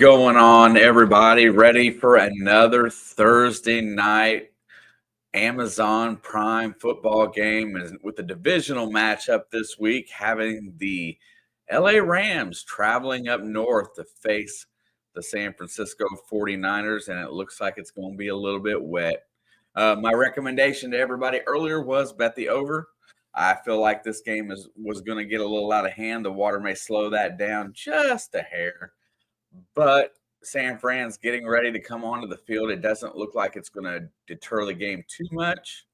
going on, everybody? Ready for another Thursday night Amazon Prime football game and with the divisional matchup this week, having the LA Rams traveling up north to face the San Francisco 49ers, and it looks like it's going to be a little bit wet. My recommendation to everybody earlier was bet the over. I feel like this game was going to get a little out of hand. The water may slow that down just a hair. But San Fran's getting ready to come onto the field. It doesn't look like it's going to deter the game too much.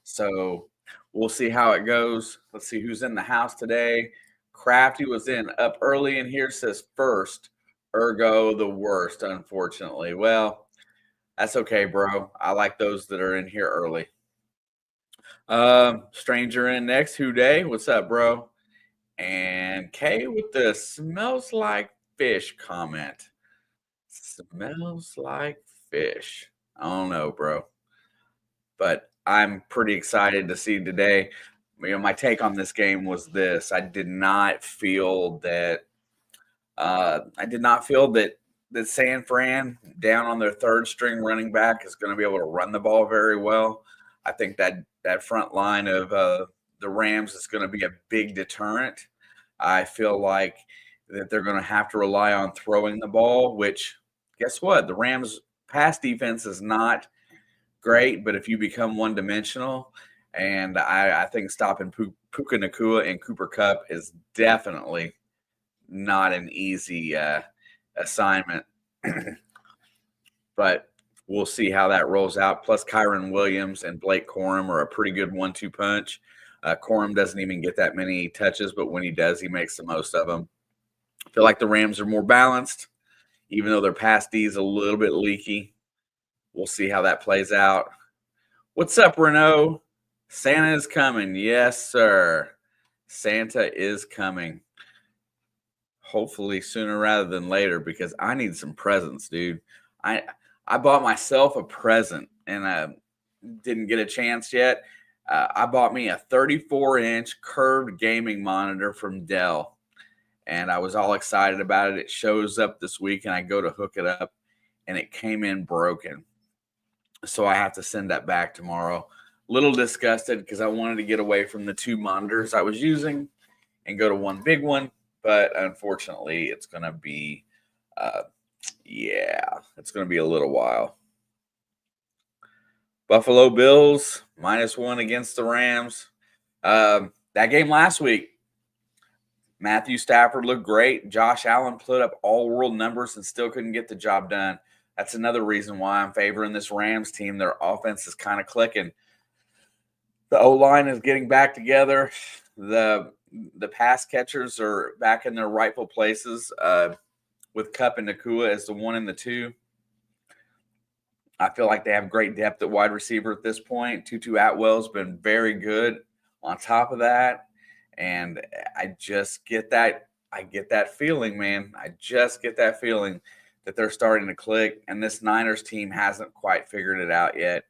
So we'll see how it goes. Let's see who's in the house today. Crafty was in up early in here, says first, ergo the worst, unfortunately. Well, that's okay, bro. I like those that are in here early. Stranger in next. Who Day? What's up, bro? And Kay with the smells like fish comment. Smells like fish. I don't know, bro. But I'm pretty excited to see today. My take on this game was this. I did not feel that that San Fran down on their third string running back is going to be able to run the ball very well. I think that front line of the Rams is going to be a big deterrent. I feel like that they're going to have to rely on throwing the ball, which guess what? The Rams pass defense is not great, but if you become one-dimensional, and I think stopping Puka Nacua and Cooper Kupp is definitely not an easy assignment. But we'll see how that rolls out. Plus, Kyron Williams and Blake Corum are a pretty good 1-2 punch. Corum doesn't even get that many touches, but when he does, he makes the most of them. I feel like the Rams are more balanced, even though their pass D is a little bit leaky. We'll see how that plays out. What's up, Renault? Santa is coming. Yes, sir. Santa is coming. Hopefully sooner rather than later, because I need some presents, dude. I bought myself a present, and I didn't get a chance yet. I bought me a 34-inch curved gaming monitor from Dell, and I was all excited about it. It shows up this week, and I go to hook it up, and it came in broken. So I have to send that back tomorrow. Little disgusted because I wanted to get away from the two monitors I was using and go to one big one, but unfortunately, it's going to be, it's going to be a little while. Buffalo Bills, -1 against the Rams. That game last week, Matthew Stafford looked great. Josh Allen put up all-world numbers and still couldn't get the job done. That's another reason why I'm favoring this Rams team. Their offense is kind of clicking. The O-line is getting back together. The pass catchers are back in their rightful places with Kupp and Nacua as the 1 and the 2. I feel like they have great depth at wide receiver at this point. Tutu Atwell's been very good on top of that. And I just get that. I get that feeling, man. I just get that feeling that they're starting to click. And this Niners team hasn't quite figured it out yet.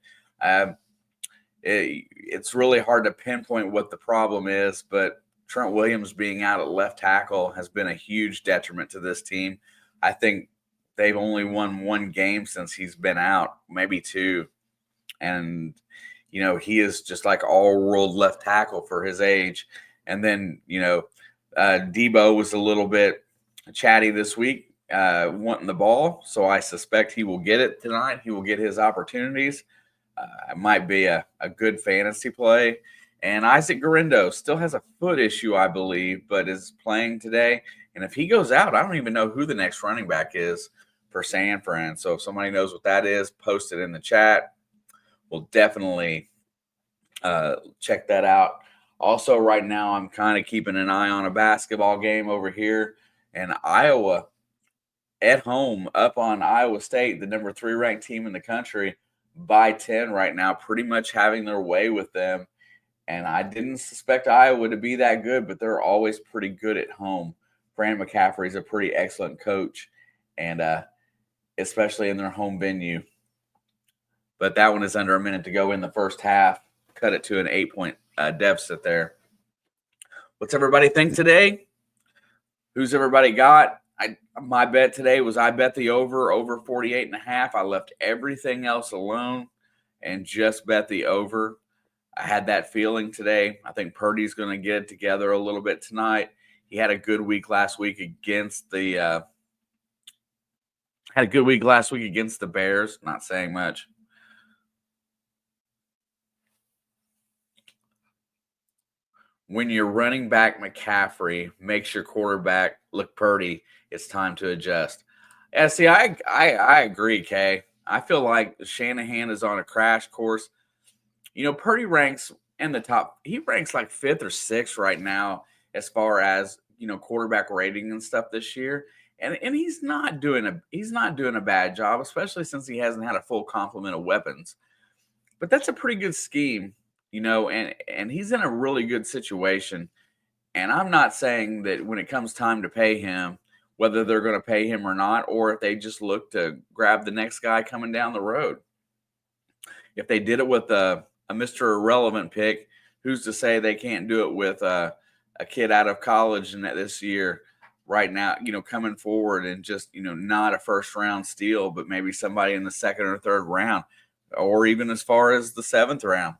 It's really hard to pinpoint what the problem is, but Trent Williams being out at left tackle has been a huge detriment to this team. I think they've only won one game since he's been out, maybe two. And, he is just like all-world left tackle for his age. And then, Debo was a little bit chatty this week, wanting the ball. So I suspect he will get it tonight. He will get his opportunities. It might be a good fantasy play. And Isaac Guerrero still has a foot issue, I believe, but is playing today. And if he goes out, I don't even know who the next running back is for San Fran. So if somebody knows what that is, post it in the chat. We'll definitely check that out. Also, right now, I'm kind of keeping an eye on a basketball game over here. And Iowa at home up on Iowa State, the number 3 ranked team in the country, by 10 right now, pretty much having their way with them. And I didn't suspect Iowa to be that good, but they're always pretty good at home. Fran McCaffrey's a pretty excellent coach, and especially in their home venue. But that one is under a minute to go in the first half. Cut it to an 8-point deficit there. What's everybody think today? Who's everybody got? My bet today was I bet the over 48.5. I left everything else alone and just bet the over. I had that feeling today. I think Purdy's going to get it together a little bit tonight. He had a good week last week against the Bears. Not saying much. When you're running back McCaffrey makes your quarterback look Purdy, it's time to adjust. Yeah, see, I agree, Kay. I feel like Shanahan is on a crash course. Purdy ranks in the top. He ranks like 5th or 6th right now as far as quarterback rating and stuff this year. And he's not doing a bad job, especially since he hasn't had a full complement of weapons. But that's a pretty good scheme, and he's in a really good situation. And I'm not saying that when it comes time to pay him, whether they're going to pay him or not, or if they just look to grab the next guy coming down the road. If they did it with a Mr. Irrelevant pick, who's to say they can't do it with a kid out of college and this year right now, coming forward and just, not a first round steal, but maybe somebody in the 2nd or 3rd round, or even as far as the 7th round,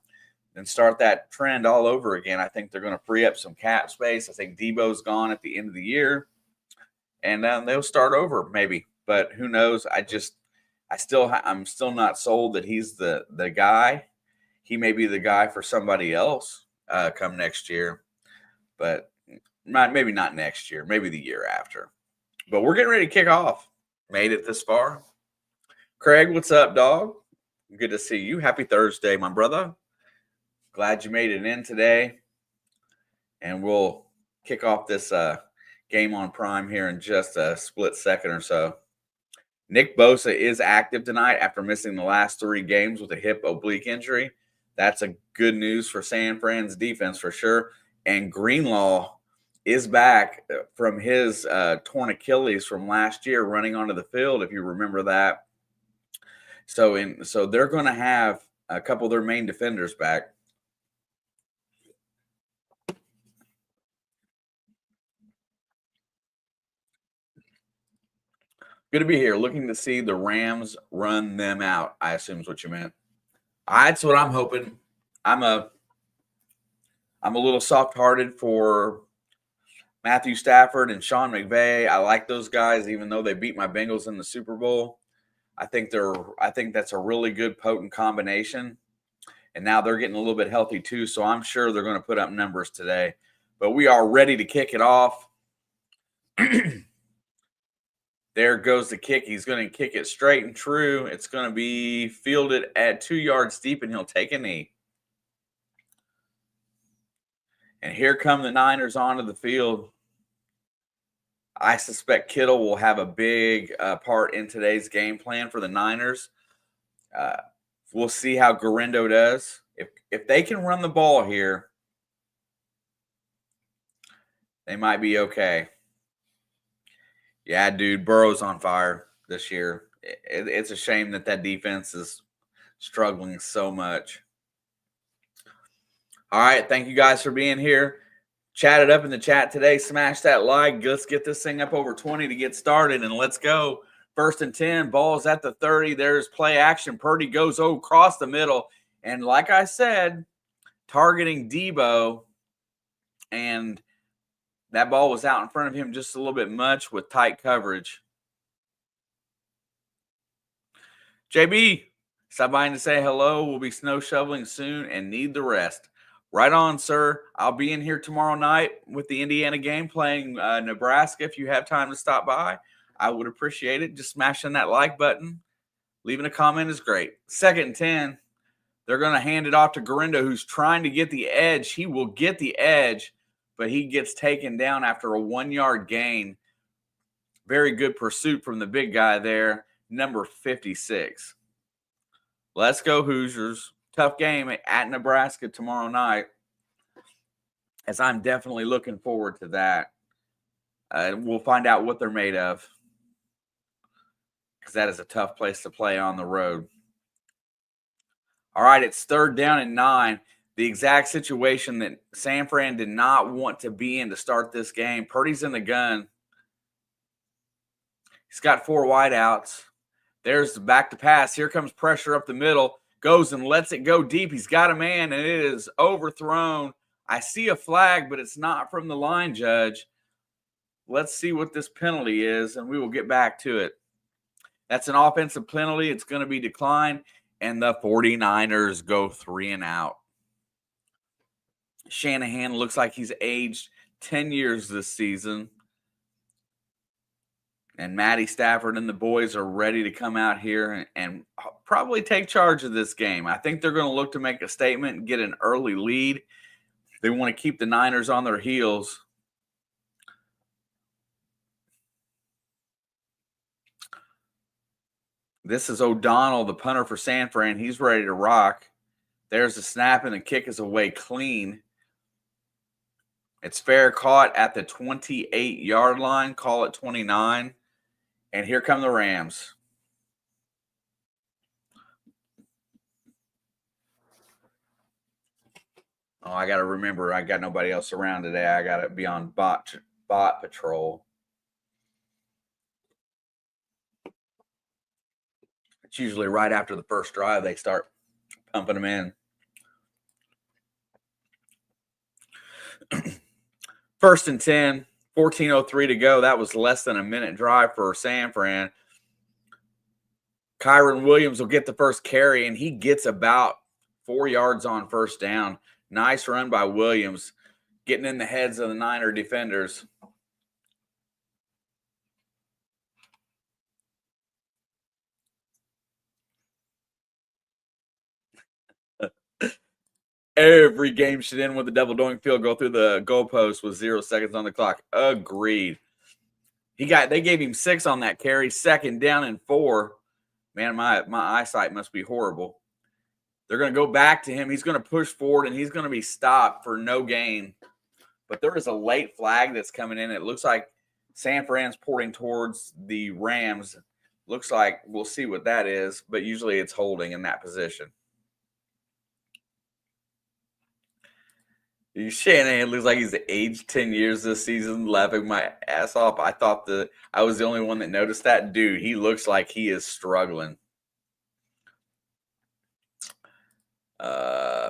and start that trend all over again. I think they're going to free up some cap space. I think Debo's gone at the end of the year, and they'll start over maybe, but who knows? I'm still not sold that he's the guy. He may be the guy for somebody else come next year, but maybe not next year, maybe the year after. But we're getting ready to kick off. Made it this far. Craig, what's up, dog? Good to see you. Happy Thursday, my brother. Glad you made it in today. And we'll kick off this game on Prime here in just a split second or so. Nick Bosa is active tonight after missing the last 3 games with a hip oblique injury. That's a good news for San Fran's defense for sure. And Greenlaw is back from his torn Achilles from last year running onto the field, if you remember that. So they're going to have a couple of their main defenders back. Good to be here. Looking to see the Rams run them out, I assume is what you meant. That's what I'm hoping. I'm a little soft-hearted for Matthew Stafford and Sean McVay. I like those guys, even though they beat my Bengals in the Super Bowl. I think that's a really good, potent combination. And now they're getting a little bit healthy too, so I'm sure they're going to put up numbers today. But we are ready to kick it off. There goes the kick. He's going to kick it straight and true. It's going to be fielded at 2 yards deep, and he'll take a knee. And here come the Niners onto the field. I suspect Kittle will have a big part in today's game plan for the Niners. We'll see how Guerendo does. If they can run the ball here, they might be okay. Yeah, dude, Burrow's on fire this year. It's a shame that defense is struggling so much. All right, thank you guys for being here. Chat it up in the chat today. Smash that like. Let's get this thing up over 20 to get started, and let's go. 1st and 10, ball's at the 30. There's play action. Purdy goes across the middle, and like I said, targeting Debo, and that ball was out in front of him just a little bit much with tight coverage. JB, stop by to say hello. We'll be snow shoveling soon and need the rest. Right on, sir. I'll be in here tomorrow night with the Indiana game playing Nebraska. If you have time to stop by, I would appreciate it. Just smashing that like button. Leaving a comment is great. 2nd and 10. They're going to hand it off to Guerendo, who's trying to get the edge. He will get the edge, but he gets taken down after a 1-yard gain. Very good pursuit from the big guy there, number 56. Let's go, Hoosiers. Tough game at Nebraska tomorrow night, as I'm definitely looking forward to that. We'll find out what they're made of, because that is a tough place to play on the road. All right, it's 3rd down and 9. The exact situation that San Fran did not want to be in to start this game. Purdy's in the gun. He's got 4 wideouts. There's the back to pass. Here comes pressure up the middle. Goes and lets it go deep. He's got a man, and it is overthrown. I see a flag, but it's not from the line judge. Let's see what this penalty is, and we will get back to it. That's an offensive penalty. It's going to be declined, and the 49ers go 3 and out. Shanahan looks like he's aged 10 years this season. And Matty Stafford and the boys are ready to come out here and probably take charge of this game. I think they're going to look to make a statement and get an early lead. They want to keep the Niners on their heels. This is O'Donnell, the punter for San Fran. He's ready to rock. There's the snap, and the kick is away clean. It's fair caught at the 28-yard line. Call it 29. And here come the Rams. Oh, I got to remember, I got nobody else around today. I got to be on bot patrol. It's usually right after the first drive they start pumping them in. First and 10. 14:03 to go. That was less than a minute drive for San Fran. Kyron Williams will get the first carry, and he gets about 4 yards on first down. Nice run by Williams, getting in the heads of the Niner defenders. Every game should end with a double doink field goal through the goalpost with 0 seconds on the clock. Agreed. They gave him 6 on that carry. 2nd down and 4. Man, my eyesight must be horrible. They're going to go back to him. He's going to push forward, and he's going to be stopped for no gain. But there is a late flag that's coming in. It looks like San Fran's porting towards the Rams. Looks like we'll see what that is, but usually it's holding in that position. Shanahan looks like he's aged 10 years this season, laughing my ass off. I thought I was the only one that noticed that. Dude, he looks like he is struggling.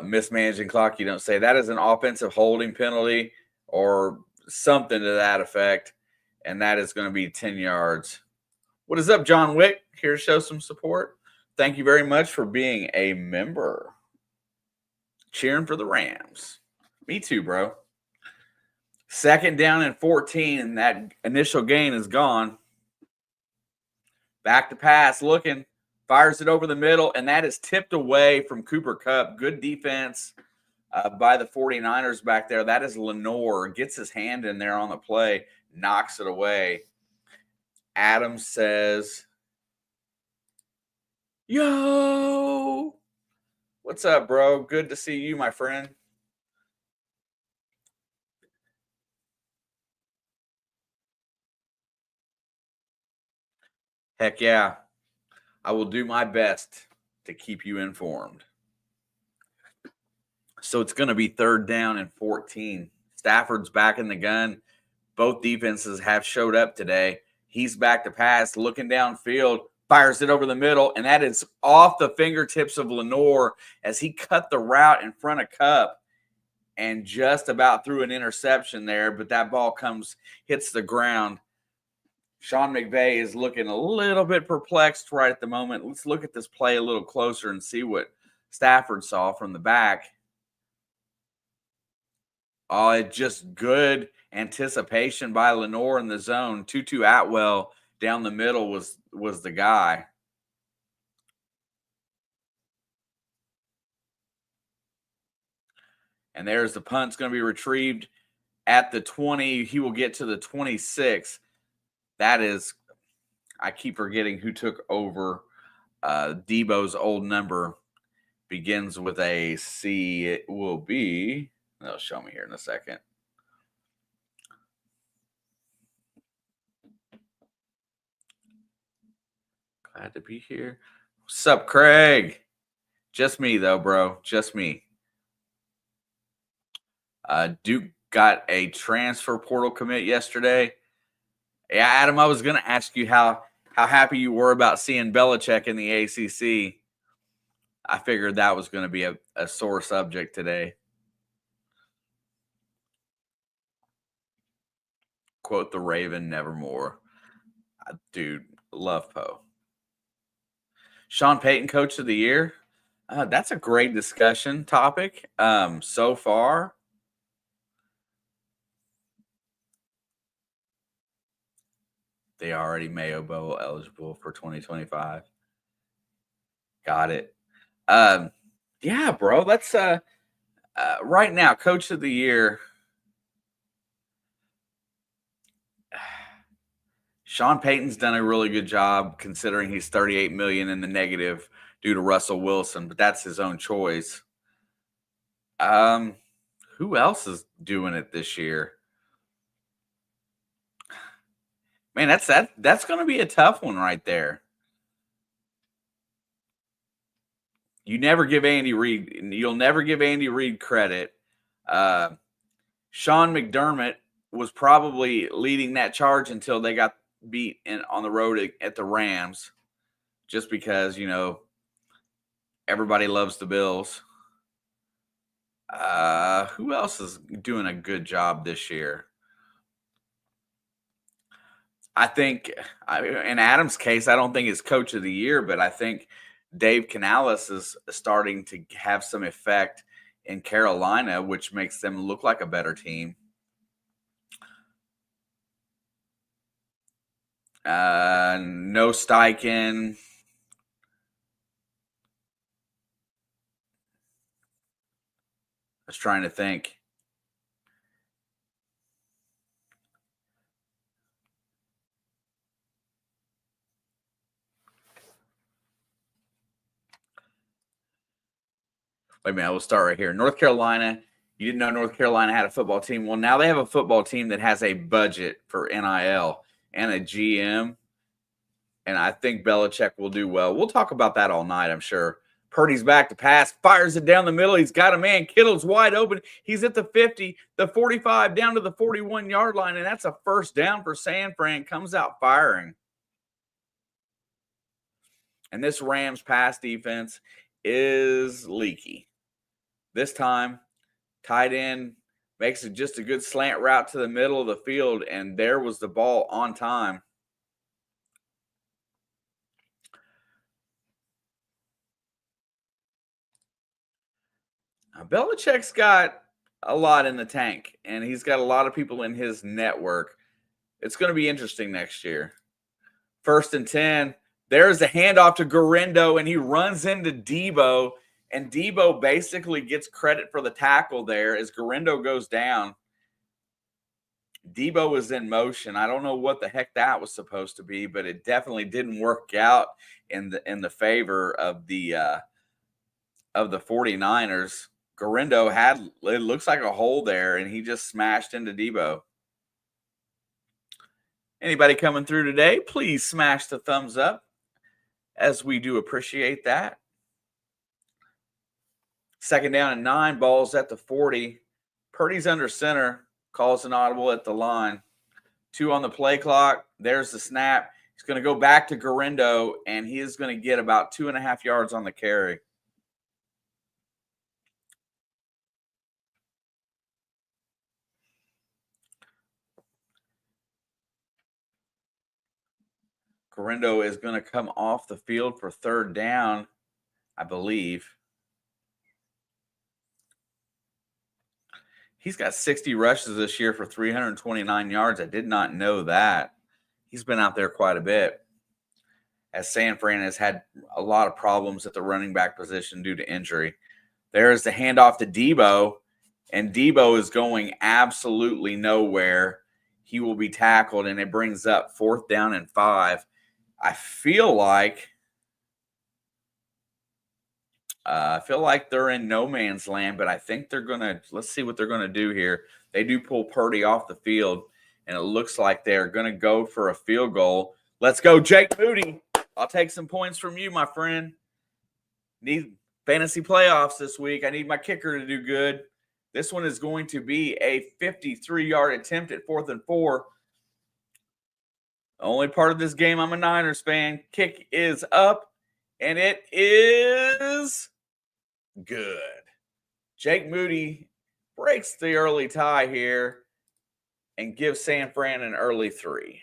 Mismanaging clock, you don't say. That is an offensive holding penalty or something to that effect, and that is going to be 10 yards. What is up, John Wick? Here to show some support. Thank you very much for being a member. Cheering for the Rams. Me too, bro. 2nd down and 14, and that initial gain is gone. Back to pass, looking. Fires it over the middle, and that is tipped away from Cooper Kupp. Good defense by the 49ers back there. That is Lenoir. Gets his hand in there on the play, knocks it away. Adams says, yo, what's up, bro? Good to see you, my friend. Heck yeah. I will do my best to keep you informed. So it's going to be 3rd down and 14. Stafford's back in the gun. Both defenses have showed up today. He's back to pass, looking downfield, fires it over the middle, and that is off the fingertips of Lenoir as he cut the route in front of Kupp and just about threw an interception there, but that ball hits the ground. Sean McVay is looking a little bit perplexed right at the moment. Let's look at this play a little closer and see what Stafford saw from the back. Oh, it's just good anticipation by Lenoir in the zone. Tutu Atwell down the middle was the guy. And there's the punt. It's going to be retrieved at the 20. He will get to the 26. That is, I keep forgetting who took over. Debo's old number begins with a C. It will be, they'll show me here in a second. Glad to be here. What's up, Craig? Just me, though, bro. Just me. Duke got a transfer portal commit yesterday. Yeah, Adam, I was going to ask you how how happy you were about seeing Belichick in the ACC. I figured that was going to be a sore subject today. Quote the Raven, nevermore. Dude, love Poe. Sean Payton, Coach of the Year. That's a great discussion topic. So far, they already Mayo Bowl eligible for 2025. Got it. Yeah, bro. Let's right now, Coach of the Year. Sean Payton's done a really good job considering he's 38 million in the negative due to Russell Wilson, but that's his own choice. Who else is doing it this year? Man, that's going to be a tough one right there. You never give Andy Reid. You'll never give Andy Reid credit. Sean McDermott was probably leading that charge until they got beat on the road at the Rams, just because everybody loves the Bills. Who else is doing a good job this year? I think in Adam's case, I don't think it's Coach of the Year, but I think Dave Canales is starting to have some effect in Carolina, which makes them look like a better team. No Steichen. I was trying to think. Wait a minute, we'll start right here. North Carolina. You didn't know North Carolina had a football team. Well, now they have a football team that has a budget for NIL and a GM. And I think Belichick will do well. We'll talk about that all night, I'm sure. Purdy's back to pass, fires it down the middle. He's got a man. Kittle's wide open. He's at the 50, the 45, down to the 41-yard line, and that's a first down for San Fran. Comes out firing. And this Rams pass defense is leaky. This time, tight end makes it just a good slant route to the middle of the field, and there was the ball on time. Now, Belichick's got a lot in the tank, and he's got a lot of people in his network. It's going to be interesting next year. 1st and 10. There's a handoff to Guerendo, and he runs into Debo, and Debo basically gets credit for the tackle there as Guerendo goes down. Debo was in motion. I don't know what the heck that was supposed to be, but it definitely didn't work out in the favor of the 49ers. Guerendo had, it looks like a hole there, and he just smashed into Debo. Anybody coming through today, please smash the thumbs up, as we do appreciate that. 2nd down and 9, balls at the 40. Purdy's under center, calls an audible at the line. 2 on the play clock. There's the snap. He's going to go back to Guerendo, and he is going to get about 2.5 yards on the carry. Guerendo is going to come off the field for 3rd down, I believe. He's got 60 rushes this year for 329 yards. I did not know that. He's been out there quite a bit, as San Fran has had a lot of problems at the running back position due to injury. There's the handoff to Debo, and Debo is going absolutely nowhere. He will be tackled, and it brings up 4th down and 5. I feel like they're in no man's land, but I think they're going to – let's see what they're going to do here. They do pull Purdy off the field, and it looks like they're going to go for a field goal. Let's go, Jake Moody. I'll take some points from you, my friend. Need fantasy playoffs this week. I need my kicker to do good. This one is going to be a 53-yard attempt at 4th and 4. Only part of this game, I'm a Niners fan. Kick is up, and it is good. Jake Moody breaks the early tie here and gives San Fran an early 3.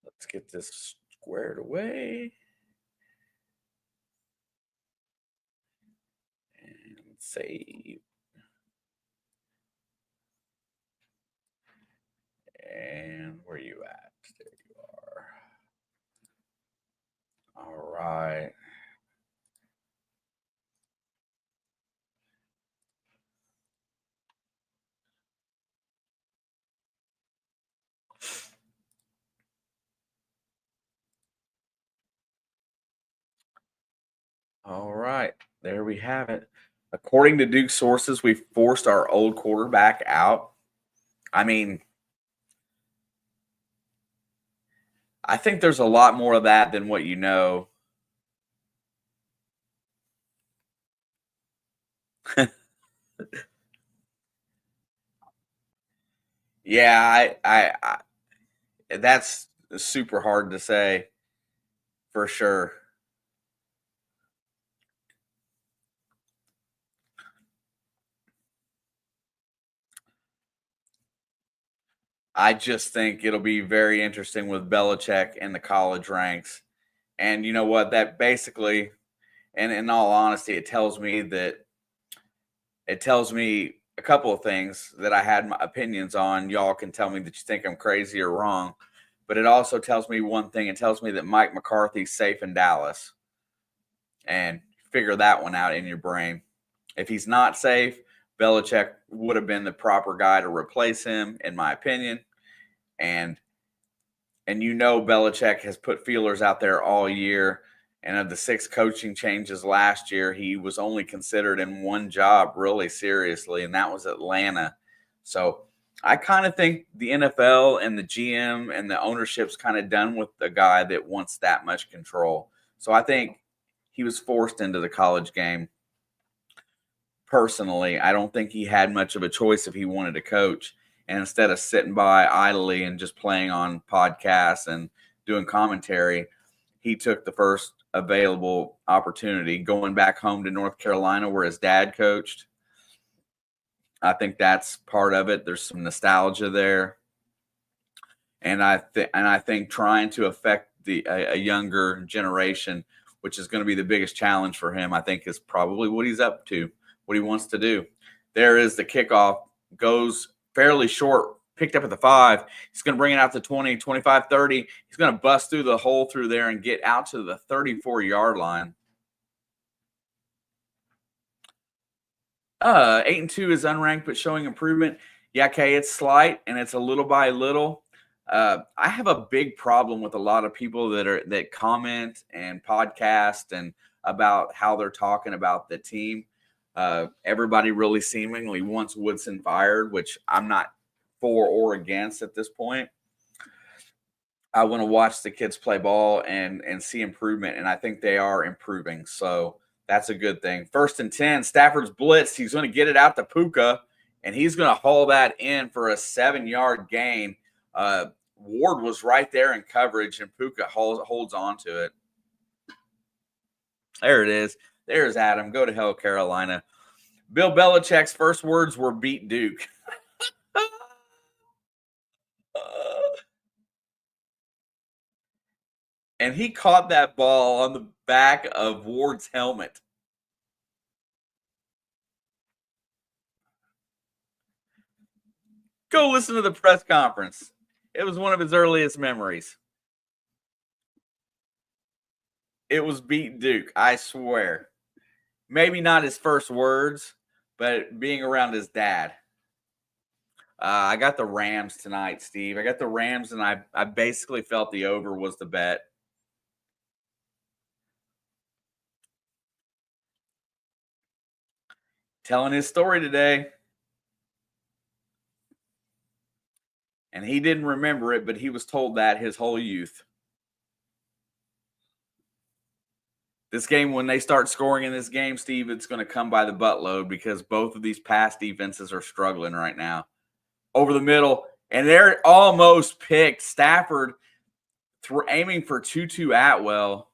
Let's get this squared away. And save. And where are you at? There you are. All right. All right. There we have it. According to Duke sources, we forced our old quarterback out. I mean, I think there's a lot more of that than what you know. Yeah, that's super hard to say for sure. I just think it'll be very interesting with Belichick in the college ranks. And you know what? That basically, and in all honesty, it tells me a couple of things that I had my opinions on. Y'all can tell me that you think I'm crazy or wrong, but it also tells me one thing. It tells me that Mike McCarthy's safe in Dallas, and figure that one out in your brain. If he's not safe, Belichick would have been the proper guy to replace him, in my opinion. And you know Belichick has put feelers out there all year. And of the 6 coaching changes last year, he was only considered in one job really seriously, and that was Atlanta. So I kind of think the NFL and the GM and the ownership's kind of done with the guy that wants that much control. So I think he was forced into the college game. Personally, I don't think he had much of a choice if he wanted to coach. And instead of sitting by idly and just playing on podcasts and doing commentary, he took the first available opportunity going back home to North Carolina where his dad coached. I think that's part of it. There's some nostalgia there. And I think trying to affect a younger generation, which is going to be the biggest challenge for him, I think is probably what he's up to, what he wants to do. There is the kickoff, goes fairly short, picked up at the 5. He's going to bring it out to 20, 25, 30. He's going to bust through the hole through there and get out to the 34-yard line. 8-2 is unranked, but showing improvement. Yeah, okay, it's slight and it's a little by little. I have a big problem with a lot of people that comment and podcast and about how they're talking about the team. Everybody really seemingly wants Woodson fired, which I'm not for or against at this point. I want to watch the kids play ball and see improvement, and I think they are improving. So that's a good thing. 1st and 10, Stafford's blitz. He's going to get it out to Puka, and he's going to haul that in for a 7-yard gain. Ward was right there in coverage, and Puka holds on to it. There it is. There's Adam. Go to hell, Carolina. Bill Belichick's first words were beat Duke. And he caught that ball on the back of Ward's helmet. Go listen to the press conference. It was one of his earliest memories. It was beat Duke, I swear. Maybe not his first words, but being around his dad. I got the Rams tonight, Steve. I got the Rams, and I basically felt the over was the bet. Telling his story today. And he didn't remember it, but he was told that his whole youth. This game, when they start scoring in this game, Steve, it's going to come by the buttload because both of these pass defenses are struggling right now. Over the middle, and they're almost picked. Stafford aiming for Tutu Atwell.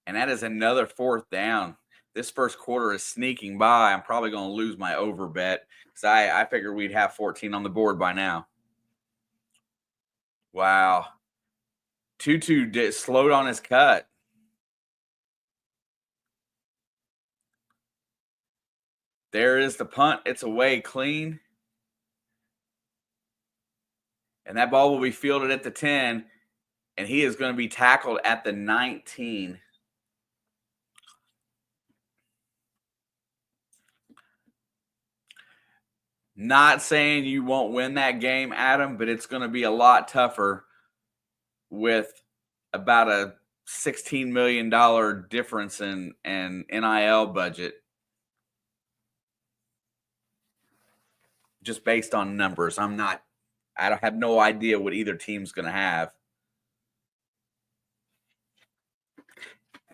And that is another 4th down. This first quarter is sneaking by. I'm probably going to lose my over bet because I figured we'd have 14 on the board by now. Wow. Tutu slowed on his cut. There is the punt. It's away clean. And that ball will be fielded at the 10. And he is going to be tackled at the 19. Not saying you won't win that game, Adam, but it's going to be a lot tougher with about a $16 million difference in NIL budget. Just based on numbers. I don't have no idea what either team's going to have.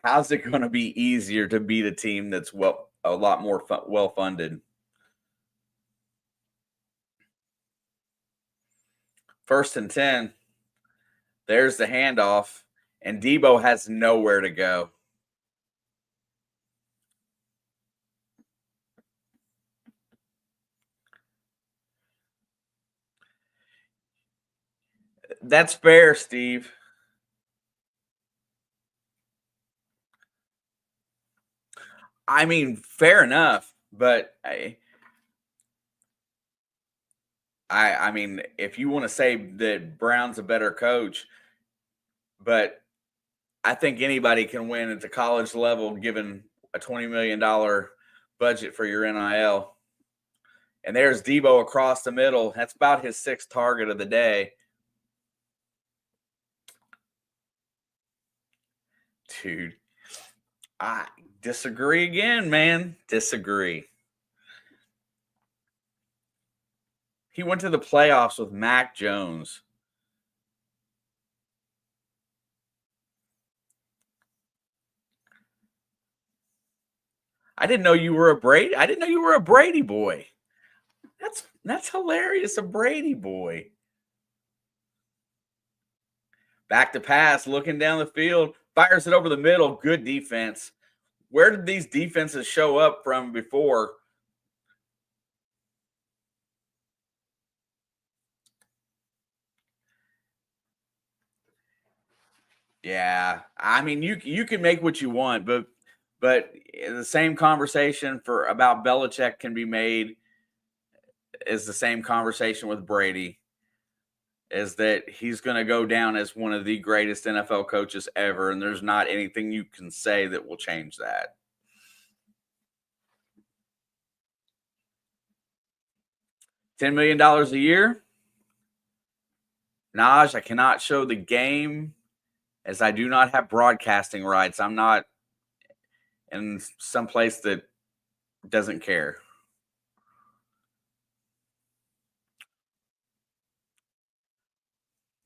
How's it going to be easier to beat a team that's a lot more well-funded? First and 10. There's the handoff, and Debo has nowhere to go. That's fair, Steve. I mean, fair enough, but I mean, if you want to say that Brown's a better coach, but I think anybody can win at the college level given a $20 million budget for your NIL. And there's Debo across the middle. That's about his 6th target of the day. Dude, I disagree again, man. Disagree. He went to the playoffs with Mac Jones. I didn't know you were a Brady. I didn't know you were a Brady boy. That's hilarious, a Brady boy. Back to pass, looking down the field, fires it over the middle. Good defense. Where did these defenses show up from before? Yeah, I mean, you can make what you want, but the same conversation for about Belichick can be made is the same conversation with Brady. Is that he's going to go down as one of the greatest NFL coaches ever, and there's not anything you can say that will change that. $10 million a year. Naj, I cannot show the game as I do not have broadcasting rights. I'm not in some place that doesn't care.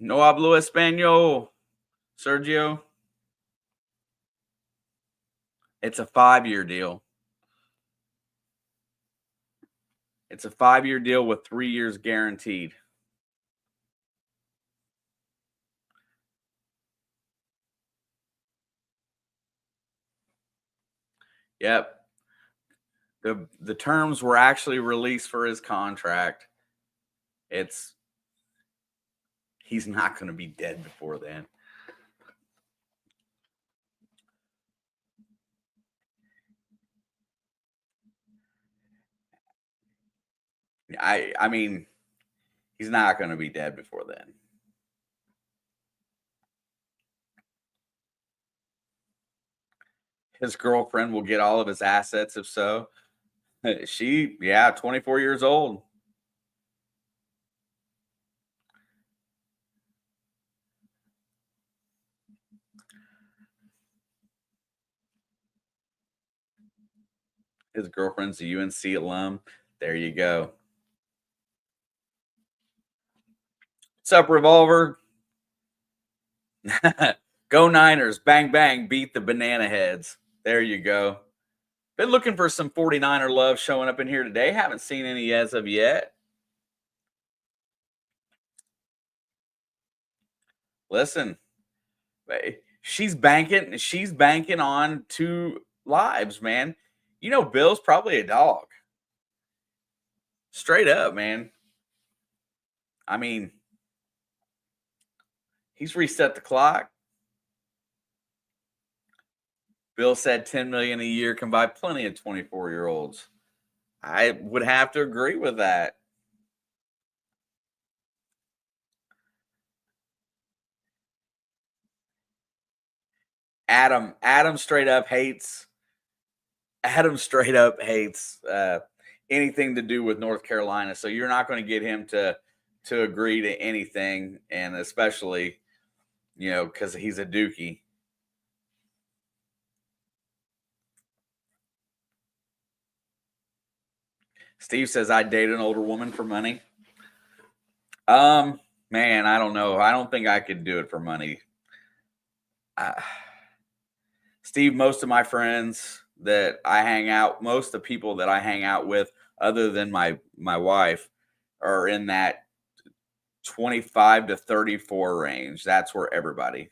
No hablo español, Sergio. It's a 5-year deal. It's a 5-year deal with 3 years guaranteed. Yep. The terms were actually released for his contract. He's not going to be dead before then. I mean, he's not going to be dead before then. His girlfriend will get all of his assets if so. 24 years old. His girlfriend's a UNC alum. There you go. Sup, Revolver? Go Niners. Bang, bang. Beat the Banana Heads. There you go. Been looking for some 49er love showing up in here today. Haven't seen any as of yet. Listen, she's banking on 2 lives, man. You know, Bill's probably a dog. Straight up, man. I mean, he's reset the clock. Bill said 10 million a year can buy plenty of 24-year-olds. I would have to agree with that. Adam straight up hates anything to do with North Carolina. So you're not going to get him to agree to anything, and especially, you know, because he's a Dookie. Steve says I date an older woman for money. Man, I don't know. I don't think I could do it for money. Steve, most of my friends that I hang out, most of the people that I hang out with, other than my wife, are in that 25 to 34 range. That's where everybody.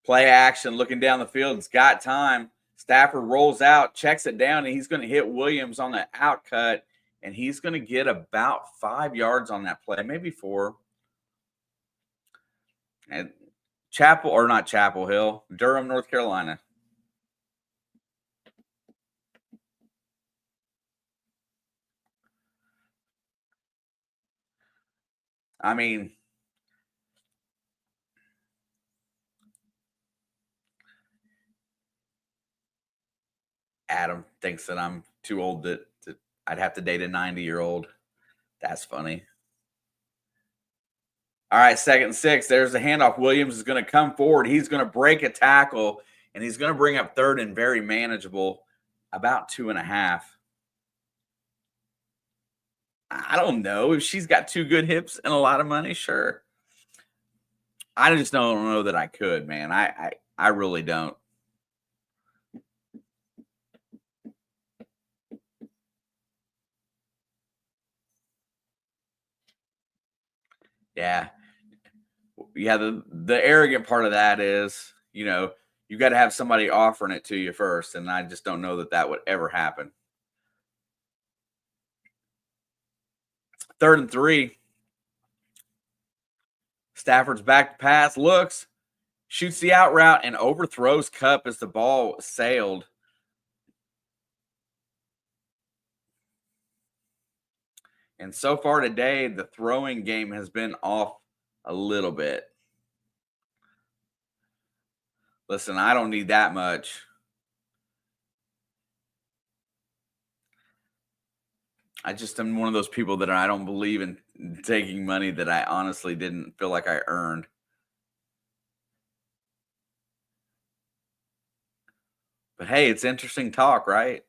Play action, looking down the field. It's got time. Stafford rolls out, checks it down, and he's going to hit Williams on the out cut, and he's going to get about 5 yards on that play, maybe 4. And Chapel Hill, Durham, North Carolina. I mean, Adam thinks that I'm too old to I'd have to date a 90-year-old. That's funny. All right, 2nd and 6. There's the handoff. Williams is going to come forward. He's going to break a tackle, and he's going to bring up 3rd and very manageable, about 2.5. I don't know. If she's got 2 good hips and a lot of money, sure. I just don't know that I could, man. I really don't. Yeah. Yeah, the arrogant part of that is, you know, you got to have somebody offering it to you first, and I just don't know that would ever happen. 3rd and 3. Stafford's back to pass, looks, shoots the out route, and overthrows Kupp as the ball sailed. And so far today, the throwing game has been off a little bit. Listen, I don't need that much. I just am one of those people that I don't believe in taking money that I honestly didn't feel like I earned. But hey, it's interesting talk, right?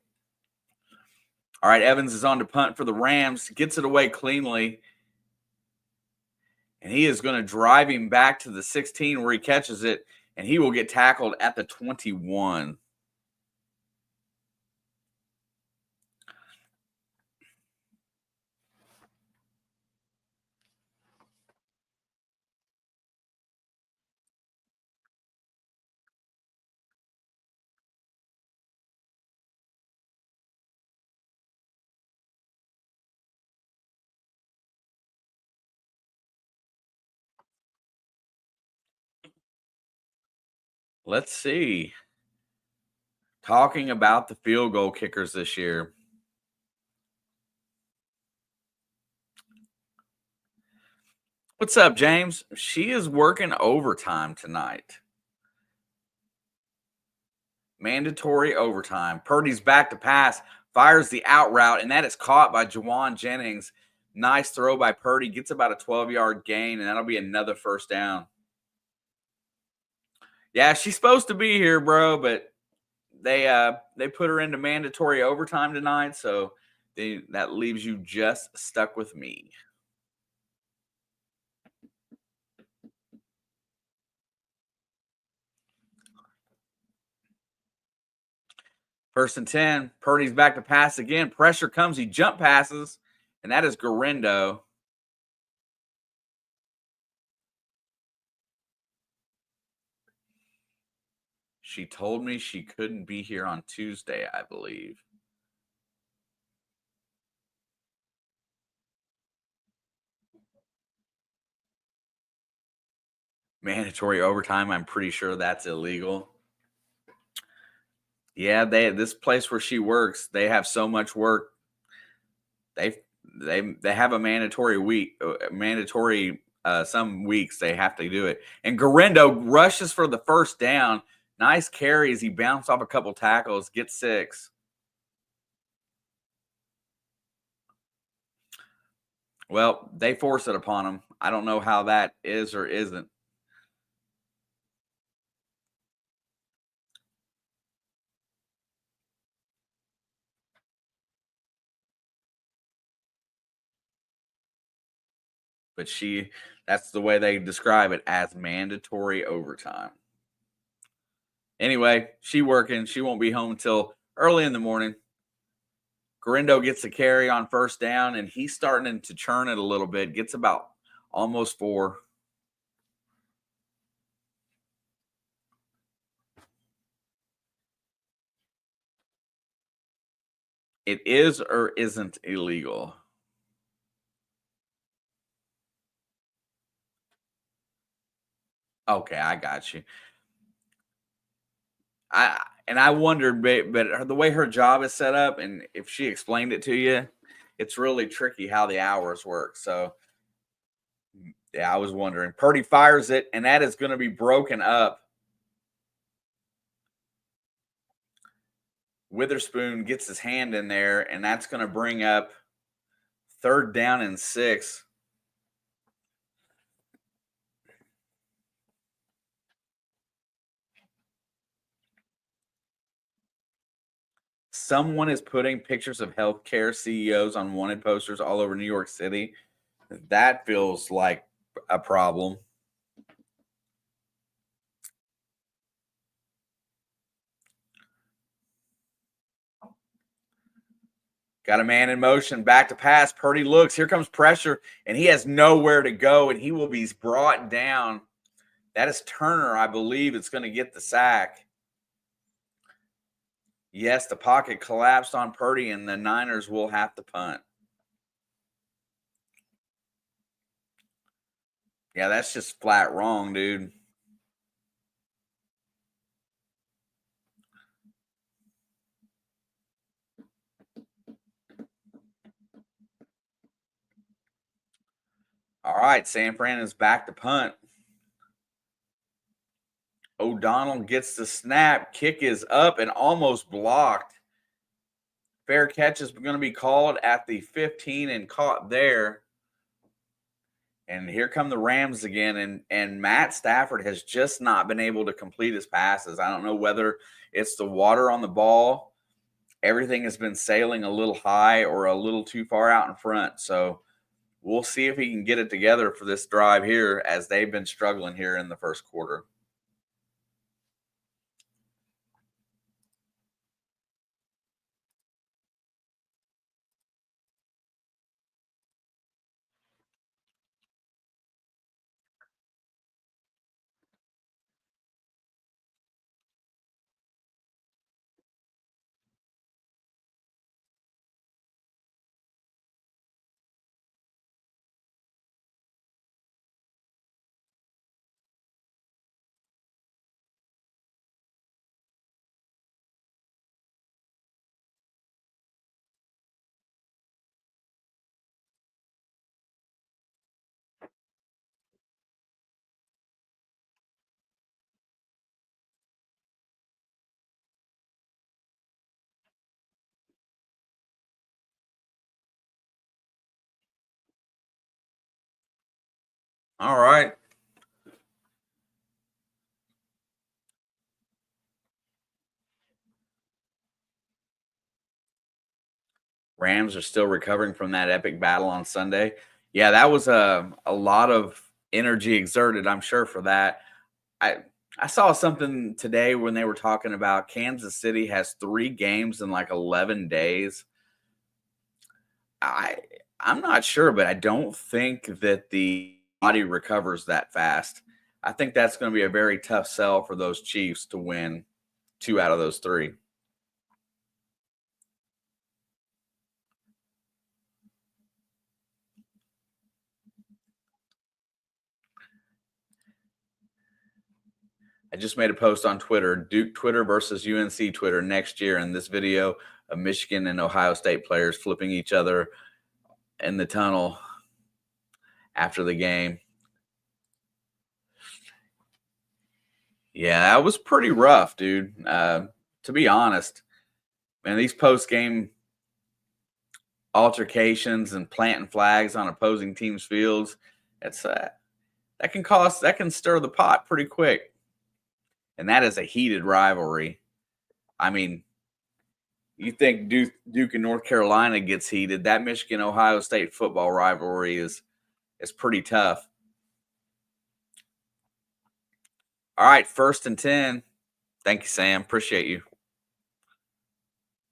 All right, Evans is on to punt for the Rams, gets it away cleanly. And he is going to drive him back to the 16 where he catches it, and he will get tackled at the 21. Let's see. Talking about the field goal kickers this year. What's up, James? She is working overtime tonight. Mandatory overtime. Purdy's back to pass, fires the out route, and that is caught by Jawan Jennings. Nice throw by Purdy. Gets about a 12-yard gain, and that'll be another 1st down. Yeah, she's supposed to be here, bro, but they put her into mandatory overtime tonight, so that leaves you just stuck with me. First and 10. Purdy's back to pass again. Pressure comes. He jump passes, and that is Guerrero. She told me she couldn't be here on Tuesday, I believe. Mandatory overtime. I'm pretty sure that's illegal. Yeah, this place where she works, they have so much work. They have a mandatory week, mandatory some weeks they have to do it. And Guerrero rushes for the first down. Nice carries. He bounced off a couple tackles, gets 6. Well, they force it upon him. I don't know how that is or isn't. But that's the way they describe it, as mandatory overtime. Anyway, she working. She won't be home until early in the morning. Guerrero gets a carry on first down, and he's starting to churn it a little bit. Gets about almost 4. It is or isn't illegal. Okay, I got you. I wondered, but the way her job is set up, and if she explained it to you, it's really tricky how the hours work. So, yeah, I was wondering. Purdy fires it, and that is going to be broken up. Witherspoon gets his hand in there, and that's going to bring up 3rd down and 6. Someone is putting pictures of healthcare CEOs on wanted posters all over New York City. That feels like a problem. Got a man in motion, back to pass. Purdy looks. Here comes pressure, and he has nowhere to go, and he will be brought down. That is Turner, I believe. It's going to get the sack. Yes, the pocket collapsed on Purdy, and the Niners will have to punt. Yeah, that's just flat wrong, dude. All right, San Fran is back to punt. O'Donnell gets the snap. Kick is up and almost blocked. Fair catch is going to be called at the 15 and caught there. And here come the Rams again. And Matt Stafford has just not been able to complete his passes. I don't know whether it's the water on the ball. Everything has been sailing a little high or a little too far out in front. So we'll see if he can get it together for this drive here, as they've been struggling here in the first quarter. All right. Rams are still recovering from that epic battle on Sunday. Yeah, that was a lot of energy exerted, I'm sure, for that. I saw something today when they were talking about Kansas City has 3 games in like 11 days. I I'm not sure, but I don't think that the body recovers that fast. I think that's going to be a very tough sell for those Chiefs to win 2 out of those 3. I just made a post on Twitter, Duke Twitter versus UNC Twitter next year, in this video of Michigan and Ohio State players flipping each other in the tunnel after the game. Yeah, that was pretty rough, dude. To be honest, man, these post game altercations and planting flags on opposing teams' fields, it's that can stir the pot pretty quick, and that is a heated rivalry. I mean, you think Duke and North Carolina gets heated? That Michigan Ohio State football rivalry is pretty tough. All right, 1st and 10. Thank you, Sam. Appreciate you.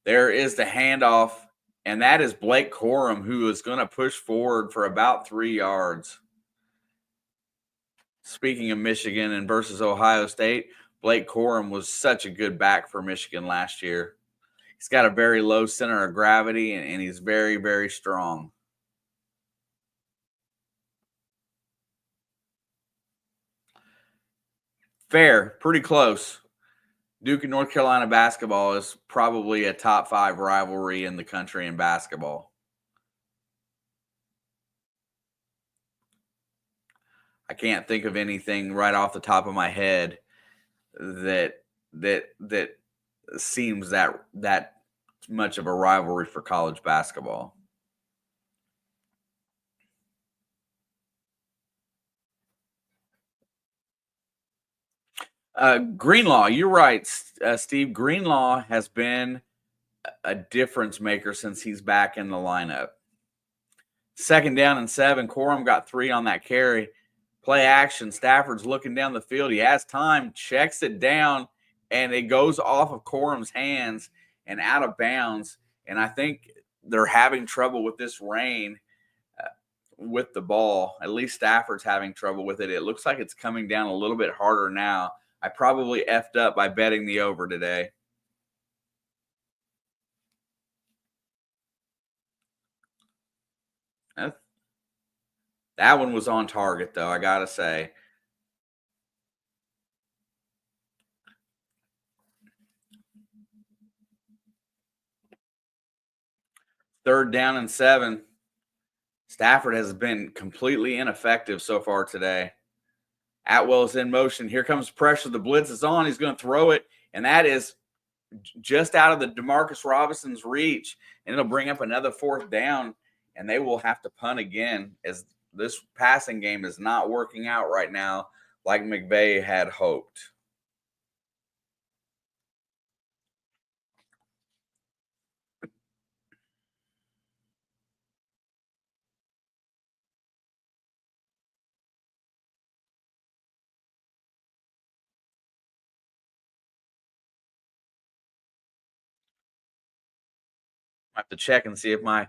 There is the handoff, and that is Blake Corum, who is going to push forward for about 3 yards. Speaking of Michigan and versus Ohio State, Blake Corum was such a good back for Michigan last year. He's got a very low center of gravity, and he's very, very strong. Fair, pretty close. Duke and North Carolina basketball is probably a top 5 rivalry in the country in basketball. I can't think of anything right off the top of my head that seems that much of a rivalry for college basketball. Greenlaw, you're right, Steve. Greenlaw has been a difference maker since he's back in the lineup. 2nd down and 7. Corum got 3 on that carry. Play action. Stafford's looking down the field. He has time, checks it down, and it goes off of Corum's hands and out of bounds. And I think they're having trouble with this rain with the ball. At least Stafford's having trouble with it. It looks like it's coming down a little bit harder now. I probably effed up by betting the over today. That one was on target, though, I got to say. Third down and 7. Stafford has been completely ineffective so far today. Atwell is in motion. Here comes pressure. The blitz is on. He's going to throw it, and that is just out of the Demarcus Robinson's reach, and it'll bring up another 4th down, and they will have to punt again, as this passing game is not working out right now like McVay had hoped. I have to check and see if my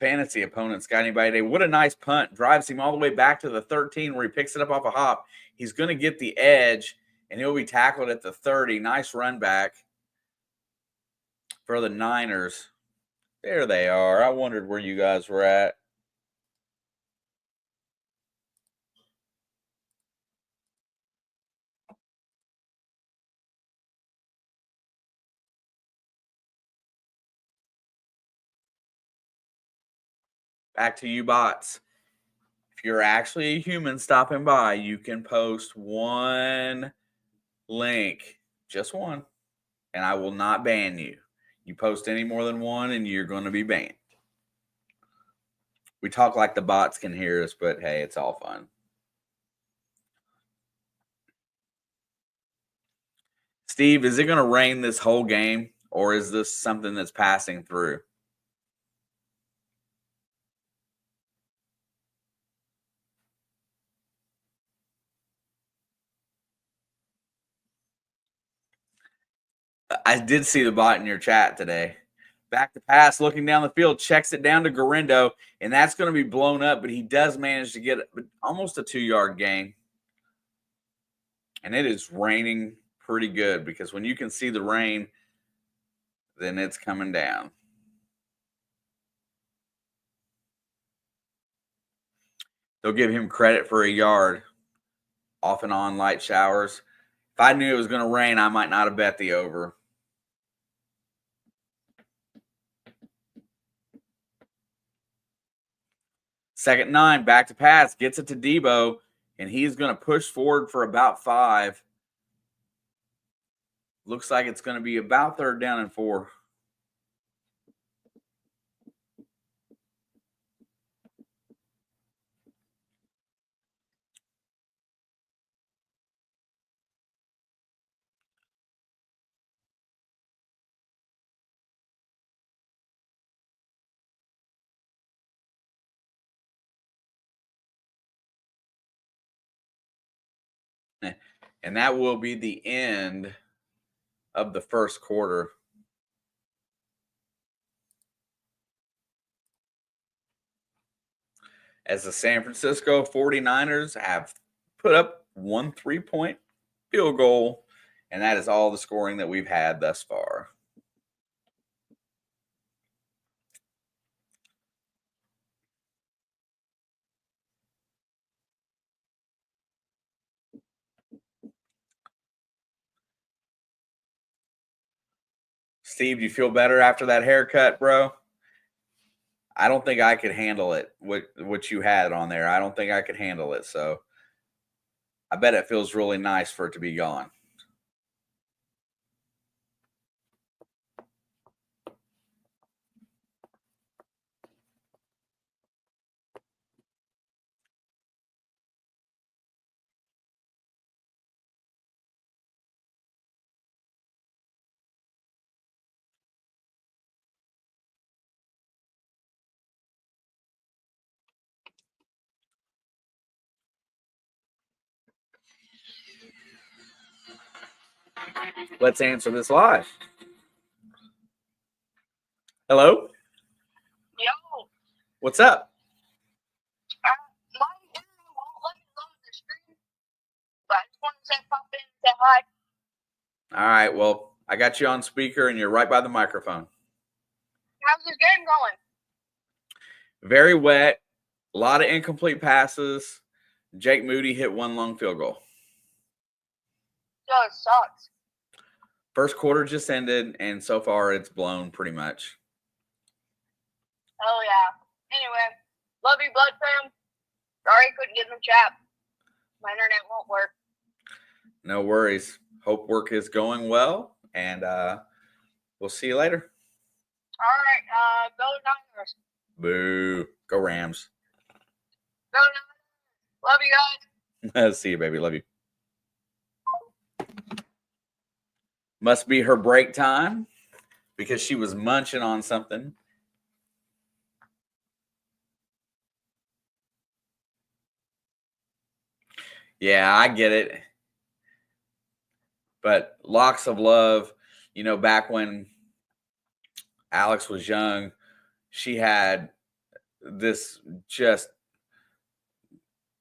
fantasy opponent's got anybody today. What a nice punt. Drives him all the way back to the 13 where he picks it up off a hop. He's going to get the edge, and he'll be tackled at the 30. Nice run back for the Niners. There they are. I wondered where you guys were at. Back to you, bots. If you're actually a human stopping by, you can post one link, just one, and I will not ban you. You post any more than one, and you're going to be banned. We talk like the bots can hear us, but hey, it's all fun. Steve, is it going to rain this whole game, or is this something that's passing through? I did see the bot in your chat today. Back to pass, looking down the field, checks it down to Garindo, and that's going to be blown up, but he does manage to get almost a 2-yard gain. And it is raining pretty good because when you can see the rain, then it's coming down. They'll give him credit for a yard. Off and on light showers. If I knew it was going to rain, I might not have bet the over. Second 9, back to pass, gets it to Debo, and he's going to push forward for about 5. Looks like it's going to be about 3rd down and 4. And that will be the end of the first quarter. As the San Francisco 49ers have put up 1 3-point field goal, and that is all the scoring that we've had thus far. Steve, do you feel better after that haircut, bro? I don't think I could handle it. What you had on there, I don't think I could handle it. So I bet it feels really nice for it to be gone. Let's answer this live. Hello? Yo. What's up? My internet won't let me load the stream, but I just wanted to say pop in and say hi. All right. Well, I got you on speaker, and you're right by the microphone. How's this game going? Very wet. A lot of incomplete passes. Jake Moody hit 1 long field goal. So it sucks. First quarter just ended, and so far it's blown pretty much. Oh, yeah. Anyway, love you, Blood Fam. Sorry I couldn't get in the chat. My internet won't work. No worries. Hope work is going well, and we'll see you later. All right, go Niners. Boo. Go Rams. Go Niners. Love you guys. See you, baby. Love you. Must be her break time because she was munching on something. Yeah, I get it. But locks of love, you know, back when Alex was young, she had this just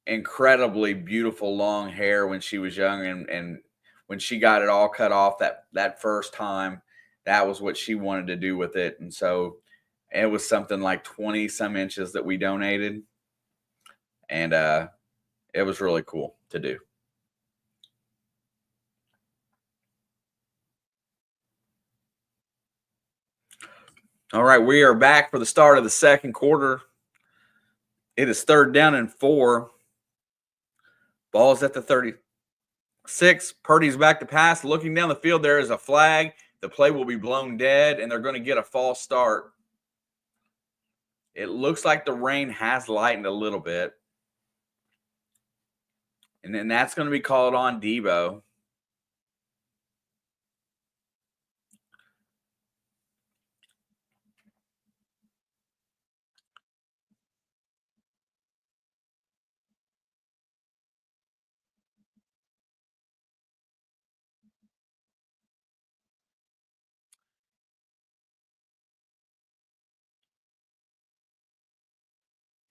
incredibly beautiful long hair when she was young, and when she got it all cut off that first time, that was what she wanted to do with it. And so it was something like 20 some inches that we donated, and it was really cool to do. All right, we are back for the start of the second quarter. It is 3rd down and 4. Ball's at the 36. Purdy's back to pass. Looking down the field, there is a flag. The play will be blown dead, and they're going to get a false start. It looks like the rain has lightened a little bit. And then that's going to be called on Debo.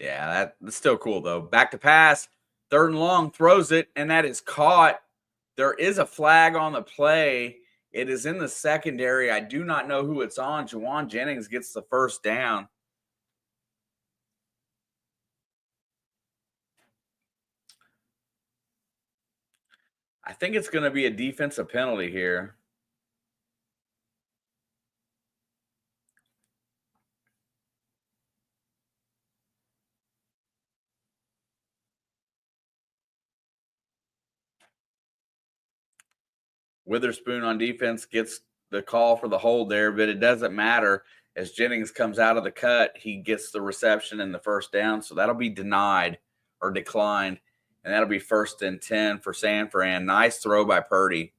Yeah, that's still cool though. Back to pass, 3rd and long, throws it, and that is caught. There is a flag on the play. It is in the secondary. I do not know who it's on. Jauan Jennings gets the first down. I think it's going to be a defensive penalty here. Witherspoon on defense gets the call for the hold there, but it doesn't matter. As Jennings comes out of the cut, he gets the reception and the first down. So that'll be denied or declined. And that'll be 1st and 10 for San Fran. Nice throw by Purdy.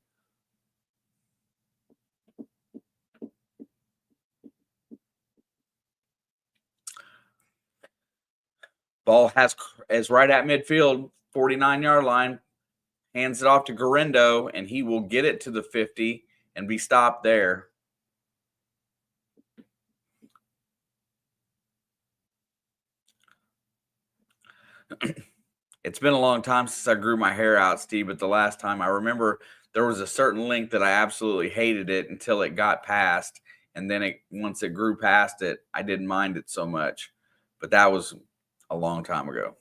Ball is right at midfield, 49-yard line. Hands it off to Guerendo, and he will get it to the 50 and be stopped there. It's been a long time since I grew my hair out, Steve, but the last time I remember there was a certain length that I absolutely hated it until it got past. And then once it grew past it, I didn't mind it so much. But that was a long time ago.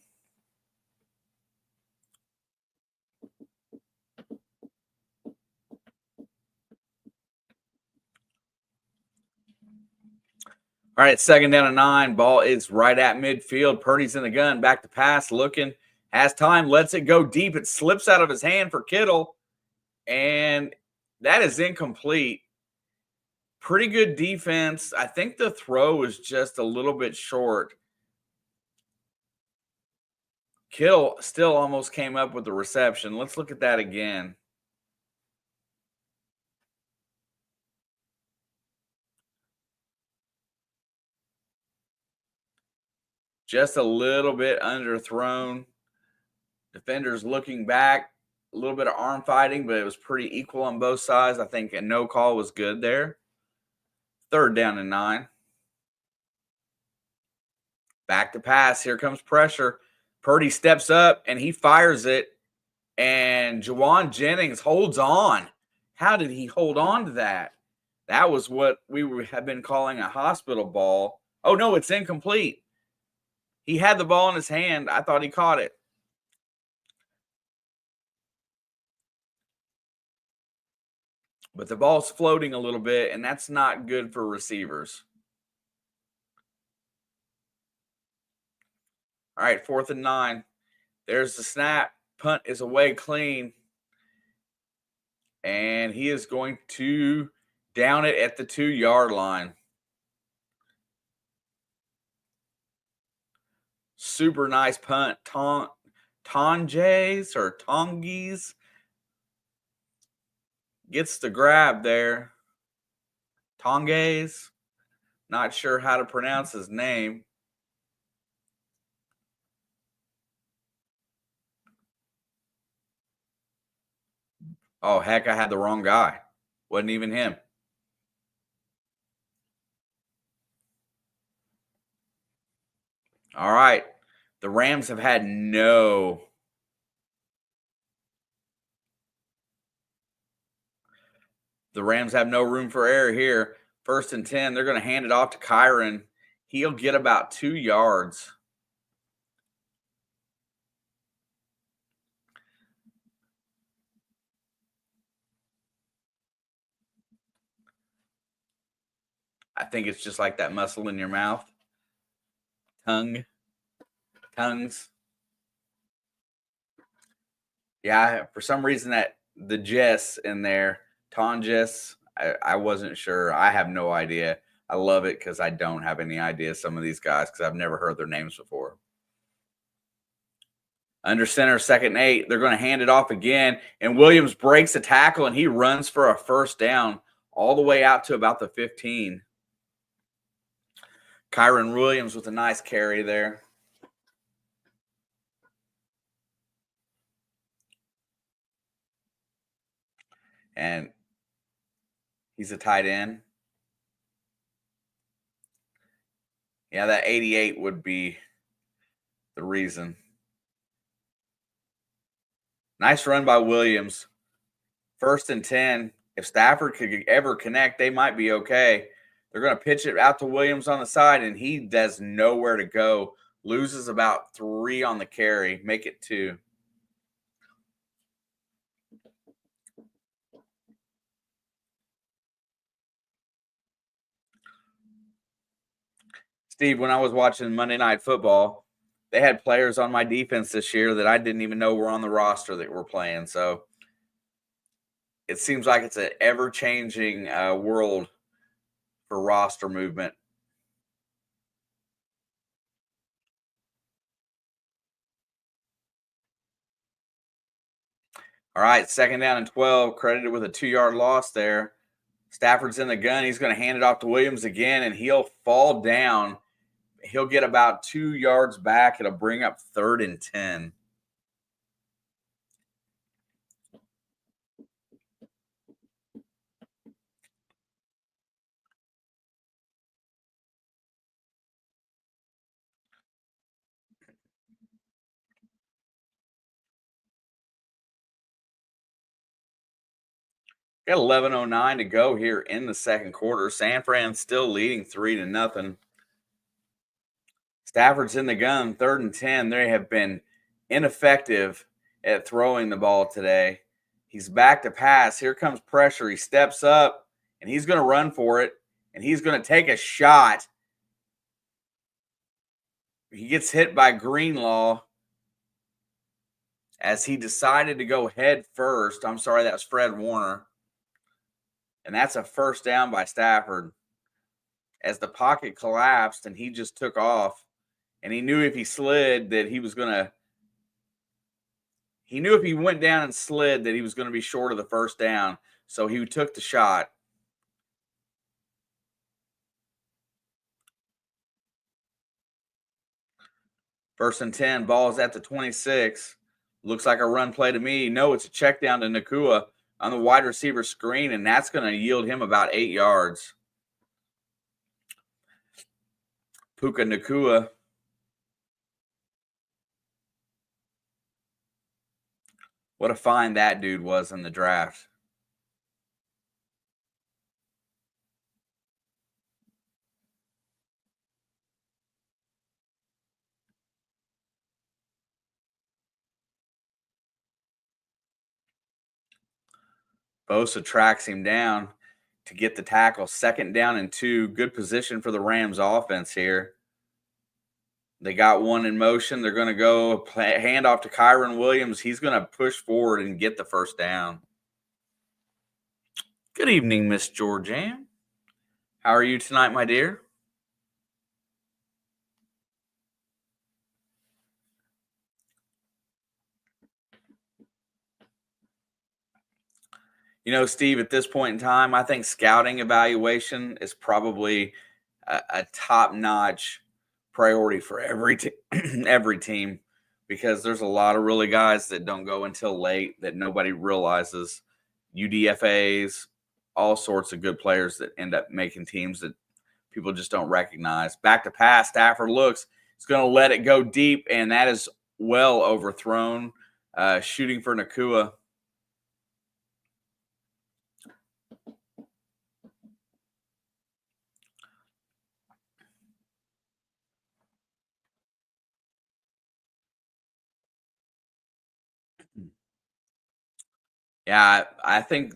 All right, 2nd down and 9. Ball is right at midfield. Purdy's in the gun. Back to pass, looking. Has time, lets it go deep. It slips out of his hand for Kittle. And that is incomplete. Pretty good defense. I think the throw was just a little bit short. Kittle still almost came up with the reception. Let's look at that again. Just a little bit underthrown. Defenders looking back, a little bit of arm fighting, but it was pretty equal on both sides. I think a no call was good there. 3rd down and 9. Back to pass. Here comes pressure. Purdy steps up and he fires it. And Jauan Jennings holds on. How did he hold on to that? That was what we have been calling a hospital ball. Oh, no, it's incomplete. He had the ball in his hand. I thought he caught it. But the ball's floating a little bit, and that's not good for receivers. All right, 4th and 9. There's the snap. Punt is away clean. And he is going to down it at the 2-yard line. Super nice punt. Tonges or Tongies gets the grab there. Tonges. Not sure how to pronounce his name. Oh, heck, I had the wrong guy. Wasn't even him. All right. The Rams have had no room for error here. 1st and 10. They're going to hand it off to Kyren. He'll get about 2 yards. I think it's just like that muscle in your mouth. Tongues. Yeah, for some reason that the Jess in there, Tonjes, I wasn't sure. I have no idea. I love it because I don't have any idea some of these guys because I've never heard their names before. Under center, 2nd and 8. They're going to hand it off again. And Williams breaks a tackle and he runs for a first down all the way out to about the 15. Kyren Williams with a nice carry there. And he's a tight end. Yeah, that 88 would be the reason. Nice run by Williams. 1st and 10. If Stafford could ever connect, they might be okay. They're going to pitch it out to Williams on the side, and he does nowhere to go. Loses about 3 on the carry. Make it 2. Steve, when I was watching Monday Night Football, they had players on my defense this year that I didn't even know were on the roster that were playing. So it seems like it's an ever-changing world for roster movement. All right, 2nd down and 12, credited with a 2-yard loss there. Stafford's in the gun. He's going to hand it off to Williams again, and he'll fall down. He'll get about 2 yards back. It'll bring up 3rd and 10. Got 11:09 to go here in the 2nd quarter. San Fran still leading 3-0. Stafford's in the gun, 3rd and 10. They have been ineffective at throwing the ball today. He's back to pass. Here comes pressure. He steps up, and he's going to run for it, and he's going to take a shot. He gets hit by Greenlaw as he decided to go head first. I'm sorry, that was Fred Warner. And that's a 1st down by Stafford as the pocket collapsed and he just took off. And he knew if he slid that he was going to – he knew if he went down and slid that he was going to be short of the 1st down. So he took the shot. First and 10, ball's at the 26. Looks like a run play to me. No, it's a check down to Nacua on the wide receiver screen, and that's going to yield him about 8 yards. Puka Nacua. What a find that dude was in the draft. Bosa tracks him down to get the tackle. 2nd down and 2. Good position for the Rams offense here. They got one in motion. They're going to go hand off to Kyron Williams. He's going to push forward and get the 1st down. Good evening, Miss Georgianne. How are you tonight, my dear? You know, Steve, at this point in time, I think scouting evaluation is probably a top-notch priority for every team because there's a lot of really guys that don't go until late that nobody realizes. UDFAs, all sorts of good players that end up making teams that people just don't recognize. Back to pass, Stafford looks. He's going to let it go deep, and that is well overthrown. Shooting for Nacua. Yeah, I think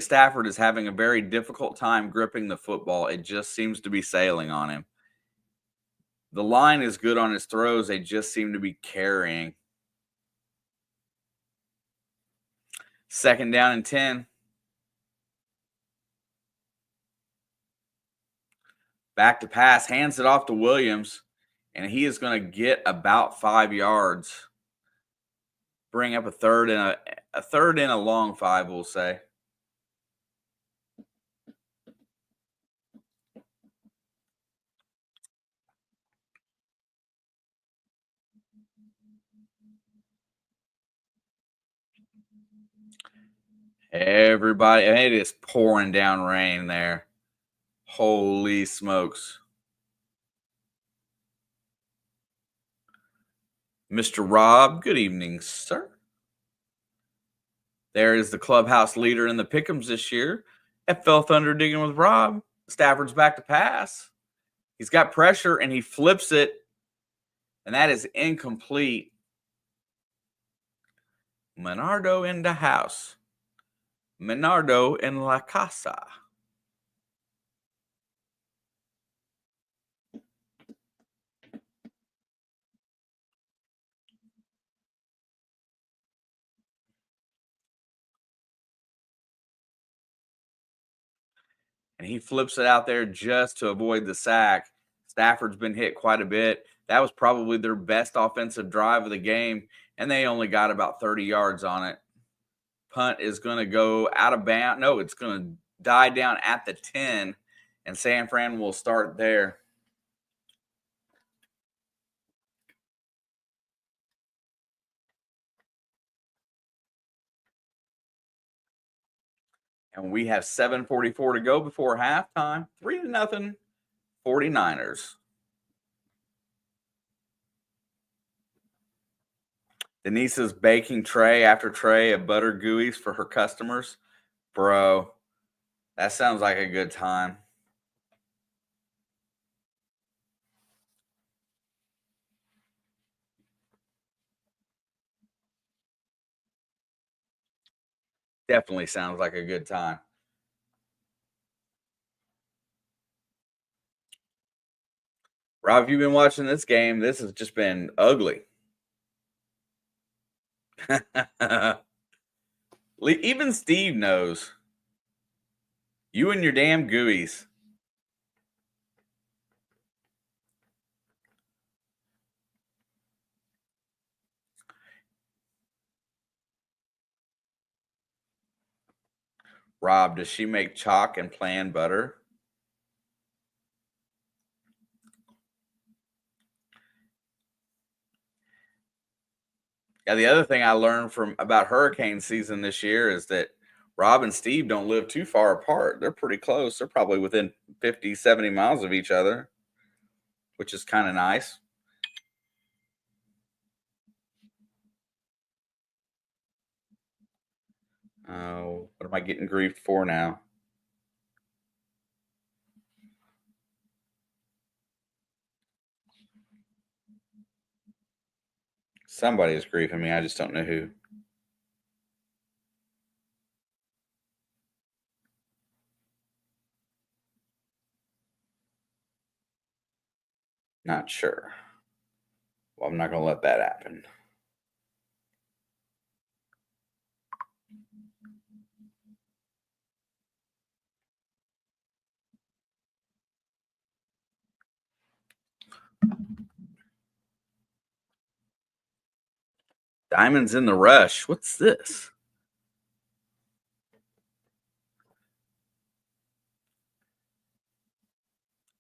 Stafford is having a very difficult time gripping the football. It just seems to be sailing on him. The line is good on his throws. They just seem to be carrying. 2nd down and 10. Back to pass, hands it off to Williams, and he is going to get about 5 yards. Bring up a 3rd and a long 5, we'll say. Everybody, it is pouring down rain there. Holy smokes. Mr. Rob, good evening, sir. There is the clubhouse leader in the pick'ems this year. FL Thunder digging with Rob. Stafford's back to pass. He's got pressure and he flips it, and that is incomplete. Menardo in the house. Menardo in la casa. And he flips it out there just to avoid the sack. Stafford's been hit quite a bit. That was probably their best offensive drive of the game, and they only got about 30 yards on it. Punt is going to go out of bounds. No, it's going to die down at the 10, and San Fran will start there. And we have 7:44 to go before halftime. 3-0, 49ers. Denise is baking tray after tray of butter gooeyes for her customers. Bro, that sounds like a good time. Definitely sounds like a good time. Rob, if you've been watching this game, this has just been ugly. Even Steve knows. You and your damn gooeyes. Rob, does she make chalk and plan butter? Yeah, the other thing I learned from about hurricane season this year is that Rob and Steve don't live too far apart. They're pretty close. They're probably within 50, 70 miles of each other, which is kind of nice. Oh, what am I getting griefed for now? Somebody is griefing me. I just don't know who. Not sure. Well, I'm not going to let that happen. Diamonds in the Rush. What's this?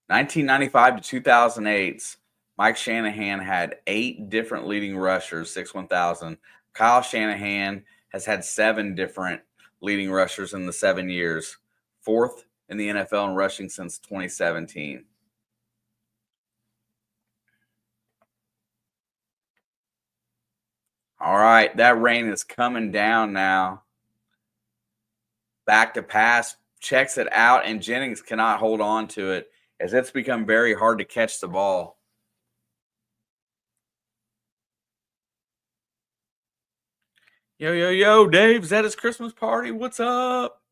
(1995 to 2008) Mike Shanahan had 8 different leading rushers, 6-1000. Kyle Shanahan has had 7 different leading rushers in the 7 years, 4th in the NFL in rushing since 2017. All right, that rain is coming down now. Back to pass, checks it out, and Jennings cannot hold on to it as it's become very hard to catch the ball. Yo, yo, yo, Dave, is that his Christmas party? What's up?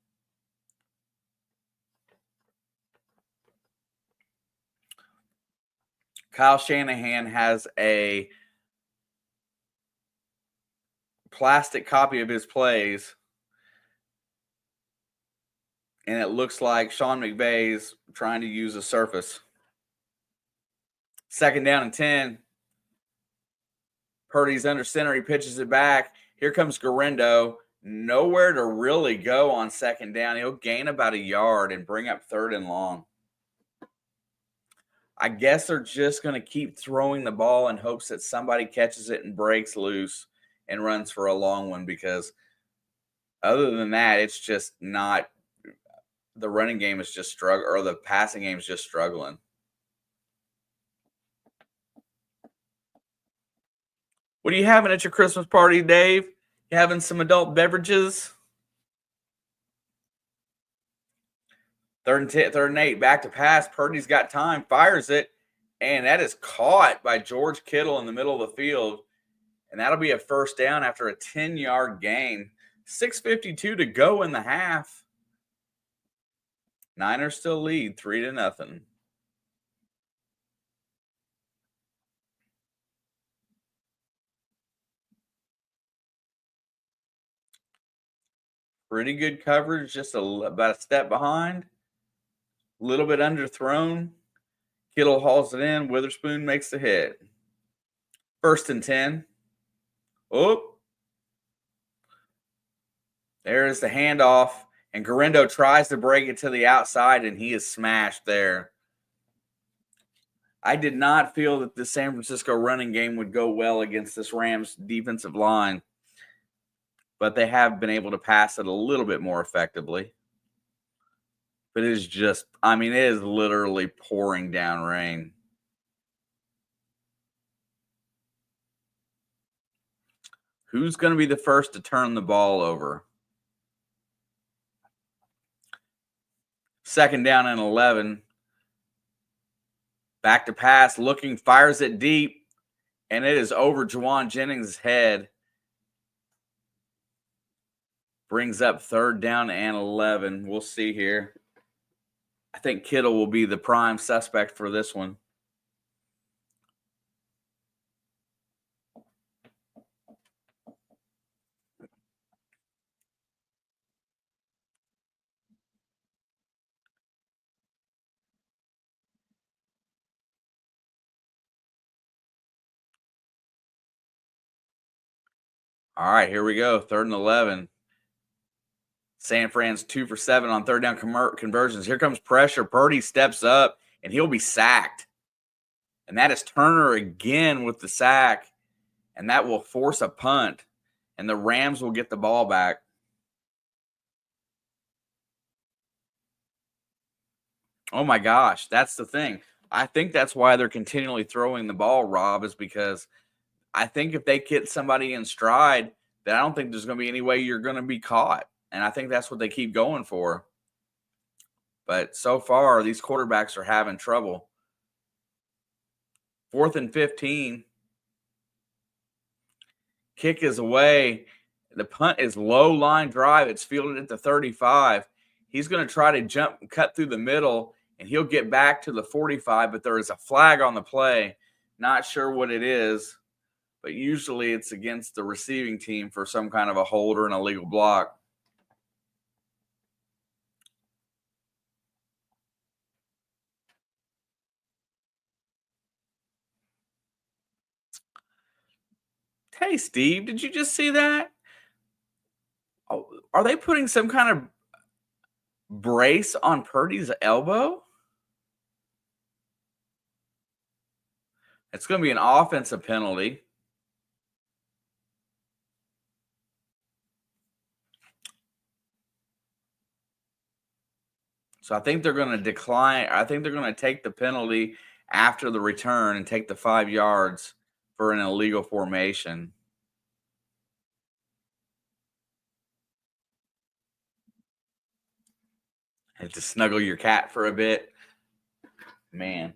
Kyle Shanahan has a plastic copy of his plays, and it looks like Sean McVay's trying to use a surface. 2nd down and 10. Purdy's under center. He pitches it back. Here comes Garendo. Nowhere to really go on 2nd down. He'll gain about a yard and bring up 3rd and long. I guess they're just going to keep throwing the ball in hopes that somebody catches it and breaks loose and runs for a long one, because other than that, it's just not – the running game is just struggling, or the passing game is just struggling. What are you having at your Christmas party, Dave? You having some adult beverages? 3rd and 8, back to pass. Purdy's got time, fires it, and that is caught by George Kittle in the middle of the field. And that'll be a first down after a 10-yard gain. 6:52 to go in the half. Niners still lead 3-0. Pretty good coverage, just about a step behind. A little bit underthrown. Kittle hauls it in. Witherspoon makes the hit. 1st and 10. Oh. There's the handoff. And Guerrero tries to break it to the outside, and he is smashed there. I did not feel that the San Francisco running game would go well against this Rams defensive line, but they have been able to pass it a little bit more effectively. But it is just, it is literally pouring down rain. Who's going to be the first to turn the ball over? 2nd down and 11. Back to pass, looking, fires it deep, and it is over Juwan Jennings' head. Brings up 3rd down and 11. We'll see here. I think Kittle will be the prime suspect for this one. All right, here we go. 3rd and 11. San Fran's 2 for 7 on 3rd down conversions. Here comes pressure. Purdy steps up, and he'll be sacked. And that is Turner again with the sack. And that will force a punt. And the Rams will get the ball back. Oh, my gosh. That's the thing. I think that's why they're continually throwing the ball, Rob, is because I think if they get somebody in stride, then I don't think there's going to be any way you're going to be caught. And I think that's what they keep going for. But so far, these quarterbacks are having trouble. 4th and 15. Kick is away. The punt is low line drive. It's fielded at the 35. He's going to try to cut through the middle, and he'll get back to the 45, but there is a flag on the play. Not sure what it is, but usually it's against the receiving team for some kind of a hold or an illegal block. Hey, Steve, did you just see that? Oh, are they putting some kind of brace on Purdy's elbow? It's going to be an offensive penalty. So I think they're going to decline. I think they're going to take the penalty after the return and take the 5 yards for an illegal formation. Had to snuggle your cat for a bit. Man.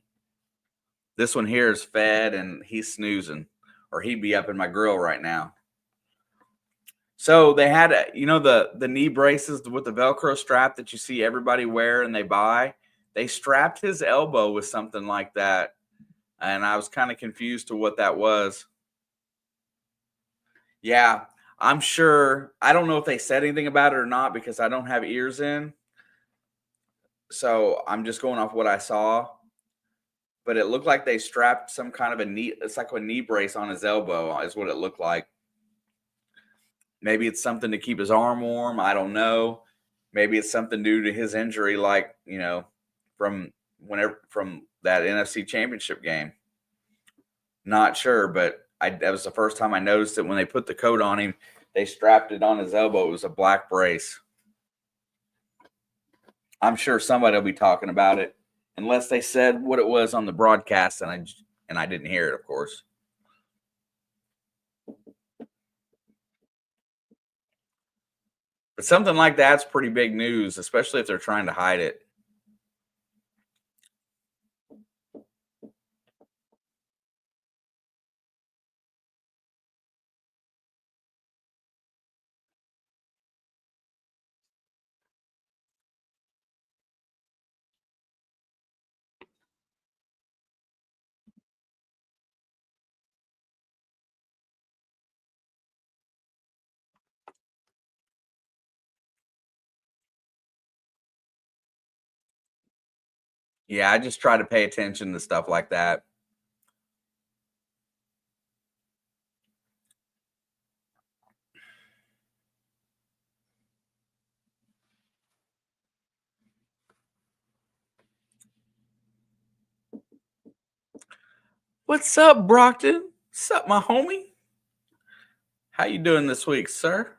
This one here is fed and he's snoozing, or he'd be up in my grill right now. So they had, the knee braces with the Velcro strap that you see everybody wear and they buy. They strapped his elbow with something like that. And I was kind of confused to what that was. Yeah, I'm sure. I don't know if they said anything about it or not because I don't have ears in. So I'm just going off what I saw. But it looked like they strapped some kind of it's like a knee brace on his elbow is what it looked like. Maybe it's something to keep his arm warm. I don't know. Maybe it's something due to his injury, like, from that NFC Championship game. Not sure, but that was the first time I noticed it when they put the coat on him. They strapped it on his elbow. It was a black brace. I'm sure somebody will be talking about it, unless they said what it was on the broadcast, and I didn't hear it, of course. But something like that's pretty big news, especially if they're trying to hide it. Yeah, I just try to pay attention to stuff like that. What's up, Brockton? What's up, my homie? How you doing this week, sir?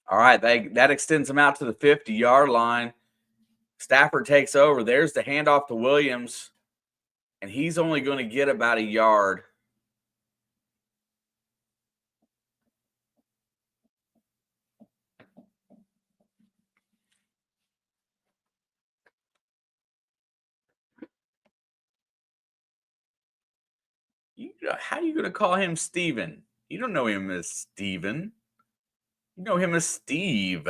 All right, that extends them out to the 50-yard line. Stafford takes over. There's the handoff to Williams, and he's only going to get about a yard. How are you going to call him Steven? You don't know him as Steven. You know him as Steve.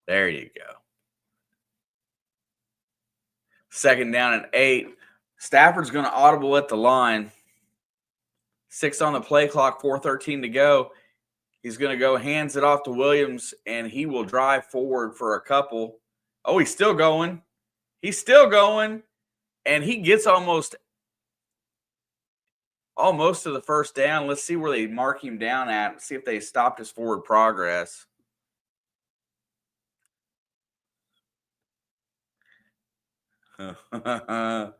There you go. Second down and 8. Stafford's going to audible at the line. 6 on the play clock, 4:13 to go. He's going to go, hands it off to Williams, and he will drive forward for a couple. Oh, he's still going. He's still going. And he gets almost to the first down. Let's see where they mark him down at. See if they stopped his forward progress. The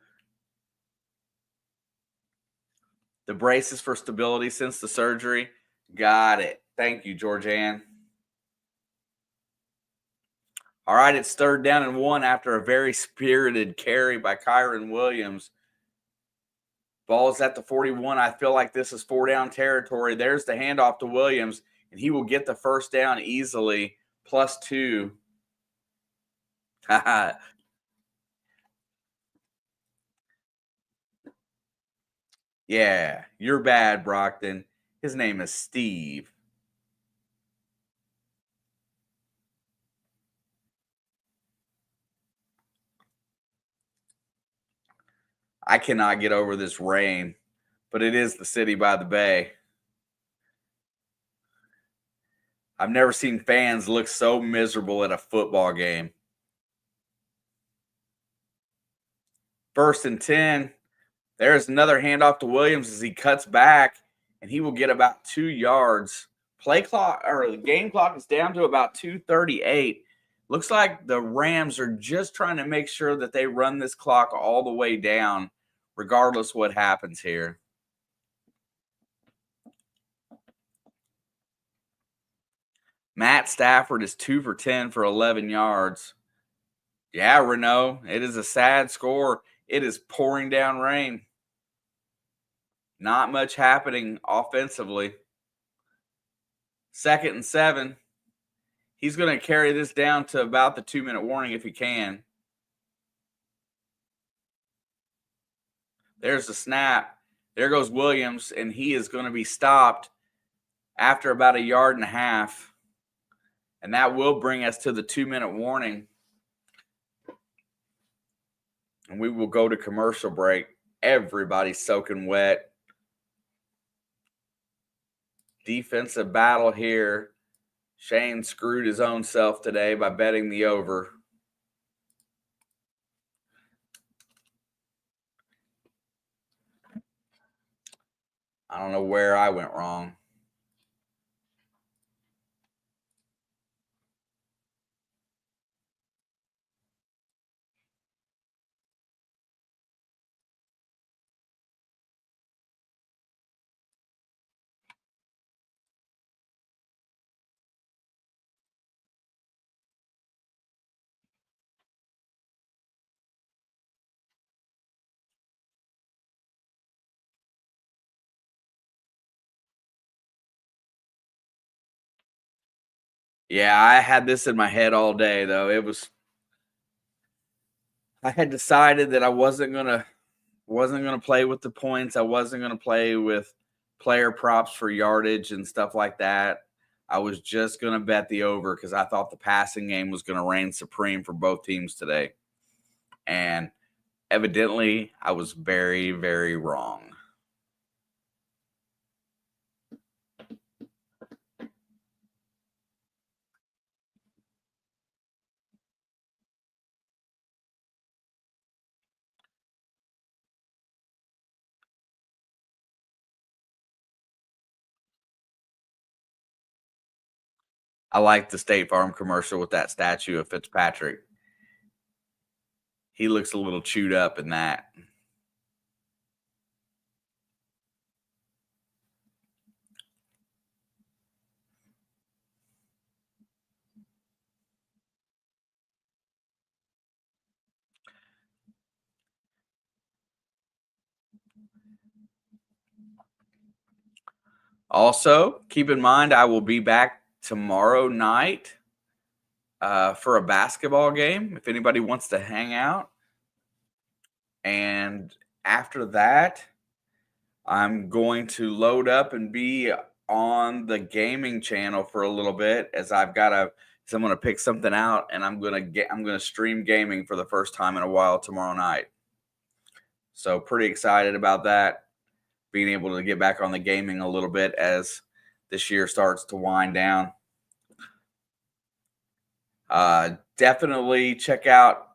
braces for stability since the surgery. Got it. Thank you, Georgianne. All right, it's 3rd down and 1 after a very spirited carry by Kyren Williams. Ball's at the 41. I feel like this is 4-down territory. There's the handoff to Williams, and he will get the first down easily, +2. Yeah, you're bad, Brockton. His name is Steve. I cannot get over this rain, but it is the city by the bay. I've never seen fans look so miserable at a football game. 1st and 10. There's another handoff to Williams as he cuts back, and he will get about 2 yards. Play clock or the game clock is down to about 2:38. Looks like the Rams are just trying to make sure that they run this clock all the way down, regardless what happens here. Matt Stafford is 2 for 10 for 11 yards. Yeah, Renault, it is a sad score. It is pouring down rain. Not much happening offensively. 2nd and 7. He's going to carry this down to about the 2-minute warning if he can. There's the snap. There goes Williams, and he is going to be stopped after about a yard and a half. And that will bring us to the 2-minute warning. And we will go to commercial break. Everybody's soaking wet. Defensive battle here. Shane screwed his own self today by betting the over. I don't know where I went wrong. Yeah, I had this in my head all day, though. I had decided that I wasn't gonna play with the points. I wasn't gonna play with player props for yardage and stuff like that. I was just gonna bet the over because I thought the passing game was gonna reign supreme for both teams today. And evidently, I was very, very wrong. I like the State Farm commercial with that statue of Fitzpatrick. He looks a little chewed up in that. Also, keep in mind, I will be back tomorrow night for a basketball game if anybody wants to hang out. And after that, I'm going to load up and be on the gaming channel for a little bit as I'm going to pick something out and I'm going to stream gaming for the first time in a while tomorrow night. So pretty excited about that, being able to get back on the gaming a little bit as this year starts to wind down. Definitely check out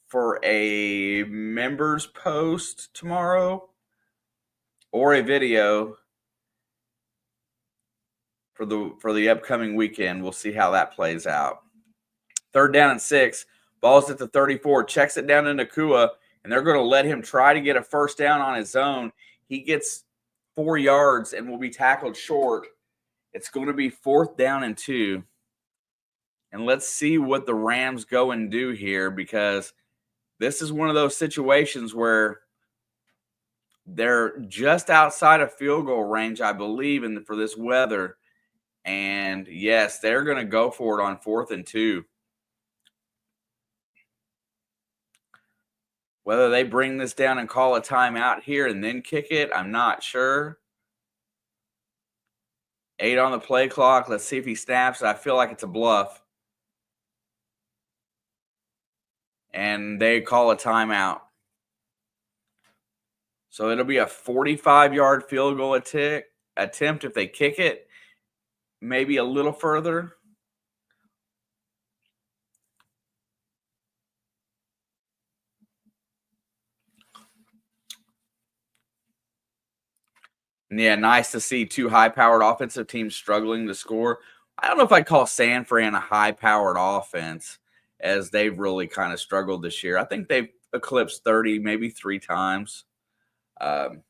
for a members post tomorrow or a video for the upcoming weekend. We'll see how that plays out. 3rd down and 6. Ball's at the 34. Checks it down to Nacua, and they're going to let him try to get a first down on his own. He gets 4 yards and will be tackled short. It's going to be 4th down and 2. And let's see what the Rams go and do here, because this is one of those situations where they're just outside of field goal range, I believe, for this weather. And yes, they're going to go for it on 4th and 2. Whether they bring this down and call a timeout here and then kick it, I'm not sure. 8 on the play clock. Let's see if he snaps. I feel like it's a bluff. And they call a timeout. So it'll be a 45-yard field goal attempt if they kick it. Maybe a little further. Yeah, nice to see 2 high-powered offensive teams struggling to score. I don't know if I'd call San Fran a high-powered offense, as they've really kind of struggled this year. I think they've eclipsed 30 maybe 3 times. But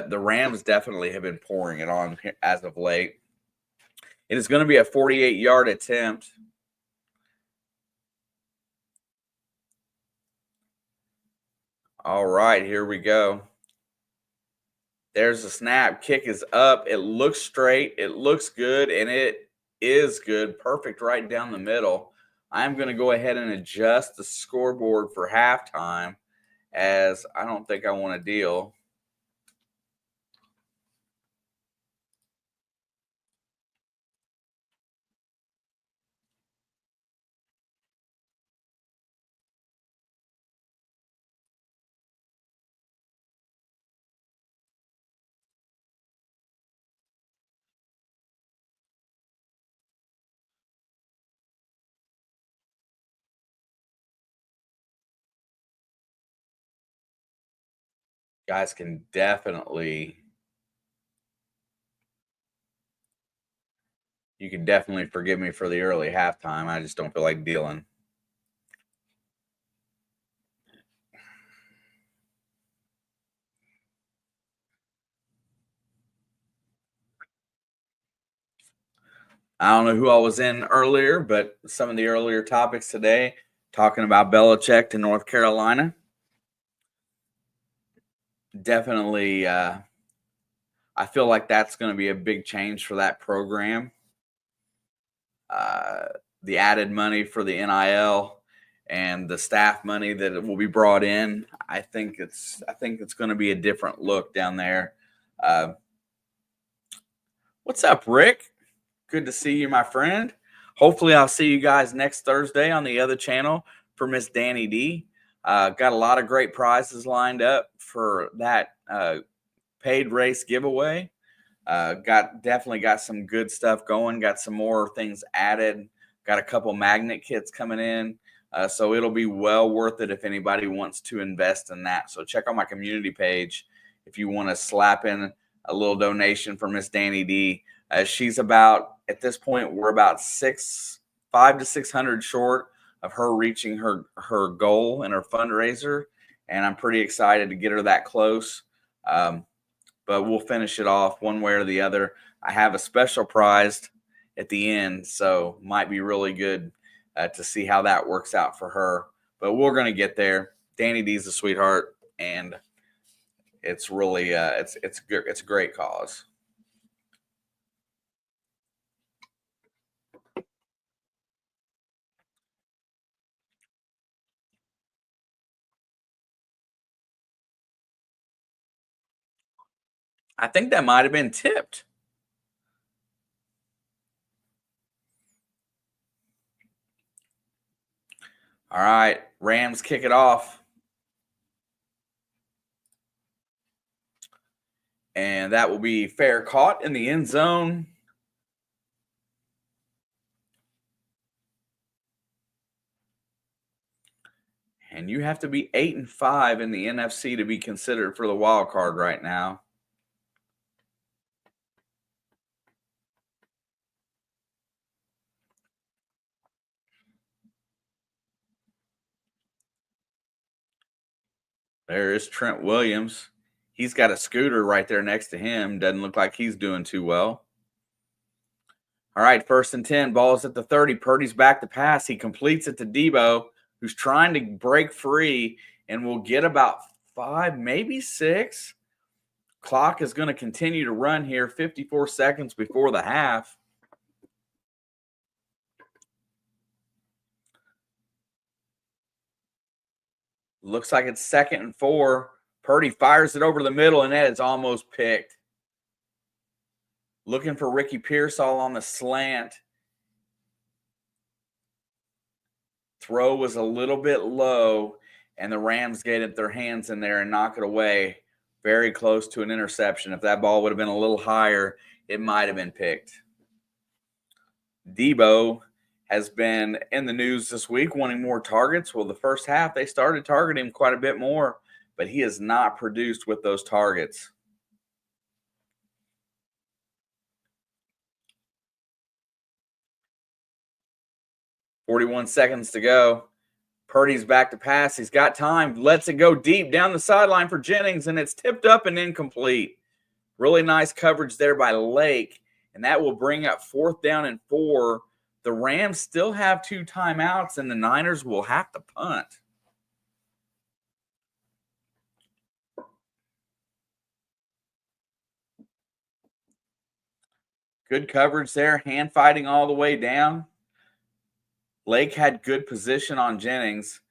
the Rams definitely have been pouring it on as of late. It is going to be a 48-yard attempt. All right, here we go. There's the snap. Kick is up. It looks straight. It looks good, and it is good. Perfect right down the middle. I'm going to go ahead and adjust the scoreboard for halftime, as I don't think I want to deal. Guys can definitely You can definitely forgive me for the early halftime. I just don't feel like dealing. I don't know who I was in earlier, but some of the earlier topics today, talking about Belichick to North Carolina. Definitely, I feel like that's going to be a big change for that program. the added money for the NIL and the staff money that will be brought in, I think it's going to be a different look down there. What's up, Rick? Good to see you, my friend. Hopefully, I'll see you guys next Thursday on the other channel for Miss Danny D. Got a lot of great prizes lined up for that paid race giveaway. Definitely got some good stuff going. Got some more things added. Got a couple magnet kits coming in. So it'll be well worth it if anybody wants to invest in that. So check out my community page if you want to slap in a little donation for Miss Danny D. She's about, at this point, we're about 500 to 600 short of her reaching her goal and her fundraiser. And I'm pretty excited to get her that close. But we'll finish it off one way or the other. I have a special prize at the end, so might be really good to see how that works out for her. But we're going to get there. Danny D's a sweetheart, and it's really it's a great cause. I think that might have been tipped. All right, Rams kick it off. And that will be fair caught in the end zone. And you have to be 8-5 in the NFC to be considered for the wild card right now. There is Trent Williams. He's got a scooter right there next to him. Doesn't look like he's doing too well. All right, 1st and 10. Ball's at the 30. Purdy's back to pass. He completes it to Debo, who's trying to break free and will get about 5, maybe 6. Clock is going to continue to run here, 54 seconds before the half. Looks like it's 2nd and 4. Purdy fires it over the middle, and that is almost picked. Looking for Ricky Pearsall on the slant. Throw was a little bit low, and the Rams get their hands in there and knock it away. Very close to an interception. If that ball would have been a little higher, it might have been picked. Debo has been in the news this week wanting more targets. Well, the first half, they started targeting him quite a bit more, but he has not produced with those targets. .41 seconds to go. Purdy's back to pass. He's got time. Lets it go deep down the sideline for Jennings, and it's tipped up and incomplete. Really nice coverage there by Lake, and that will bring up 4th down and 4. The Rams still have 2 timeouts, and the Niners will have to punt. Good coverage there, hand fighting all the way down. Lake had good position on Jennings,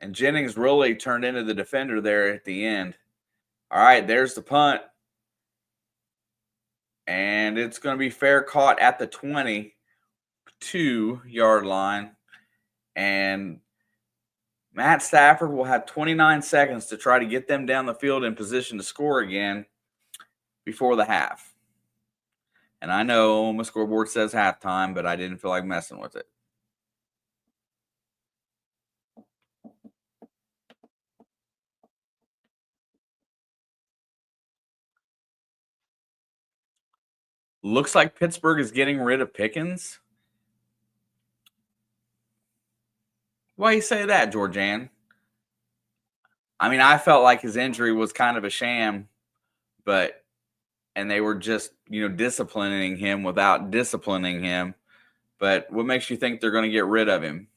and Jennings really turned into the defender there at the end. All right, there's the punt. And it's going to be fair caught at the 22-yard line. And Matt Stafford will have 29 seconds to try to get them down the field in position to score again before the half. And I know my scoreboard says halftime, but I didn't feel like messing with it. Looks like Pittsburgh is getting rid of Pickens. Why you say that, Georgianne? I mean, I felt like his injury was kind of a sham, and they were just, disciplining him without disciplining him. But what makes you think they're going to get rid of him?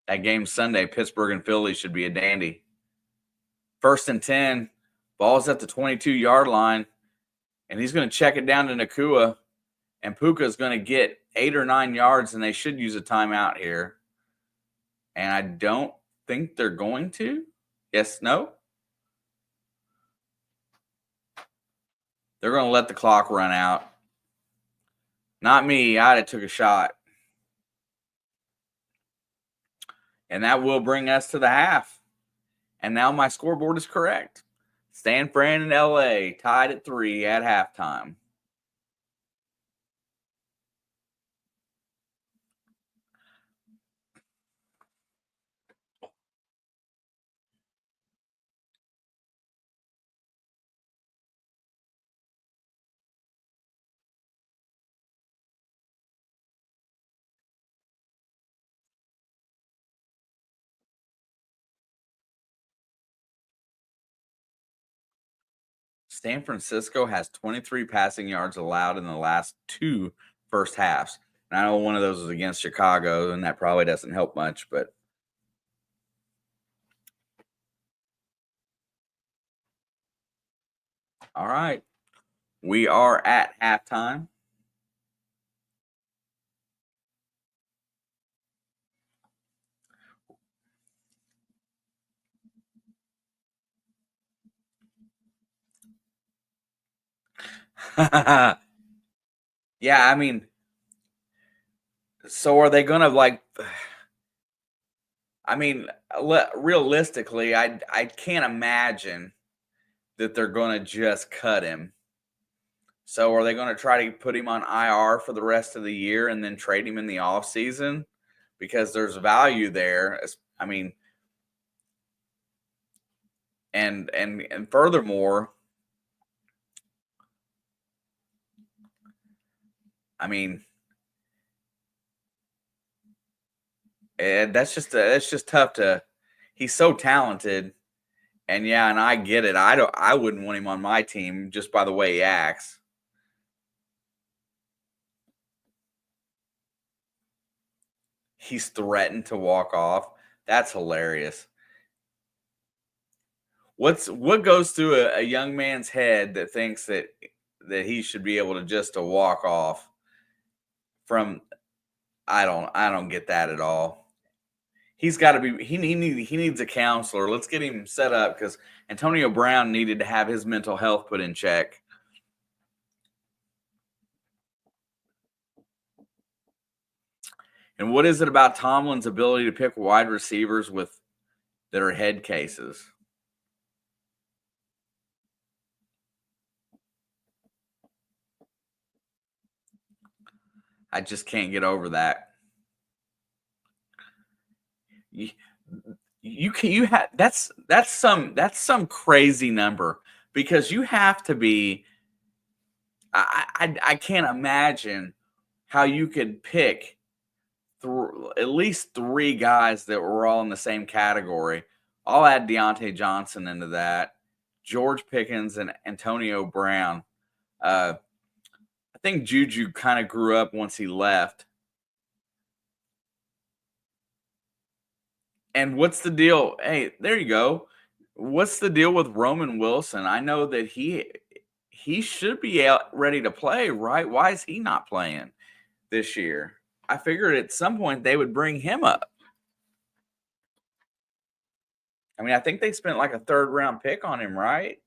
That game Sunday, Pittsburgh and Philly should be a dandy. 1st and 10, ball's at the 22-yard line, and he's going to check it down to Nacua, and Puka's going to get 8 or 9 yards, and they should use a timeout here. And I don't think they're going to. Yes, no? They're going to let the clock run out. Not me. I'd have took a shot. And that will bring us to the half. And now my scoreboard is correct. San Fran and LA tied at 3 at halftime. San Francisco has 23 passing yards allowed in the last 2 first halves. And I know one of those was against Chicago, and that probably doesn't help much, but all right. We are at halftime. Yeah, I mean, so are they going to I mean, realistically, I can't imagine that they're going to just cut him. So are they going to try to put him on IR for the rest of the year and then trade him in the offseason? Because there's value there. I mean, and furthermore, I mean, that's just tough to. He's so talented, and yeah, and I get it. I wouldn't want him on my team just by the way he acts. He's threatened to walk off. That's hilarious. What goes through a young man's head that thinks that he should be able to just to walk off from? I don't get that at all. He's got to be. He needs a counselor. Let's get him set up because Antonio Brown needed to have his mental health put in check. And what is it about Tomlin's ability to pick wide receivers that are head cases? I just can't get over that. You have that's some crazy number because you have to be. I can't imagine how you could pick at least 3 guys that were all in the same category. I'll add Deontay Johnson into that, George Pickens and Antonio Brown. I think Juju kind of grew up once he left. And what's the deal? Hey, there you go. What's the deal with Roman Wilson? I know that he should be ready to play, right? Why is he not playing this year? I figured at some point they would bring him up. I mean, I think they spent like a 3rd round pick on him, right?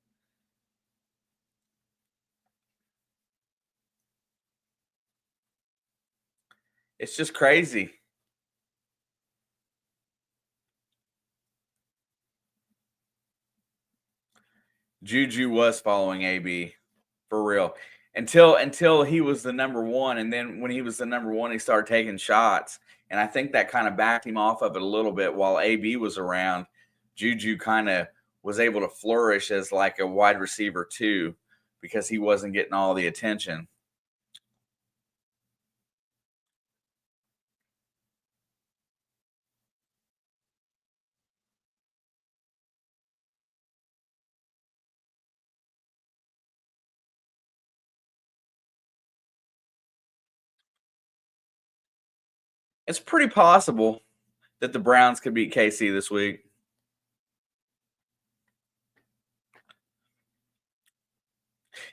It's just crazy. Juju was following AB for real until he was the number 1, and then when he was the number 1, he started taking shots, and I think that kind of backed him off of it a little bit while AB was around. Juju kind of was able to flourish as like a wide receiver too because he wasn't getting all the attention. It's pretty possible. that the Browns could beat KC this week.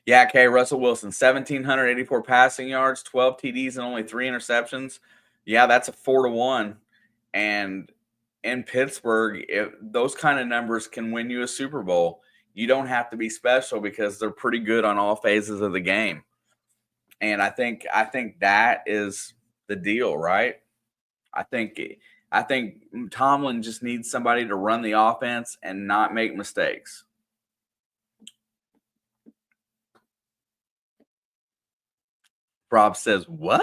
Yeah, okay, Russell Wilson, 1,784 passing yards, 12 TDs, and only 3 interceptions. Yeah, that's a 4-1. And in Pittsburgh, those kind of numbers can win you a Super Bowl. You don't have to be special because they're pretty good on all phases of the game. And I think that is the deal, right? I think Tomlin just needs somebody to run the offense and not make mistakes. Rob says, what?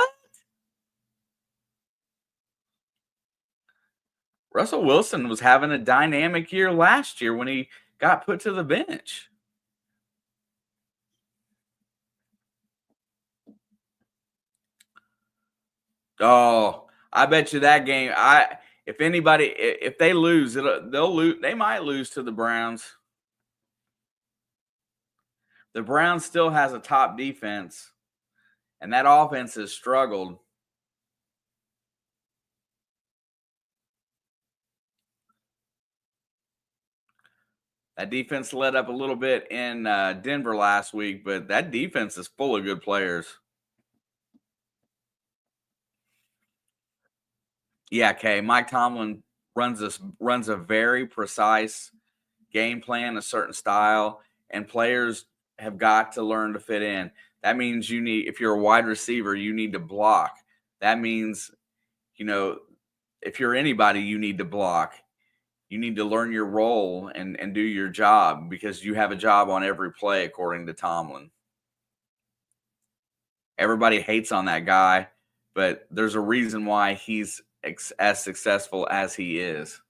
Russell Wilson was having a dynamic year last year when he got put to the bench. Oh, I bet you that game. If they lose, they'll lose. They might lose to the Browns. The Browns still has a top defense, and that offense has struggled. That defense let up a little bit in Denver last week, but that defense is full of good players. Yeah, okay. Mike Tomlin runs a very precise game plan, a certain style, and players have got to learn to fit in. That means if you're a wide receiver, you need to block. That means, if you're anybody, you need to block. You need to learn your role and do your job because you have a job on every play, according to Tomlin. Everybody hates on that guy, but there's a reason why he's as successful as he is.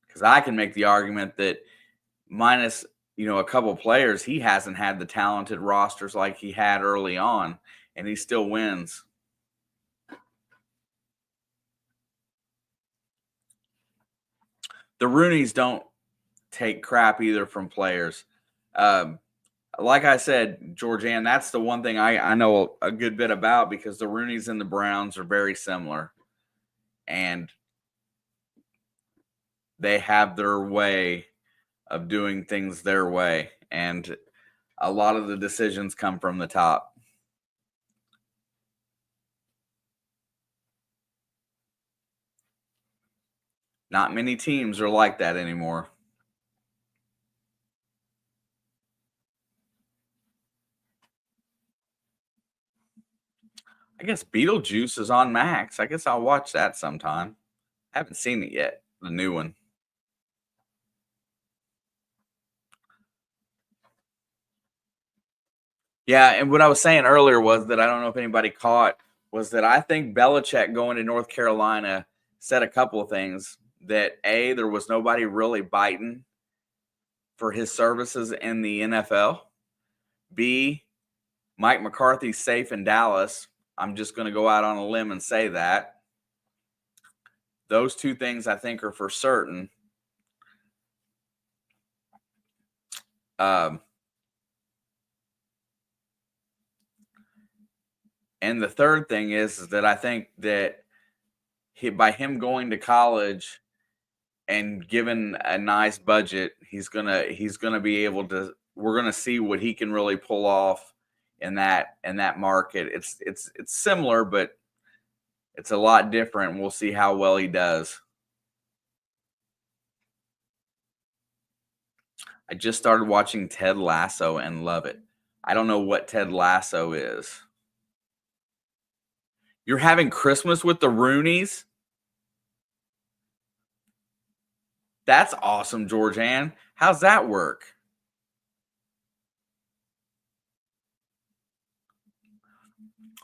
Because I can make the argument that minus, a couple of players, he hasn't had the talented rosters like he had early on, and he still wins. The Rooneys don't take crap either from players. Like I said, Georgianne, that's the one thing I know a good bit about because the Rooneys and the Browns are very similar. And they have their way of doing things their way. And a lot of the decisions come from the top. Not many teams are like that anymore. I guess Beetlejuice is on Max. I guess I'll watch that sometime. Haven't seen it yet, the new one. Yeah, and what I was saying earlier was that I don't know if anybody caught was that I think Belichick going to North Carolina said a couple of things. That A, there was nobody really biting for his services in the NFL. B, Mike McCarthy's safe in Dallas. I'm just going to go out on a limb and say that. Those two things I think are for certain. And the third thing is that I think that by him going to college and given a nice budget, he's gonna be able to. We're gonna see what he can really pull off in that market. It's similar, but it's a lot different. We'll see how well he does. I just started watching Ted Lasso and love it. I don't know what Ted Lasso is. You're having Christmas with the Rooneys? That's awesome, Georgianne. How's that work?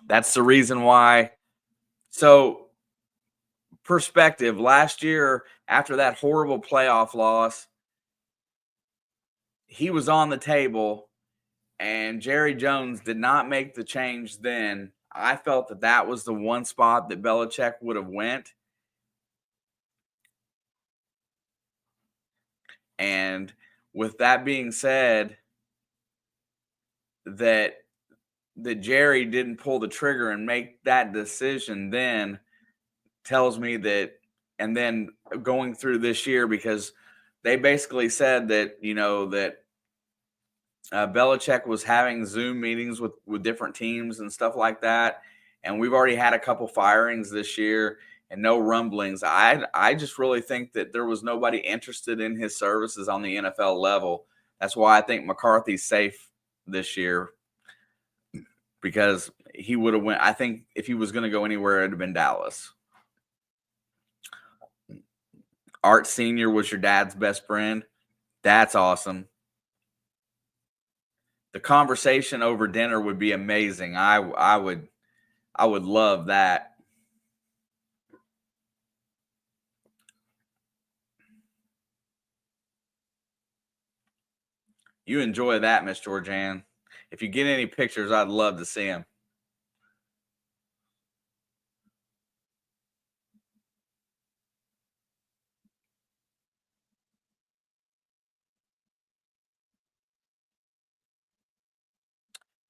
That's the reason why. So, perspective, last year, after that horrible playoff loss, he was on the table, and Jerry Jones did not make the change then. I felt that was the one spot that Belichick would have went. And with that being said, that Jerry didn't pull the trigger and make that decision then, tells me that, and then going through this year, because they basically said that, that Belichick was having Zoom meetings with different teams and stuff like that. And we've already had a couple firings this year and no rumblings. I just really think that there was nobody interested in his services on the NFL level. That's why I think McCarthy's safe this year, because he would have went. I think if he was going to go anywhere, it'd have been Dallas. Art Sr. was your dad's best friend. That's awesome. The conversation over dinner would be amazing. I would love that. You enjoy that, Miss Georgianne. If you get any pictures, I'd love to see them.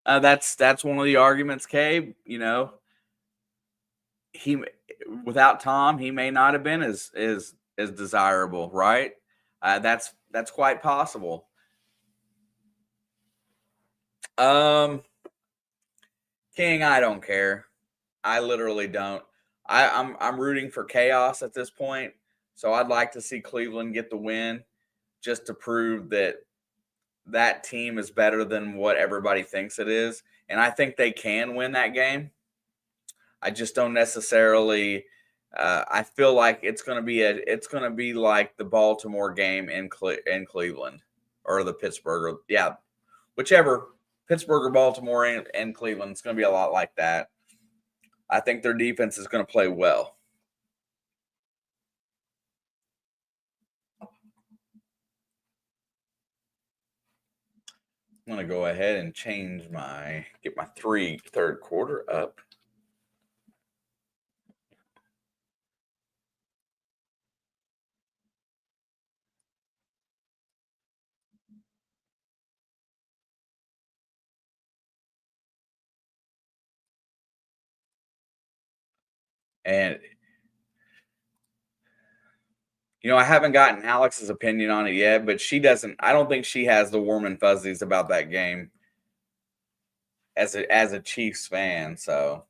That's one of the arguments, Cabe. He, without Tom, he may not have been as desirable, right? That's quite possible. King, I don't care. I literally don't. I'm rooting for chaos at this point, so I'd like to see Cleveland get the win, just to prove that team is better than what everybody thinks it is, and I think they can win that game. I just don't necessarily. I feel like it's going to be like the Baltimore game in Cleveland, or the Pittsburgh, whichever, Pittsburgh or Baltimore and Cleveland. It's going to be a lot like that. I think their defense is going to play well. I'm going to go ahead and get my third quarter up. And I haven't gotten Alex's opinion on it yet, but I don't think she has the warm and fuzzies about that game as a Chiefs fan. So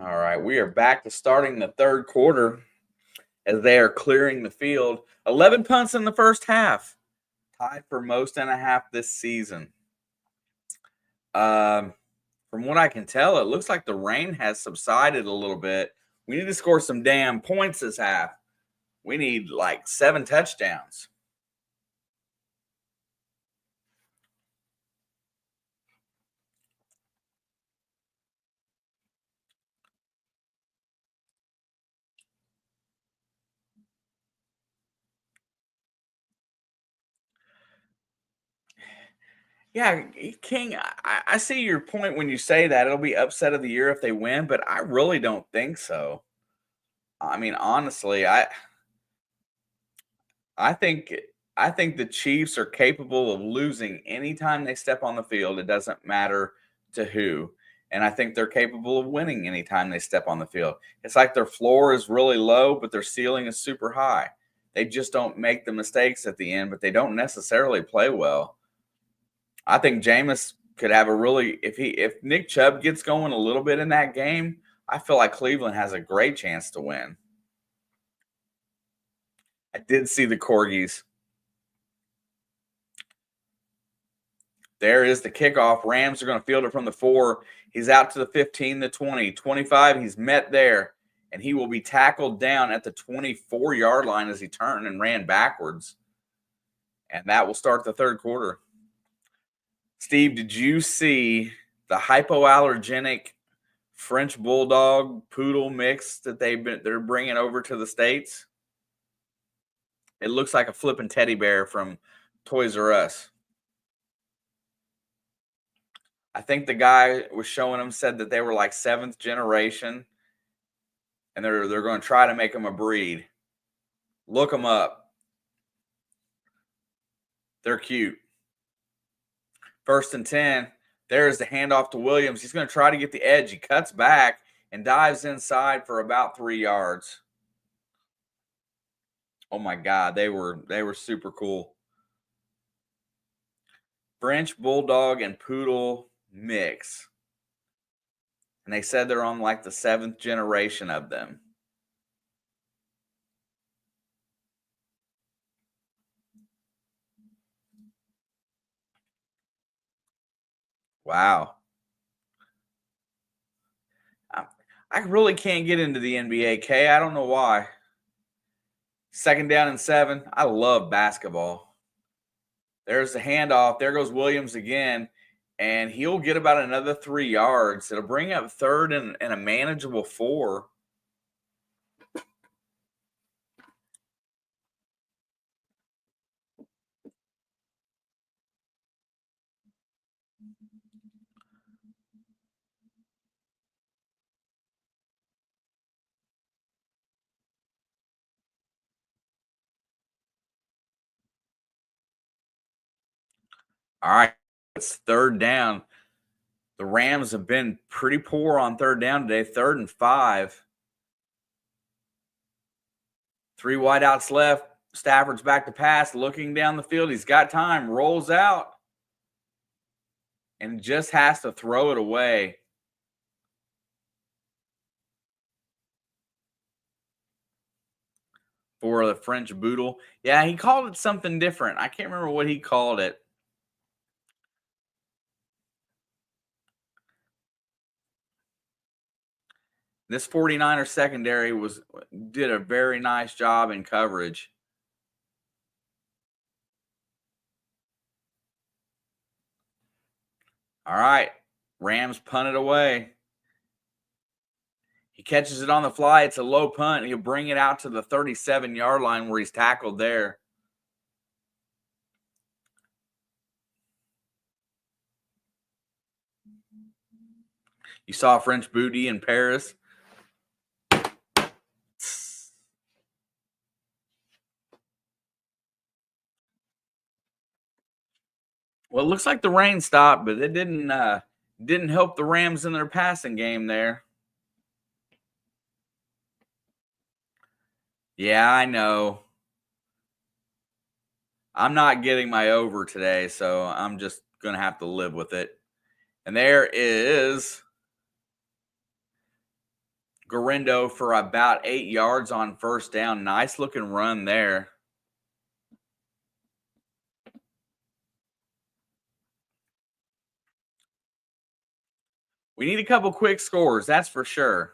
all right, we are back to starting the third quarter as they are clearing the field. 11 punts in the first half, tied for most and a half this season. From what I can tell, it looks like the rain has subsided a little bit. We need to score some damn points this half. We need like 7 touchdowns. Yeah, King, I see your point when you say that. It'll be upset of the year if they win, but I really don't think so. I mean, honestly, I think the Chiefs are capable of losing anytime they step on the field. It doesn't matter to who. And I think they're capable of winning anytime they step on the field. It's like their floor is really low, but their ceiling is super high. They just don't make the mistakes at the end, but they don't necessarily play well. I think Jameis could have if Nick Chubb gets going a little bit in that game, I feel like Cleveland has a great chance to win. I did see the corgis. There is the kickoff. Rams are going to field it from the 4. He's out to the 15, the 20, 25. He's met there, and he will be tackled down at the 24-yard line as he turned and ran backwards. And that will start the third quarter. Steve, did you see the hypoallergenic French bulldog poodle mix that they're bringing over to the States? It looks like a flipping teddy bear from Toys R Us. I think the guy was showing them said that they were like 7th generation, and they're going to try to make them a breed. Look them up. They're cute. 1st and 10. There's the handoff to Williams. He's going to try to get the edge. He cuts back and dives inside for about 3 yards. Oh my God, they were super cool. French Bulldog and Poodle mix. And they said they're on like the 7th generation of them. Wow. I really can't get into the NBA, K. I don't know why. 2nd down and 7. I love basketball. There's the handoff. There goes Williams again. And he'll get about another 3 yards. It'll bring up 3rd and a manageable 4. All right, it's 3rd down. The Rams have been pretty poor on 3rd down today. 3rd and 5. 3 wideouts left. Stafford's back to pass, looking down the field. He's got time, rolls out, and just has to throw it away. For the French Boodle. Yeah, he called it something different. I can't remember what he called it. This 49er secondary did a very nice job in coverage. All right, Rams punt it away. He catches it on the fly. It's a low punt. He'll bring it out to the 37-yard line where he's tackled there. You saw French Booty in Paris. Well, it looks like the rain stopped, but it didn't help the Rams in their passing game there. Yeah, I know. I'm not getting my over today, so I'm just going to have to live with it. And there is Garindo for about 8 yards on 1st down. Nice looking run there. We need a couple quick scores, that's for sure.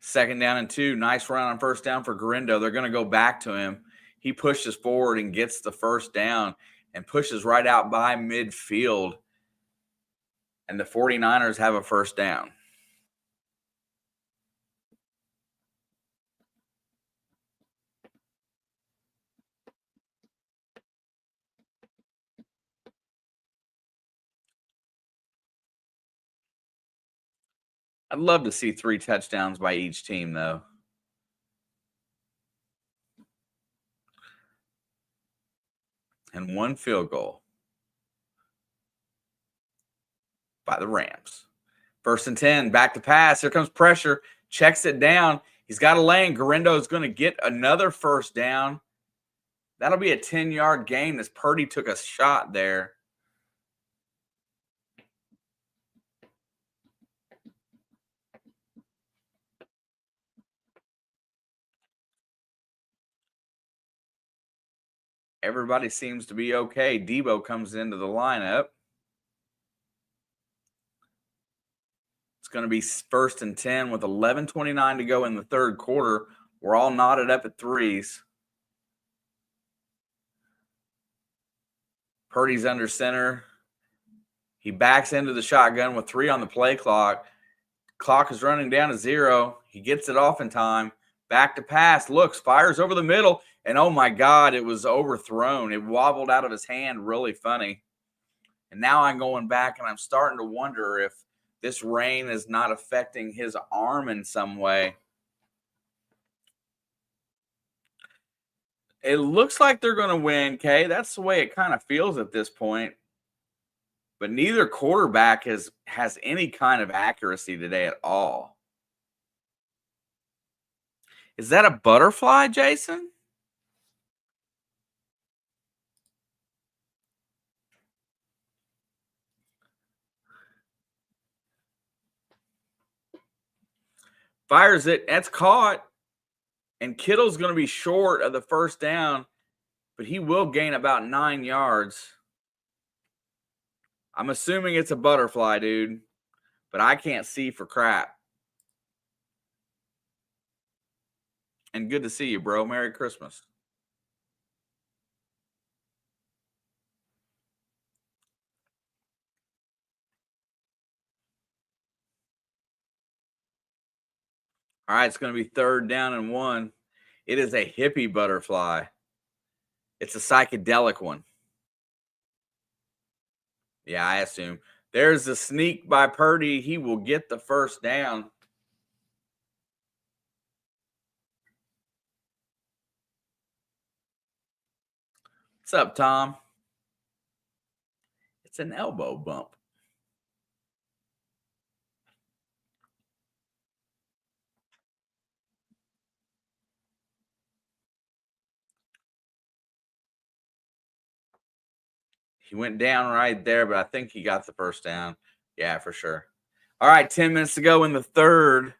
Second down and 2. Nice run on 1st down for Garindo. They're going to go back to him. He pushes forward and gets the 1st down and pushes right out by midfield. And the 49ers have a 1st down. I'd love to see 3 touchdowns by each team, though. And 1 field goal by the Rams. 1st and 10, back to pass. Here comes pressure. Checks it down. He's got a lane. Garindo is going to get another 1st down. That'll be a 10-yard gain as Purdy took a shot there. Everybody seems to be okay. Debo comes into the lineup. It's going to be 1st and 10 with 11:29 to go in the 3rd quarter. We're all knotted up at 3s. Purdy's under center. He backs into the shotgun with 3 on the play clock. Clock is running down to 0. He gets it off in time. Back to pass. Looks, fires over the middle. And oh my God, it was overthrown. It wobbled out of his hand. Really funny. And now I'm going back and I'm starting to wonder if this rain is not affecting his arm in some way. It looks like they're going to win, Kay. That's the way it kind of feels at this point. But neither quarterback has any kind of accuracy today at all. Is that a butterfly, Jason? Fires it. That's caught. And Kittle's going to be short of the first down, but he will gain about 9 yards. I'm assuming it's a butterfly, dude, but I can't see for crap. And good to see you, bro. Merry Christmas. All right, it's going to be 3rd down and 1. It is a hippie butterfly. It's a psychedelic one. Yeah, I assume. There's a sneak by Purdy. He will get the first down. What's up, Tom? It's an elbow bump. He went down right there, but I think he got the first down. Yeah, for sure. All right, 10 minutes to go in the third.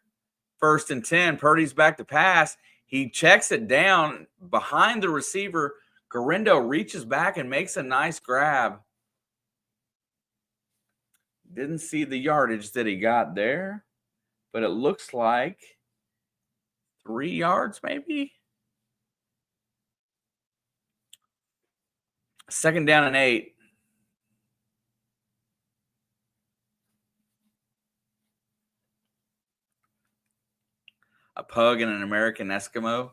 1st and 10. Purdy's back to pass. He checks it down behind the receiver. Garindo reaches back and makes a nice grab. Didn't see the yardage that he got there, but it looks like 3 yards maybe. 2nd down and 8. A pug and an American Eskimo.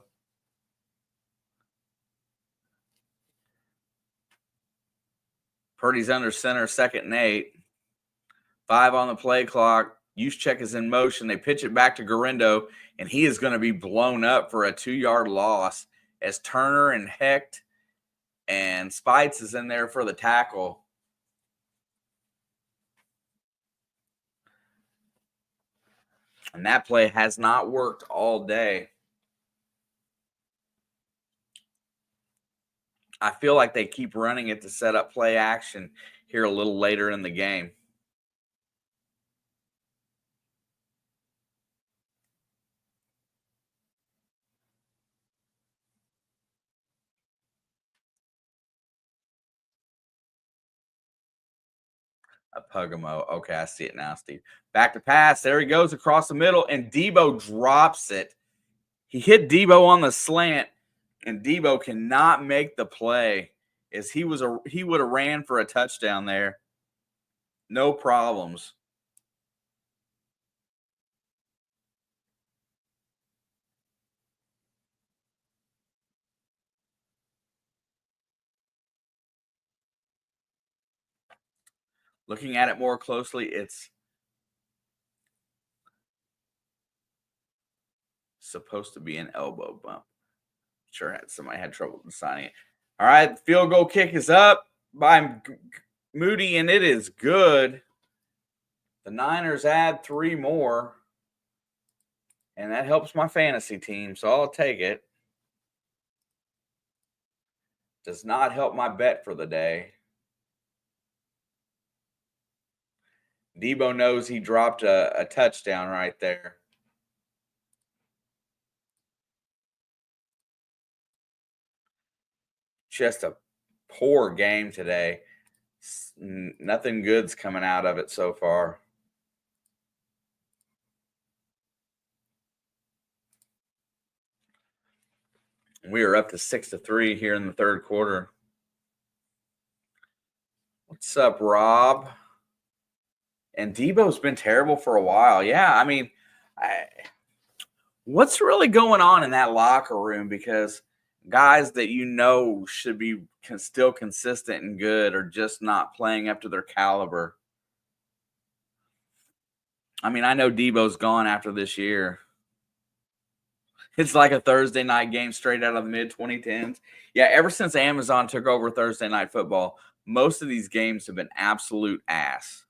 Purdy's under center, 2nd and 8. 5 on the play clock. Juszczyk is in motion. They pitch it back to Garindo, and he is going to be blown up for a 2-yard loss as Turner and Hecht and Spites is in there for the tackle. And that play has not worked all day. I feel like they keep running it to set up play action here a little later in the game. A Pugamo. Okay, I see it now, Steve. Back to pass. There he goes across the middle, and Debo drops it. He hit Debo on the slant, and Debo cannot make the play as he would have ran for a touchdown there. No problems. Looking at it more closely, it's supposed to be an elbow bump. Sure, somebody had trouble deciding it. All right, field goal kick is up by Moody, and it is good. The Niners add 3 more, and that helps my fantasy team, so I'll take it. Does not help my bet for the day. Debo knows he dropped a touchdown right there. Just a poor game today. Nothing good's coming out of it so far. We are up to 6-3 here in the third quarter. What's up, Rob? And Debo's been terrible for a while. Yeah, I mean, What's really going on in that locker room? Because guys that should be still consistent and good are just not playing up to their caliber. I mean, I know Debo's gone after this year. It's like a Thursday night game straight out of the mid-2010s. Yeah, ever since Amazon took over Thursday Night Football, most of these games have been absolute ass.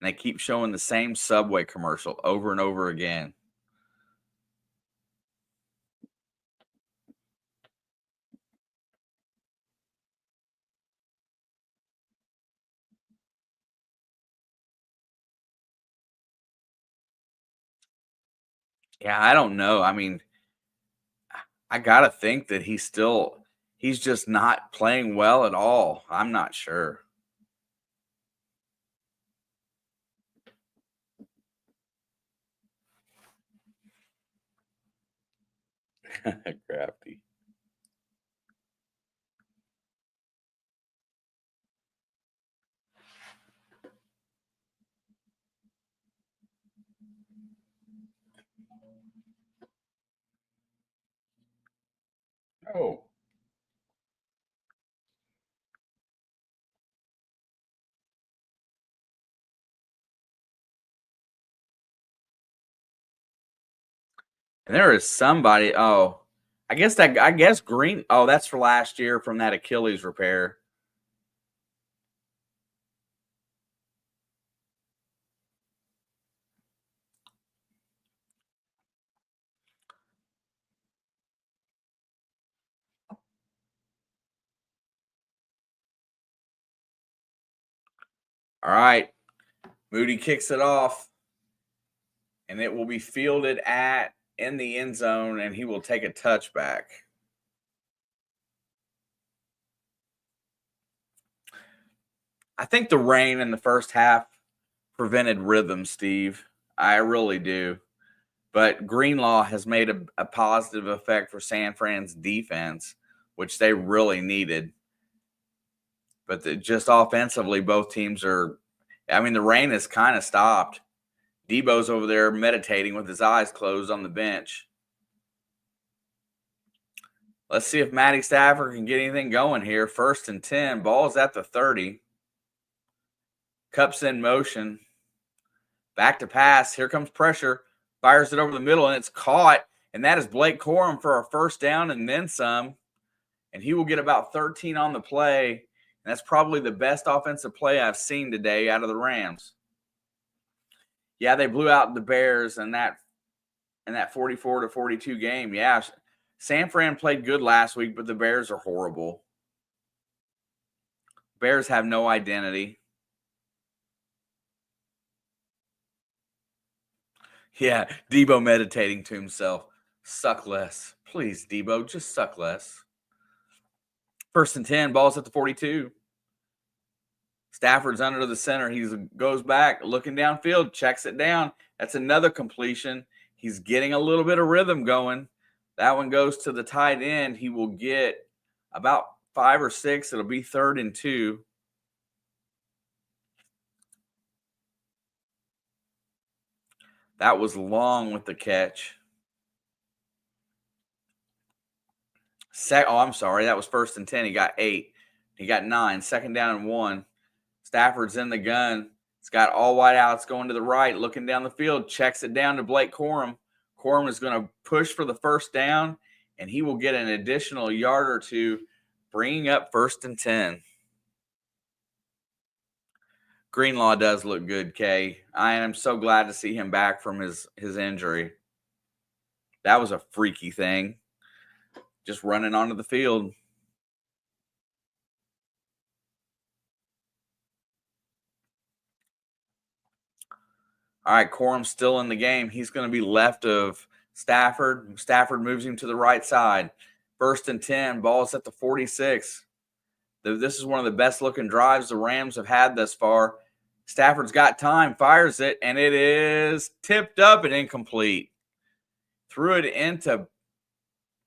And they keep showing the same Subway commercial over and over again. Yeah, I don't know. I mean, I gotta think that he's just not playing well at all. I'm not sure. Crafty. Oh. And there is somebody. Oh, I guess Green. Oh, that's for last year from that Achilles repair. All right. Moody kicks it off, and it will be fielded in the end zone, and he will take a touchback. I think the rain in the first half prevented rhythm, Steve. I really do. But Greenlaw has made a positive effect for San Fran's defense, which they really needed. But just offensively, both teams are. I mean, the rain has kind of stopped. Debo's over there meditating with his eyes closed on the bench. Let's see if Matty Stafford can get anything going here. 1st and 10. Ball's at the 30. Cup's in motion. Back to pass. Here comes pressure. Fires it over the middle, and it's caught. And that is Blake Corum for a first down and then some. And he will get about 13 on the play. And that's probably the best offensive play I've seen today out of the Rams. Yeah, they blew out the Bears in that 44-42 game. Yeah, San Fran played good last week, but the Bears are horrible. Bears have no identity. Yeah, Debo meditating to himself. Suck less. Please, Debo, just suck less. 1st and 10, ball's at the 42. Stafford's under the center. He goes back, looking downfield, checks it down. That's another completion. He's getting a little bit of rhythm going. That one goes to the tight end. He will get about 5 or 6. It'll be 3rd and 2. That was long with the catch. I'm sorry. That was 1st and 10. He got 8. He got 9. 2nd down and 1. Stafford's in the gun. It's got all wide outs going to the right, looking down the field, checks it down to Blake Corum. Corum is going to push for the 1st down, and he will get an additional yard or 2, bringing up 1st and 10. Greenlaw does look good, Kay. I am so glad to see him back from his injury. That was a freaky thing. Just running onto the field. All right, Corum's still in the game. He's going to be left of Stafford. Stafford moves him to the right side. 1st and 10. Ball's at the 46. This is one of the best-looking drives the Rams have had thus far. Stafford's got time, fires it, and it is tipped up and incomplete. Threw it into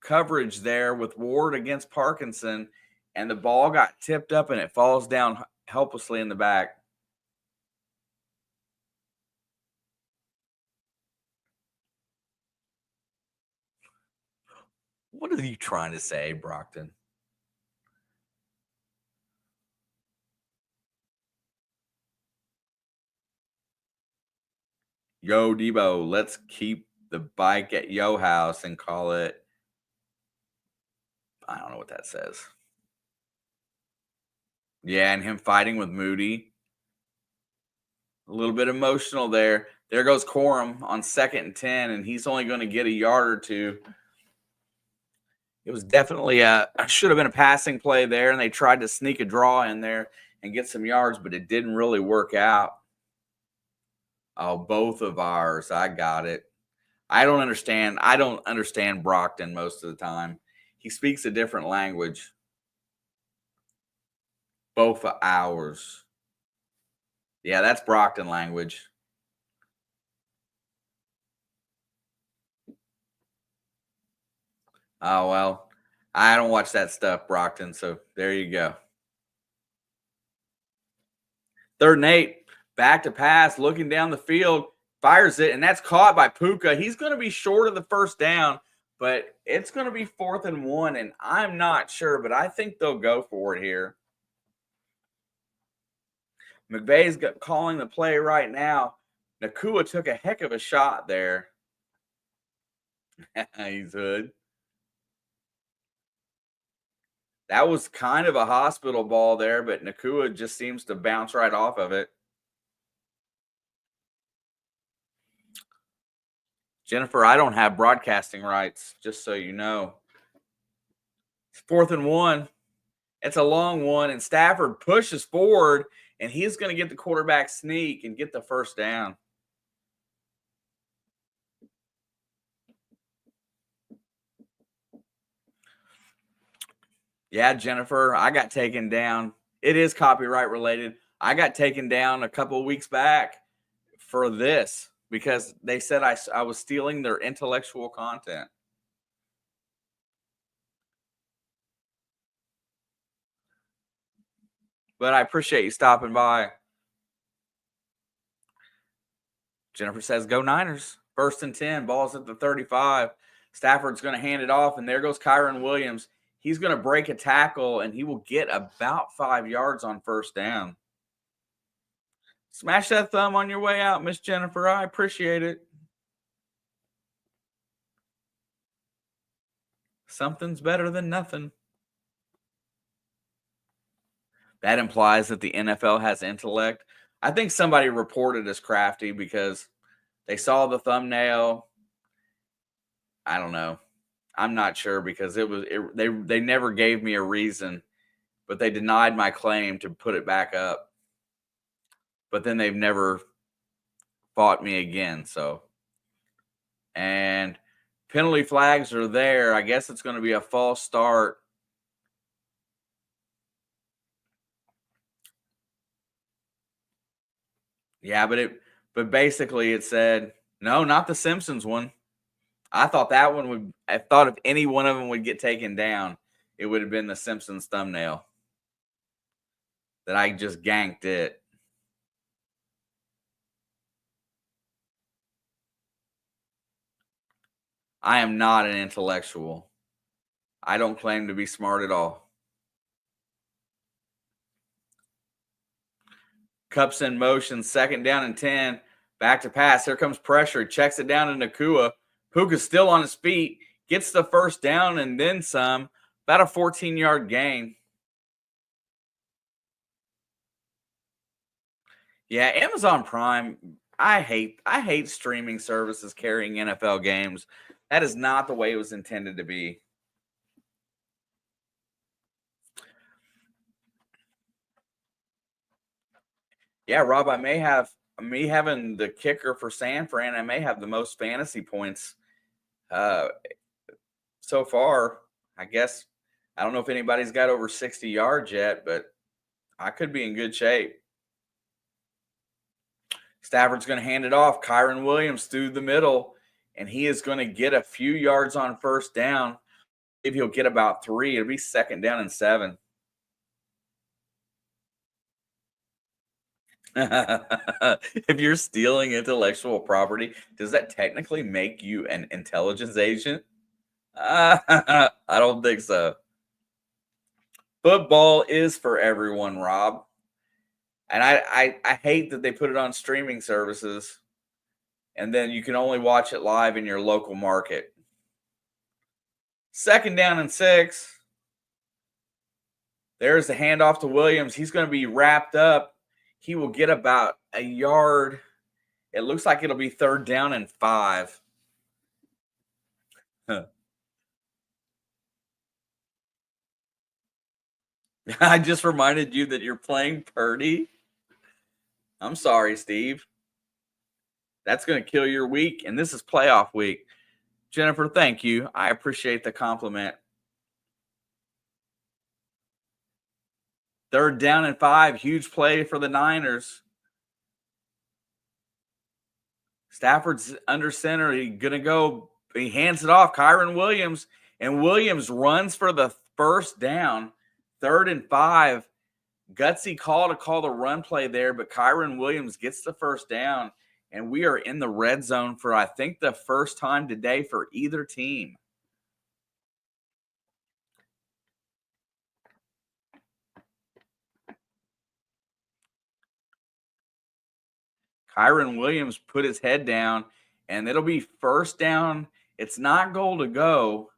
coverage there with Ward against Parkinson, and the ball got tipped up and it falls down helplessly in the back. What are you trying to say, Brockton? Yo, Debo, let's keep the bike at Yo House and call it. I don't know what that says. Yeah, and him fighting with Moody. A little bit emotional there. There goes Corum on 2nd and 10, and he's only going to get a yard or two. It was definitely should have been a passing play there, and they tried to sneak a draw in there and get some yards, but it didn't really work out. Oh, both of ours. I got it. I don't understand Brockton most of the time. He speaks a different language. Both of ours. Yeah, that's Brockton language. Oh, well, I don't watch that stuff, Brockton, so there you go. 3rd and 8, back to pass, looking down the field, fires it, and that's caught by Puka. He's going to be short of the first down, but it's going to be 4th and 1, and I'm not sure, but I think they'll go for it here. McVay's calling the play right now. Nacua took a heck of a shot there. He's hood. That was kind of a hospital ball there, but Nacua just seems to bounce right off of it. Jennifer, I don't have broadcasting rights, just so you know. It's 4th and 1. It's a long one, and Stafford pushes forward, and he's going to get the quarterback sneak and get the first down. Yeah, Jennifer, I got taken down. It is copyright related. I got taken down a couple of weeks back for this because they said I was stealing their intellectual content. But I appreciate you stopping by. Jennifer says, go Niners. 1st and 10, ball's at the 35. Stafford's going to hand it off, and there goes Kyron Williams. He's going to break a tackle, and he will get about 5 yards on first down. Smash that thumb on your way out, Miss Jennifer. I appreciate it. Something's better than nothing. That implies that the NFL has intellect. I think somebody reported as crafty because they saw the thumbnail. I don't know. I'm not sure because they never gave me a reason, but they denied my claim to put it back up. But then they've never fought me again. So, and penalty flags are there. I guess it's going to be a false start. Yeah, but basically it said, no, not the Simpsons one. I thought if any one of them would get taken down, it would have been the Simpsons thumbnail. That I just ganked it. I am not an intellectual. I don't claim to be smart at all. Cups in motion, 2nd down and 10. Back to pass. Here comes pressure. Checks it down to Nacua. Puka's still on his feet. Gets the first down and then some. About a 14-yard gain. Yeah, Amazon Prime. I hate streaming services carrying NFL games. That is not the way it was intended to be. Yeah, Rob, I may have me having the kicker for San Fran. I may have the most fantasy points so far. I guess I don't know if anybody's got over 60 yards yet, but I could be in good shape. Stafford's going to hand it off. Kyron Williams through the middle, and he is going to get a few yards on first down. he'll get about 3. It'll be 2nd down and 7. If you're stealing intellectual property, does that technically make you an intelligence agent? I don't think so. Football is for everyone, Rob. And I hate that they put it on streaming services and then you can only watch it live in your local market. 2nd down and 6. There's the handoff to Williams. He's going to be wrapped up. He will get about a yard. It looks like it'll be 3rd down and 5. I just reminded you that you're playing Purdy. I'm sorry, Steve. That's going to kill your week, and this is playoff week. Jennifer, thank you. I appreciate the compliment. 3rd down and 5. Huge play for the Niners. Stafford's under center. He's going to go. He hands it off. Kyren Williams. And Williams runs for the 1st down. 3rd and 5. Gutsy call to call the run play there, but Kyren Williams gets the 1st down. And we are in the red zone for, I think, the first time today for either team. Kyren Williams put his head down, and it'll be 1st down. It's not goal to go.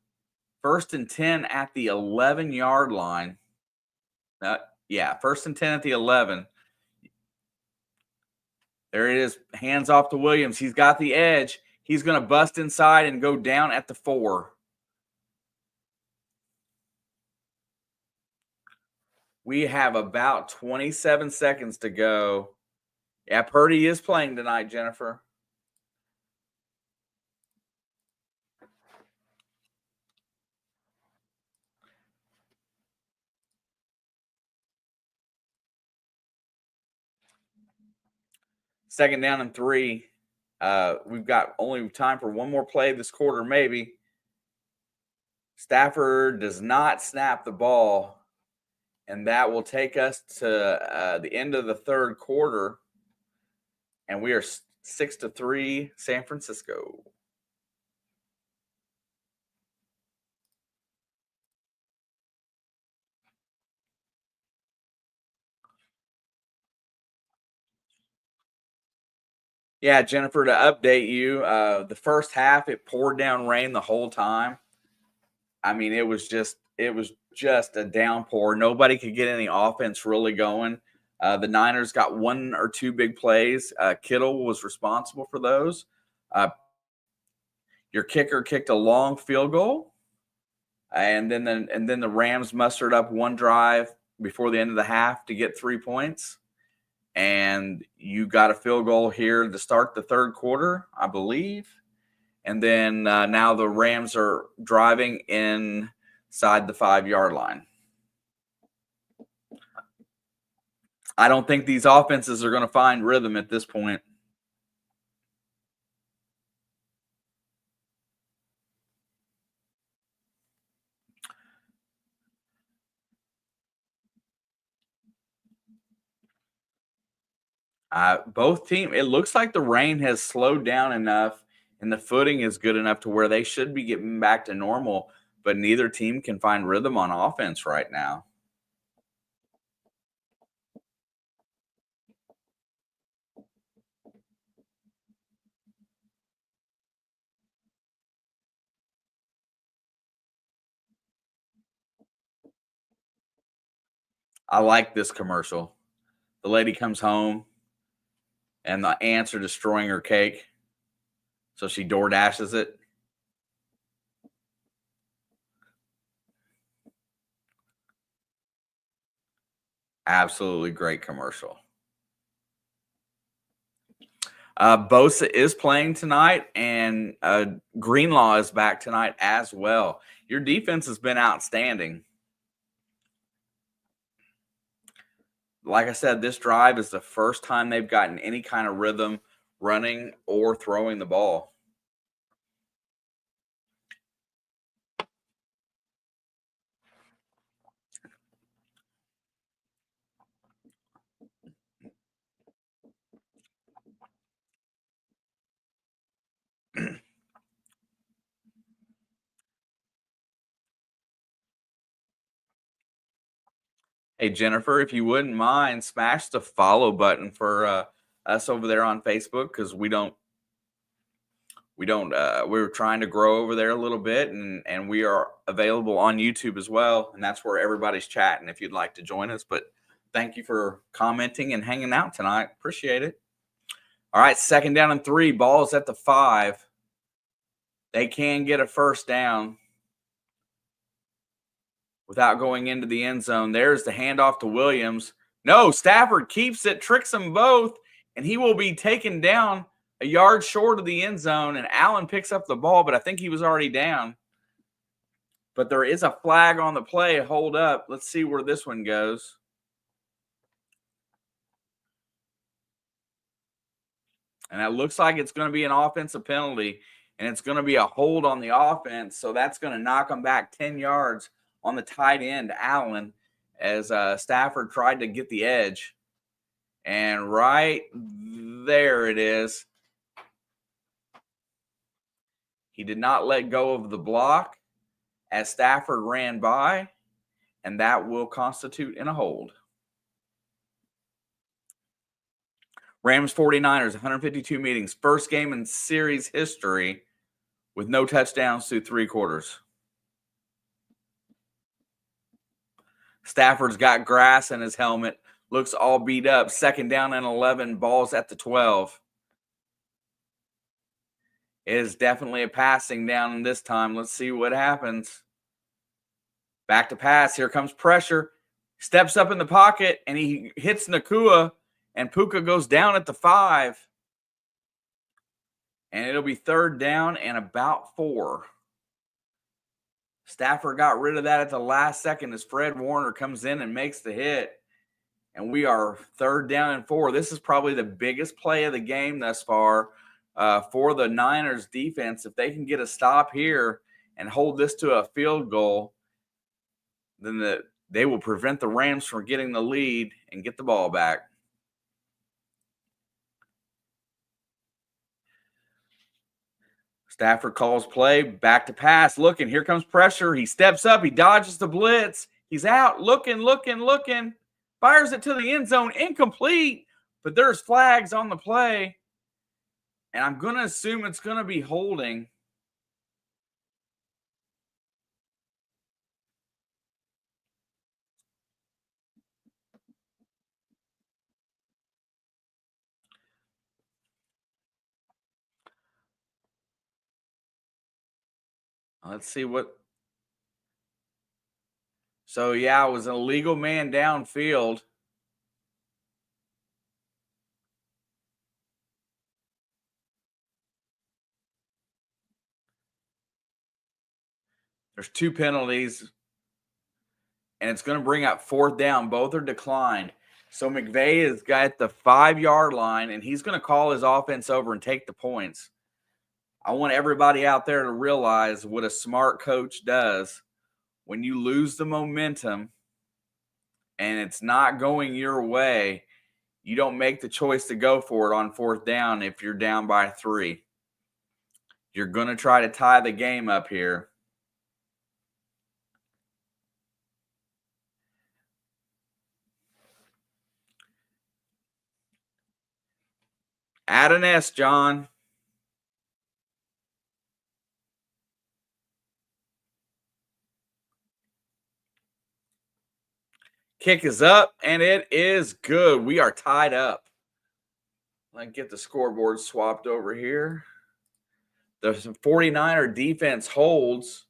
1st and 10 at the 11-yard line. 1st and 10 at the 11. There it is. Hands off to Williams. He's got the edge. He's going to bust inside and go down at the 4. We have about 27 seconds to go. Yeah, Purdy is playing tonight, Jennifer. Second down and 3. We've got only time for one more play this quarter, maybe. Stafford does not snap the ball, and that will take us to the end of the 3rd quarter, and we are 6-3 San Francisco. Yeah, Jennifer, to update you, the first half, it poured down rain the whole time. I mean, it was just a downpour. Nobody could get any offense really going. The Niners got 1 or 2 big plays. Kittle was responsible for those. Your kicker kicked a long field goal, and then the Rams mustered up 1 drive before the end of the half to get 3 points. And you got a field goal here to start the 3rd quarter, I believe. And then now the Rams are driving inside the 5-yard line. I don't think these offenses are going to find rhythm at this point. Both teams, it looks like the rain has slowed down enough and the footing is good enough to where they should be getting back to normal, but neither team can find rhythm on offense right now. I like this commercial. The lady comes home and the ants are destroying her cake, so she door dashes it. Absolutely great commercial. Bosa is playing tonight, and Greenlaw is back tonight as well. Your defense has been outstanding. Like I said, this drive is the first time they've gotten any kind of rhythm running or throwing the ball. Hey, Jennifer, if you wouldn't mind, smash the follow button for us over there on Facebook, because we're trying to grow over there a little bit, and we are available on YouTube as well, and that's where everybody's chatting if you'd like to join us. But thank you for commenting and hanging out tonight. Appreciate it. All right, 2nd down and 3. Ball's at the 5. They can get a first down without going into the end zone. There's the handoff to Williams. No, Stafford keeps it, tricks them both, and he will be taken down a yard short of the end zone, and Allen picks up the ball, but I think he was already down. But there is a flag on the play. Hold up. Let's see where this one goes. And it looks like it's going to be an offensive penalty, and it's going to be a hold on the offense. So that's going to knock them back 10 yards on the tight end, Allen, as Stafford tried to get the edge. And right there it is. He did not let go of the block as Stafford ran by, and that will constitute in a hold. Rams 49ers, 152 meetings. First game in series history with no touchdowns through 3 quarters. Stafford's got grass in his helmet. Looks all beat up. 2nd down and 11. Ball's at the 12. It is definitely a passing down this time. Let's see what happens. Back to pass. Here comes pressure. Steps up in the pocket, and he hits Nacua, and Puka goes down at the 5. And it'll be 3rd down and about 4. Stafford got rid of that at the last second as Fred Warner comes in and makes the hit. And we are 3rd down and 4. This is probably the biggest play of the game thus far for the Niners defense. If they can get a stop here and hold this to a field goal, then they will prevent the Rams from getting the lead and get the ball back. Stafford calls play, back to pass, looking. Here comes pressure. He steps up. He dodges the blitz. He's out, looking. Fires it to the end zone, incomplete, but there's flags on the play. And I'm going to assume it's going to be holding. Let's see what. So, yeah, it was an illegal man downfield. There's 2 penalties, and it's going to bring up 4th down. Both are declined. So McVay is got the 5-yard line, and he's going to call his offense over and take the points. I want everybody out there to realize what a smart coach does. When you lose the momentum and it's not going your way, you don't make the choice to go for it on 4th down if you're down by 3. You're going to try to tie the game up here. Add an S, John. Kick is up, and it is good. We are tied up. Let's get the scoreboard swapped over here. The 49er defense holds.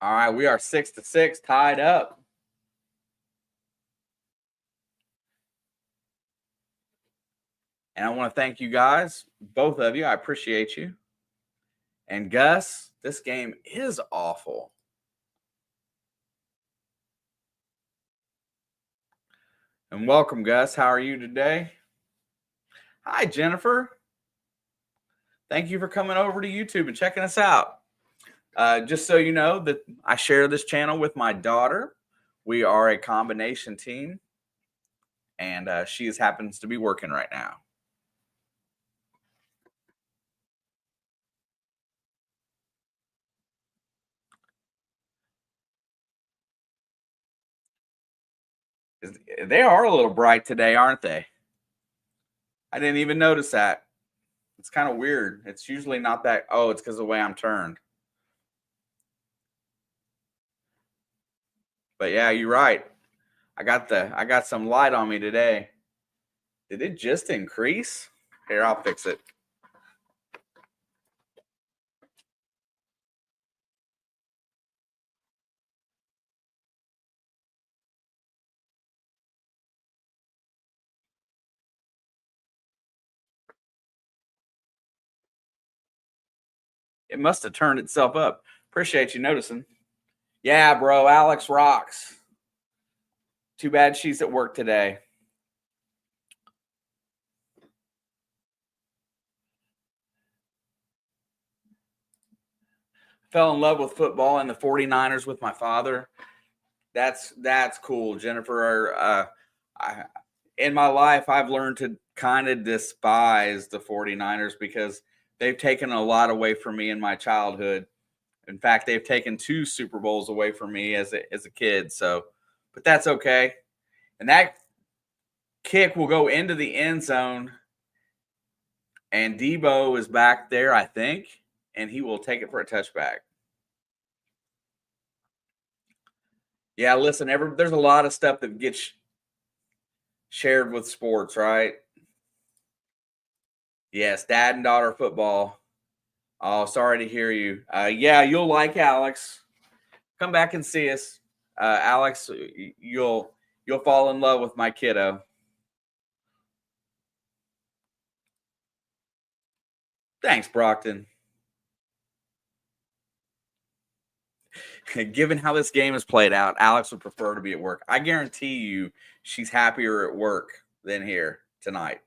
All right, we are 6-6, tied up. And I want to thank you guys, both of you. I appreciate you. And Gus, this game is awful. And welcome, Gus. How are you today? Hi, Jennifer. Thank you for coming over to YouTube and checking us out. Just so you know that I share this channel with my daughter. We are a combination team, and she happens to be working right now. They are a little bright today, aren't they? I didn't even notice that. It's kind of weird. It's usually not that. Oh, it's because of the way I'm turned. But yeah, you're right. I got some light on me today. Did it just increase? Here, I'll fix it. It must have turned itself up. Appreciate you noticing. Yeah, bro, Alex rocks. Too bad she's at work today. Fell in love with football and the 49ers with my father. That's cool, Jennifer. In my life, I've learned to kind of despise the 49ers because they've taken a lot away from me in my childhood. In fact, they've taken 2 Super Bowls away from me as a kid. So, but that's okay. And that kick will go into the end zone. And Debo is back there, I think, and he will take it for a touchback. Yeah, listen, there's a lot of stuff that gets shared with sports, right? Yes, dad and daughter football. Oh, sorry to hear you. Yeah, you'll like Alex. Come back and see us, Alex. You'll fall in love with my kiddo. Thanks, Brockton. Given how this game is played out, Alex would prefer to be at work. I guarantee you she's happier at work than here tonight,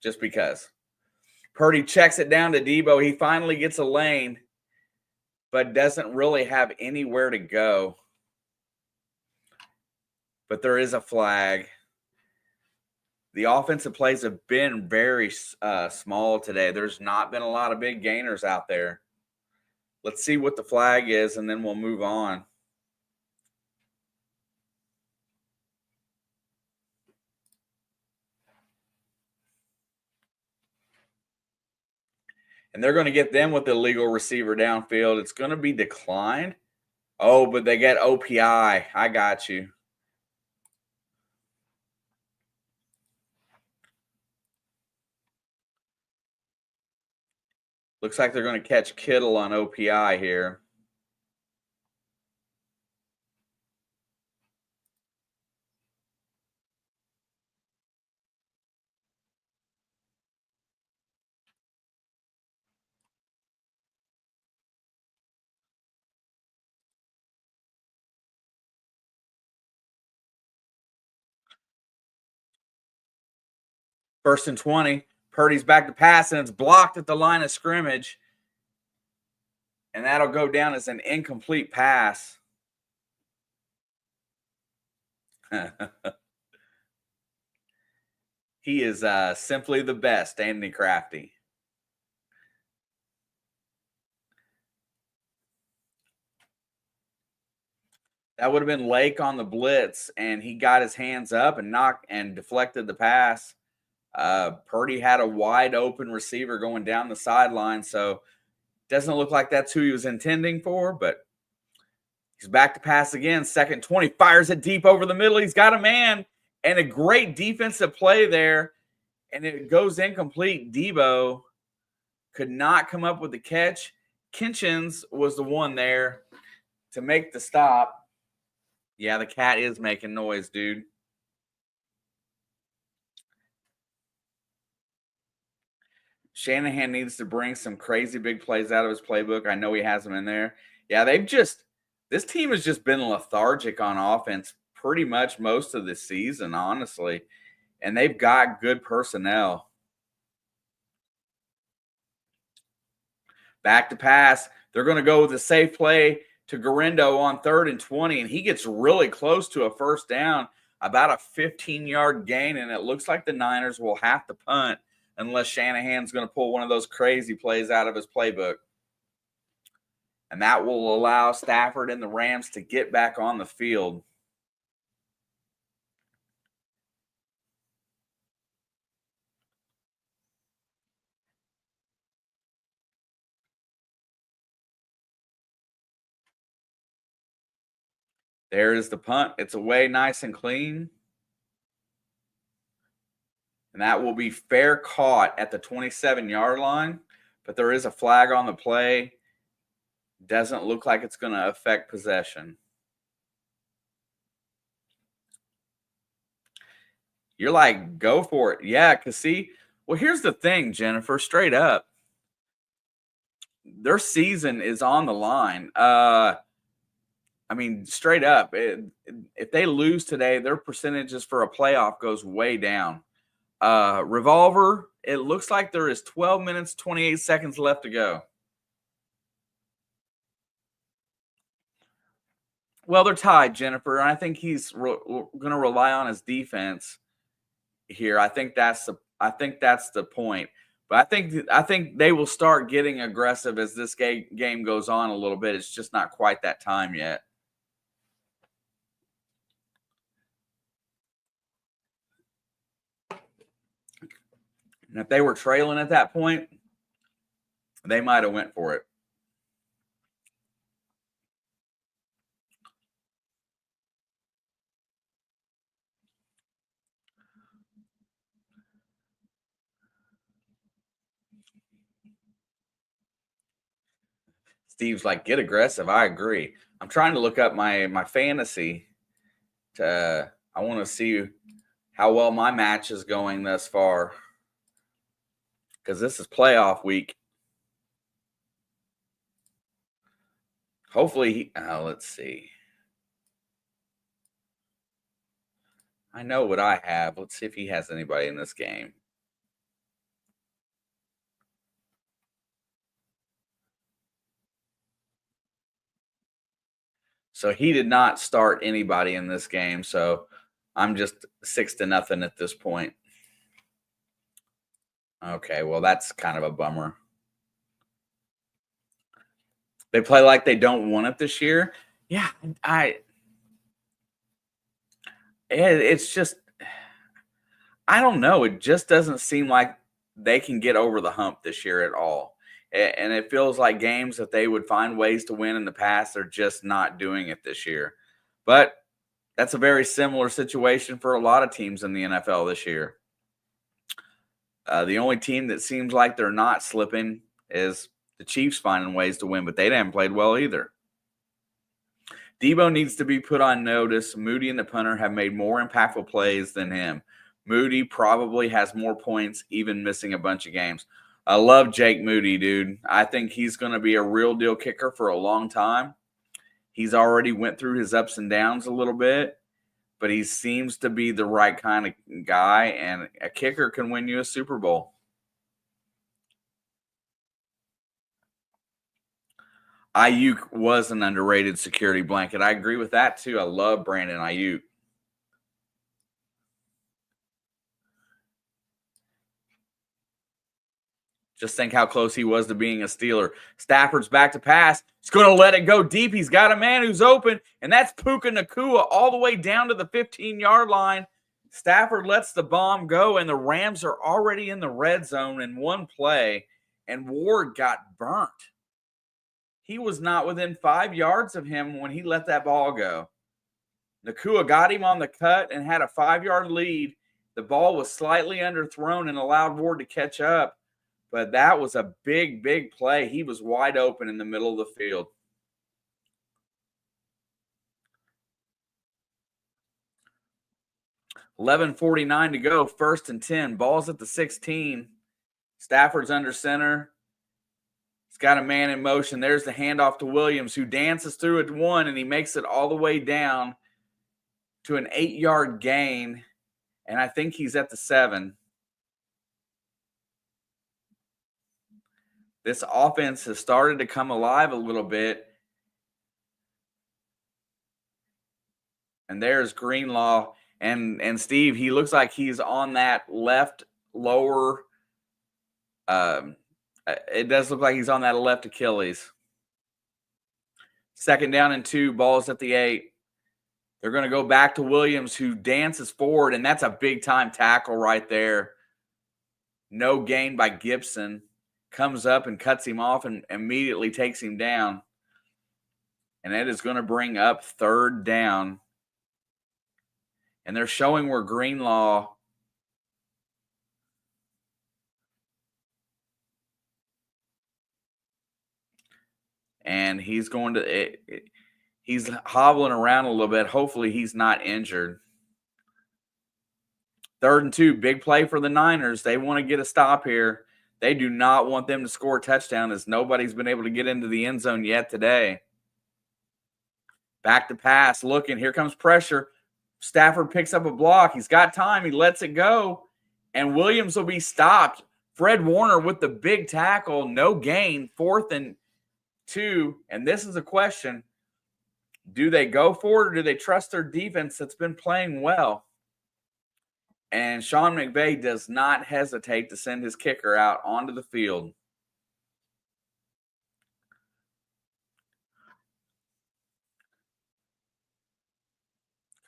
just because. Purdy checks it down to Debo. He finally gets a lane, but doesn't really have anywhere to go. But there is a flag. The offensive plays have been very small today. There's not been a lot of big gainers out there. Let's see what the flag is, and then we'll move on. And they're going to get them with the legal receiver downfield. It's going to be declined. Oh, but they get OPI. I got you. Looks like they're going to catch Kittle on OPI here. First and 20. Purdy's back to pass, and it's blocked at the line of scrimmage. And that'll go down as an incomplete pass. He is simply the best, Andy Crafty. That would have been Lake on the blitz, and he got his hands up and knocked and deflected the pass. Purdy had a wide open receiver going down the sideline, so doesn't look like that's who he was intending for, but he's back to pass again. Second 20, fires it deep over the middle. He's got a man and a great defensive play there, and it goes incomplete. Debo could not come up with the catch. Kinchins was the one there to make the stop. Yeah, the cat is making noise, dude. Shanahan needs to bring some crazy big plays out of his playbook. I know he has them in there. Yeah, this team has just been lethargic on offense pretty much most of the season, honestly. And they've got good personnel. Back to pass. They're going to go with a safe play to Garindo on 3rd and 20, and he gets really close to a first down, about a 15-yard gain, and it looks like the Niners will have to punt unless Shanahan's going to pull one of those crazy plays out of his playbook. And that will allow Stafford and the Rams to get back on the field. There is the punt. It's away nice and clean. And that will be fair caught at the 27-yard line. But there is a flag on the play. Doesn't look like it's going to affect possession. You're like, go for it. Yeah, because see, well, here's the thing, Jennifer, straight up. Their season is on the line. I mean, straight up, if they lose today, their percentages for a playoff goes way down. Revolver, it looks like there is 12 minutes, 28 seconds left to go. Well, they're tied, Jennifer, and I think he's going to rely on his defense here. I think that's the point. But I think they will start getting aggressive as this game goes on a little bit. It's just not quite that time yet. And if they were trailing at that point, they might have went for it. Steve's like, get aggressive. I agree. I'm trying to look up my fantasy. I want to see how well my match is going thus far, because this is playoff week. Hopefully, let's see. I know what I have. Let's see if he has anybody in this game. So he did not start anybody in this game. So I'm just 6-0 at this point. Okay, well, that's kind of a bummer. They play like they don't want it this year. Yeah, it's just, I don't know. It just doesn't seem like they can get over the hump this year at all. And it feels like games that they would find ways to win in the past, they're just not doing it this year. But that's a very similar situation for a lot of teams in the NFL this year. The only team that seems like they're not slipping is the Chiefs finding ways to win, but they haven't played well either. Debo needs to be put on notice. Moody and the punter have made more impactful plays than him. Moody probably has more points, even missing a bunch of games. I love Jake Moody, dude. I think he's going to be a real deal kicker for a long time. He's already went through his ups and downs a little bit, but he seems to be the right kind of guy, and a kicker can win you a Super Bowl. Ayuk was an underrated security blanket. I agree with that, too. I love Brandon Ayuk. Just think how close he was to being a Steeler. Stafford's back to pass. He's going to let it go deep. He's got a man who's open, and that's Puka Nacua all the way down to the 15-yard line. Stafford lets the bomb go, and the Rams are already in the red zone in one play, and Ward got burnt. He was not within 5 yards of him when he let that ball go. Nacua got him on the cut and had a 5-yard lead. The ball was slightly underthrown and allowed Ward to catch up. But that was a big, big play. He was wide open in the middle of the field. $11:49 to go. 1st and 10. Ball's at the 16. Stafford's under center. He's got a man in motion. There's the handoff to Williams, who dances through it 1, and he makes it all the way down to an 8-yard gain. And I think he's at the 7. This offense has started to come alive a little bit. And there's Greenlaw. And Steve, he looks like he's on that left lower. It does look like he's on that left Achilles. 2nd down and 2, ball's at the 8. They're going to go back to Williams, who dances forward, and that's a big-time tackle right there. No gain by Gibson. Comes up and cuts him off and immediately takes him down. And that is going to bring up 3rd down. And they're showing where Greenlaw and he's going to he's hobbling around a little bit. Hopefully he's not injured. 3rd and 2, big play for the Niners. They want to get a stop here. They do not want them to score a touchdown, as nobody's been able to get into the end zone yet today. Back to pass, looking. Here comes pressure. Stafford picks up a block. He's got time. He lets it go, and Williams will be stopped. Fred Warner with the big tackle. No gain. 4th and 2. And this is a question. Do they go for it, or do they trust their defense that's been playing well? And Sean McVay does not hesitate to send his kicker out onto the field.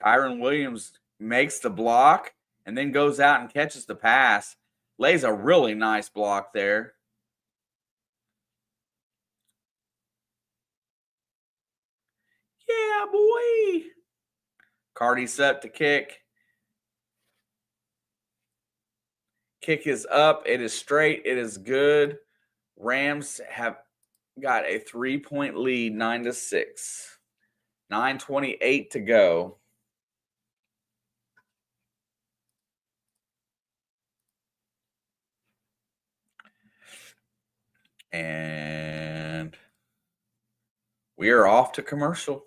Kyron Williams makes the block and then goes out and catches the pass. Lays a really nice block there. Yeah, boy. Cardi set to kick. Kick is up. It is straight. It is good. Rams have got a 3-point lead, 9-6. 9:28 to go. And we are off to commercial.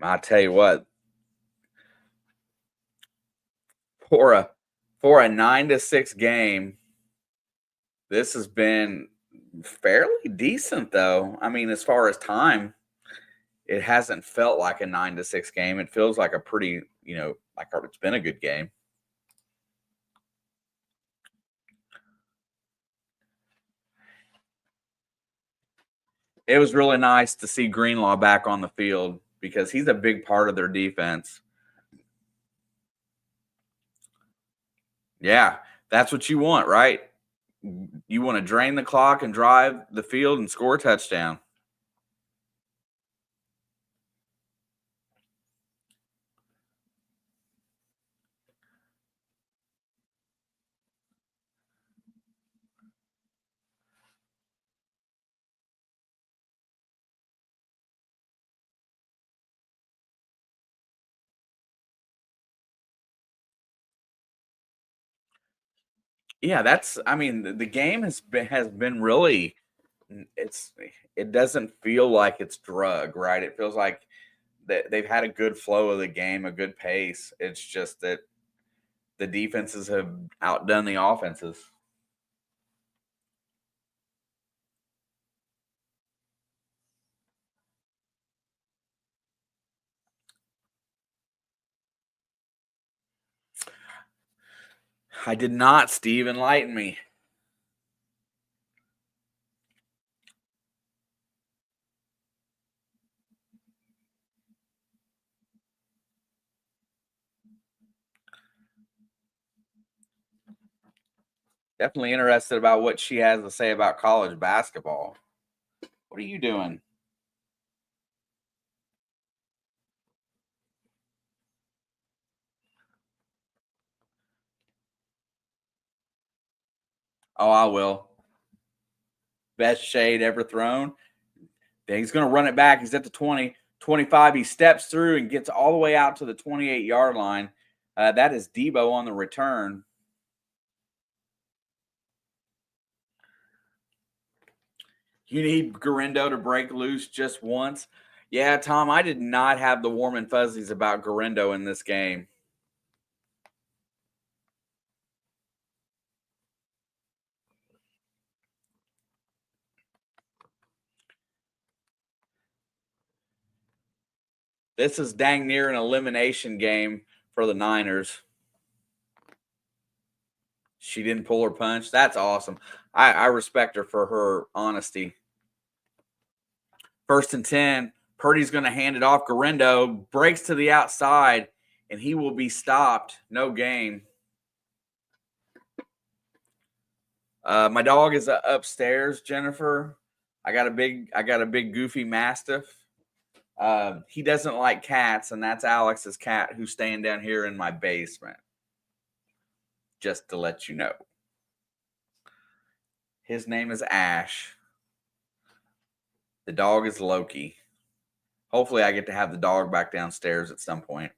I tell you what, for a 9-6 game, this has been fairly decent, though. I mean, as far as time, it hasn't felt like a 9-6 game. It feels like a pretty, like it's been a good game. It was really nice to see Greenlaw back on the field because he's a big part of their defense. Yeah, that's what you want, right? You want to drain the clock and drive the field and score a touchdown. Yeah, the game has been really, it doesn't feel like it's drug, right? It feels like that they've had a good flow of the game, a good pace. It's just that the defenses have outdone the offenses. I did not, Steve. Enlighten me. Definitely interested about what she has to say about college basketball. What are you doing? Oh, I will. Best shade ever thrown. Then he's going to run it back. He's at the 20, 25. He steps through and gets all the way out to the 28-yard line. That is Debo on the return. You need Garindo to break loose just once. Yeah, Tom, I did not have the warm and fuzzies about Garindo in this game. This is dang near an elimination game for the Niners. She didn't pull her punch. That's awesome. I respect her for her honesty. 1st and 10. Purdy's going to hand it off. Garindo breaks to the outside, and he will be stopped. No gain. My dog is upstairs, Jennifer. I got a big goofy mastiff. He doesn't like cats, and that's Alex's cat who's staying down here in my basement. Just to let you know. His name is Ash. The dog is Loki. Hopefully I get to have the dog back downstairs at some point.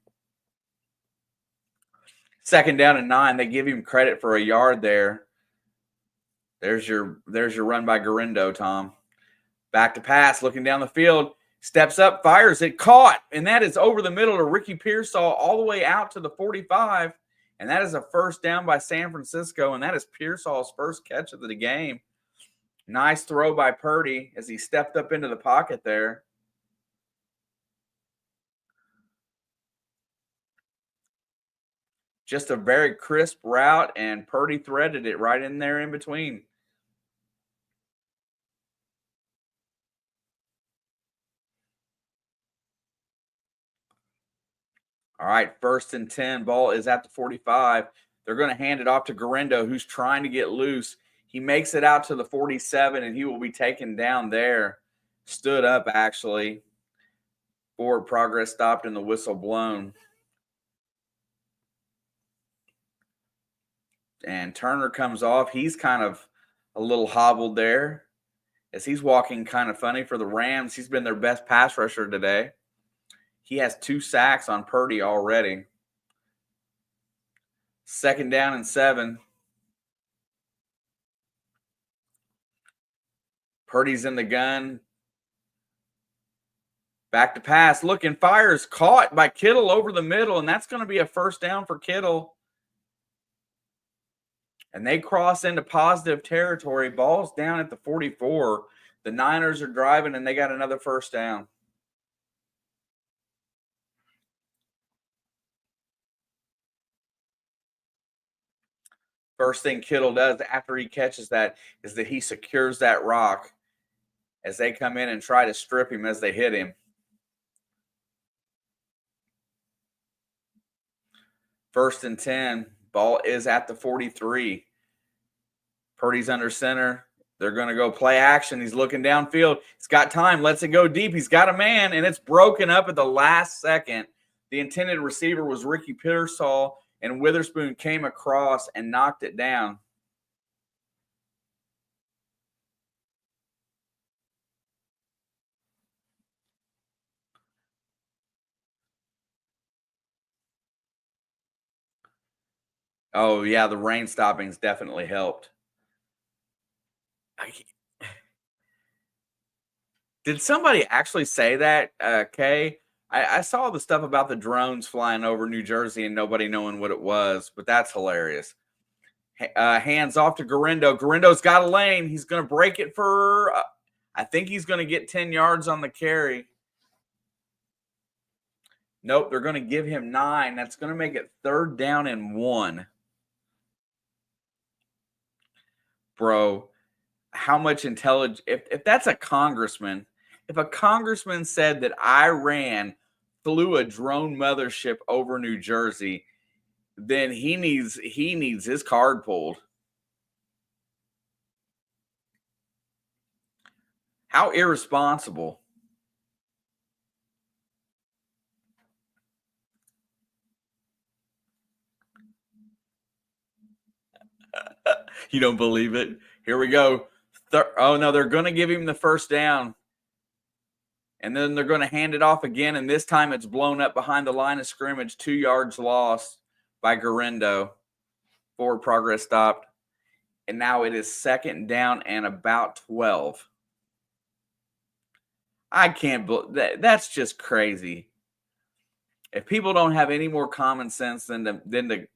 2nd down and 9. They give him credit for a yard there. There's your run by Garindo, Tom. Back to pass, looking down the field. Steps up, fires it, caught. And that is over the middle to Ricky Pearsall all the way out to the 45. And that is a 1st down by San Francisco. And that is Pearsall's first catch of the game. Nice throw by Purdy as he stepped up into the pocket there. Just a very crisp route, and Purdy threaded it right in there in between. All right, 1st and 10. Ball is at the 45. They're going to hand it off to Garindo, who's trying to get loose. He makes it out to the 47, and he will be taken down there. Stood up, actually. Forward progress stopped and the whistle blown. And Turner comes off. He's kind of a little hobbled there as he's walking kind of funny for the Rams. He's been their best pass rusher today. He has 2 sacks on Purdy already. 2nd down and 7. Purdy's in the gun. Back to pass. Looking, fires, caught by Kittle over the middle, and that's going to be a 1st down for Kittle. And they cross into positive territory. Ball's down at the 44. The Niners are driving, and they got another 1st down. First thing Kittle does after he catches that is that he secures that rock as they come in and try to strip him as they hit him. 1st and 10. Ball is at the 43. Purdy's under center. They're going to go play action. He's looking downfield. He's got time. Lets it go deep. He's got a man, and it's broken up at the last second. The intended receiver was Ricky Pearsall, and Witherspoon came across and knocked it down. Oh, yeah, the rain stoppings definitely helped. Did somebody actually say that, Kay? I saw the stuff about the drones flying over New Jersey and nobody knowing what it was, but that's hilarious. Hands off to Garindo. Garindo's got a lane. He's going to break it for, I think he's going to get 10 yards on the carry. Nope, they're going to give him 9. That's going to make it 3rd down and 1. Bro, how much intelligence, if that's a congressman, if a congressman said that Iran flew a drone mothership over New Jersey, then he needs his card pulled. How irresponsible. You don't believe it? Here we go. Oh, no, they're going to give him the first down. And then they're going to hand it off again, and this time it's blown up behind the line of scrimmage. 2 yards lost by Guerrero. Forward progress stopped. And now it is second down and about 12. I can't believe that. That's just crazy. If people don't have any more common sense than to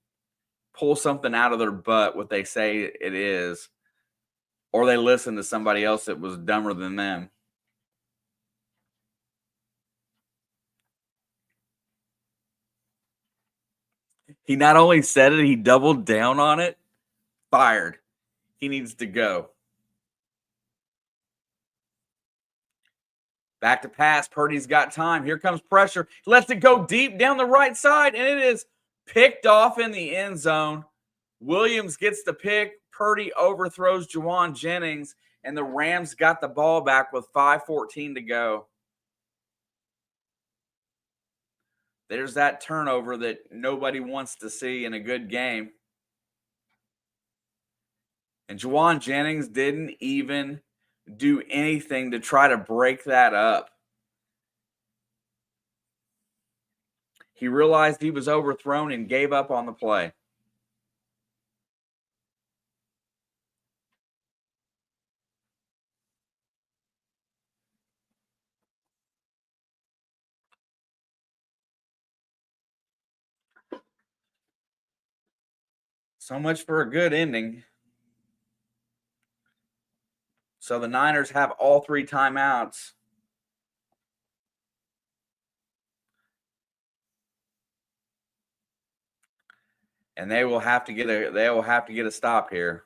pull something out of their butt, what they say it is, or they listen to somebody else that was dumber than them. He not only said it, he doubled down on it. Fired. He needs to go. Back to pass. Purdy's got time. Here comes pressure. He lets it go deep down the right side, and it is picked off in the end zone. Williams gets the pick. Purdy overthrows Jauan Jennings, and the Rams got the ball back with 5:14 to go. There's that turnover that nobody wants to see in a good game. And Jauan Jennings didn't even do anything to try to break that up. He realized he was overthrown and gave up on the play. So much for a good ending. So the Niners have all 3 timeouts. And they will have to get a stop here.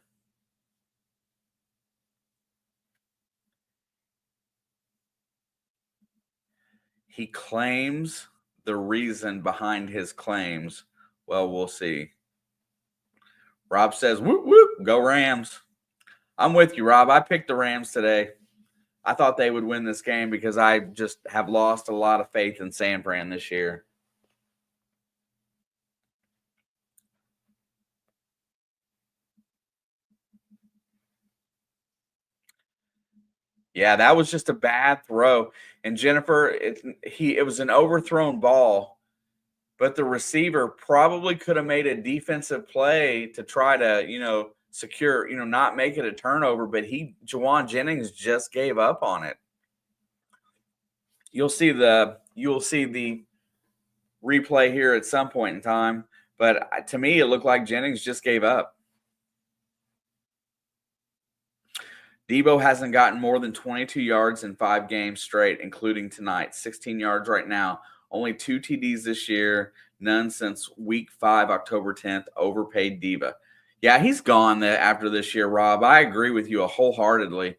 He claims the reason behind his claims. Well, we'll see. Rob says, whoop, whoop, go Rams. I'm with you, Rob. I picked the Rams today. I thought they would win this game because I just have lost a lot of faith in San Fran this year. Yeah, that was just a bad throw. And Jennifer, it was an overthrown ball, but the receiver probably could have made a defensive play to try to, secure, not make it a turnover, but Jauan Jennings just gave up on it. You'll see the replay here at some point in time, but to me, it looked like Jennings just gave up. Debo hasn't gotten more than 22 yards in 5 games straight, including tonight. 16 yards right now. Only 2 TDs this year. None since week 5, October 10th. Overpaid Debo. Yeah, he's gone after this year, Rob. I agree with you wholeheartedly.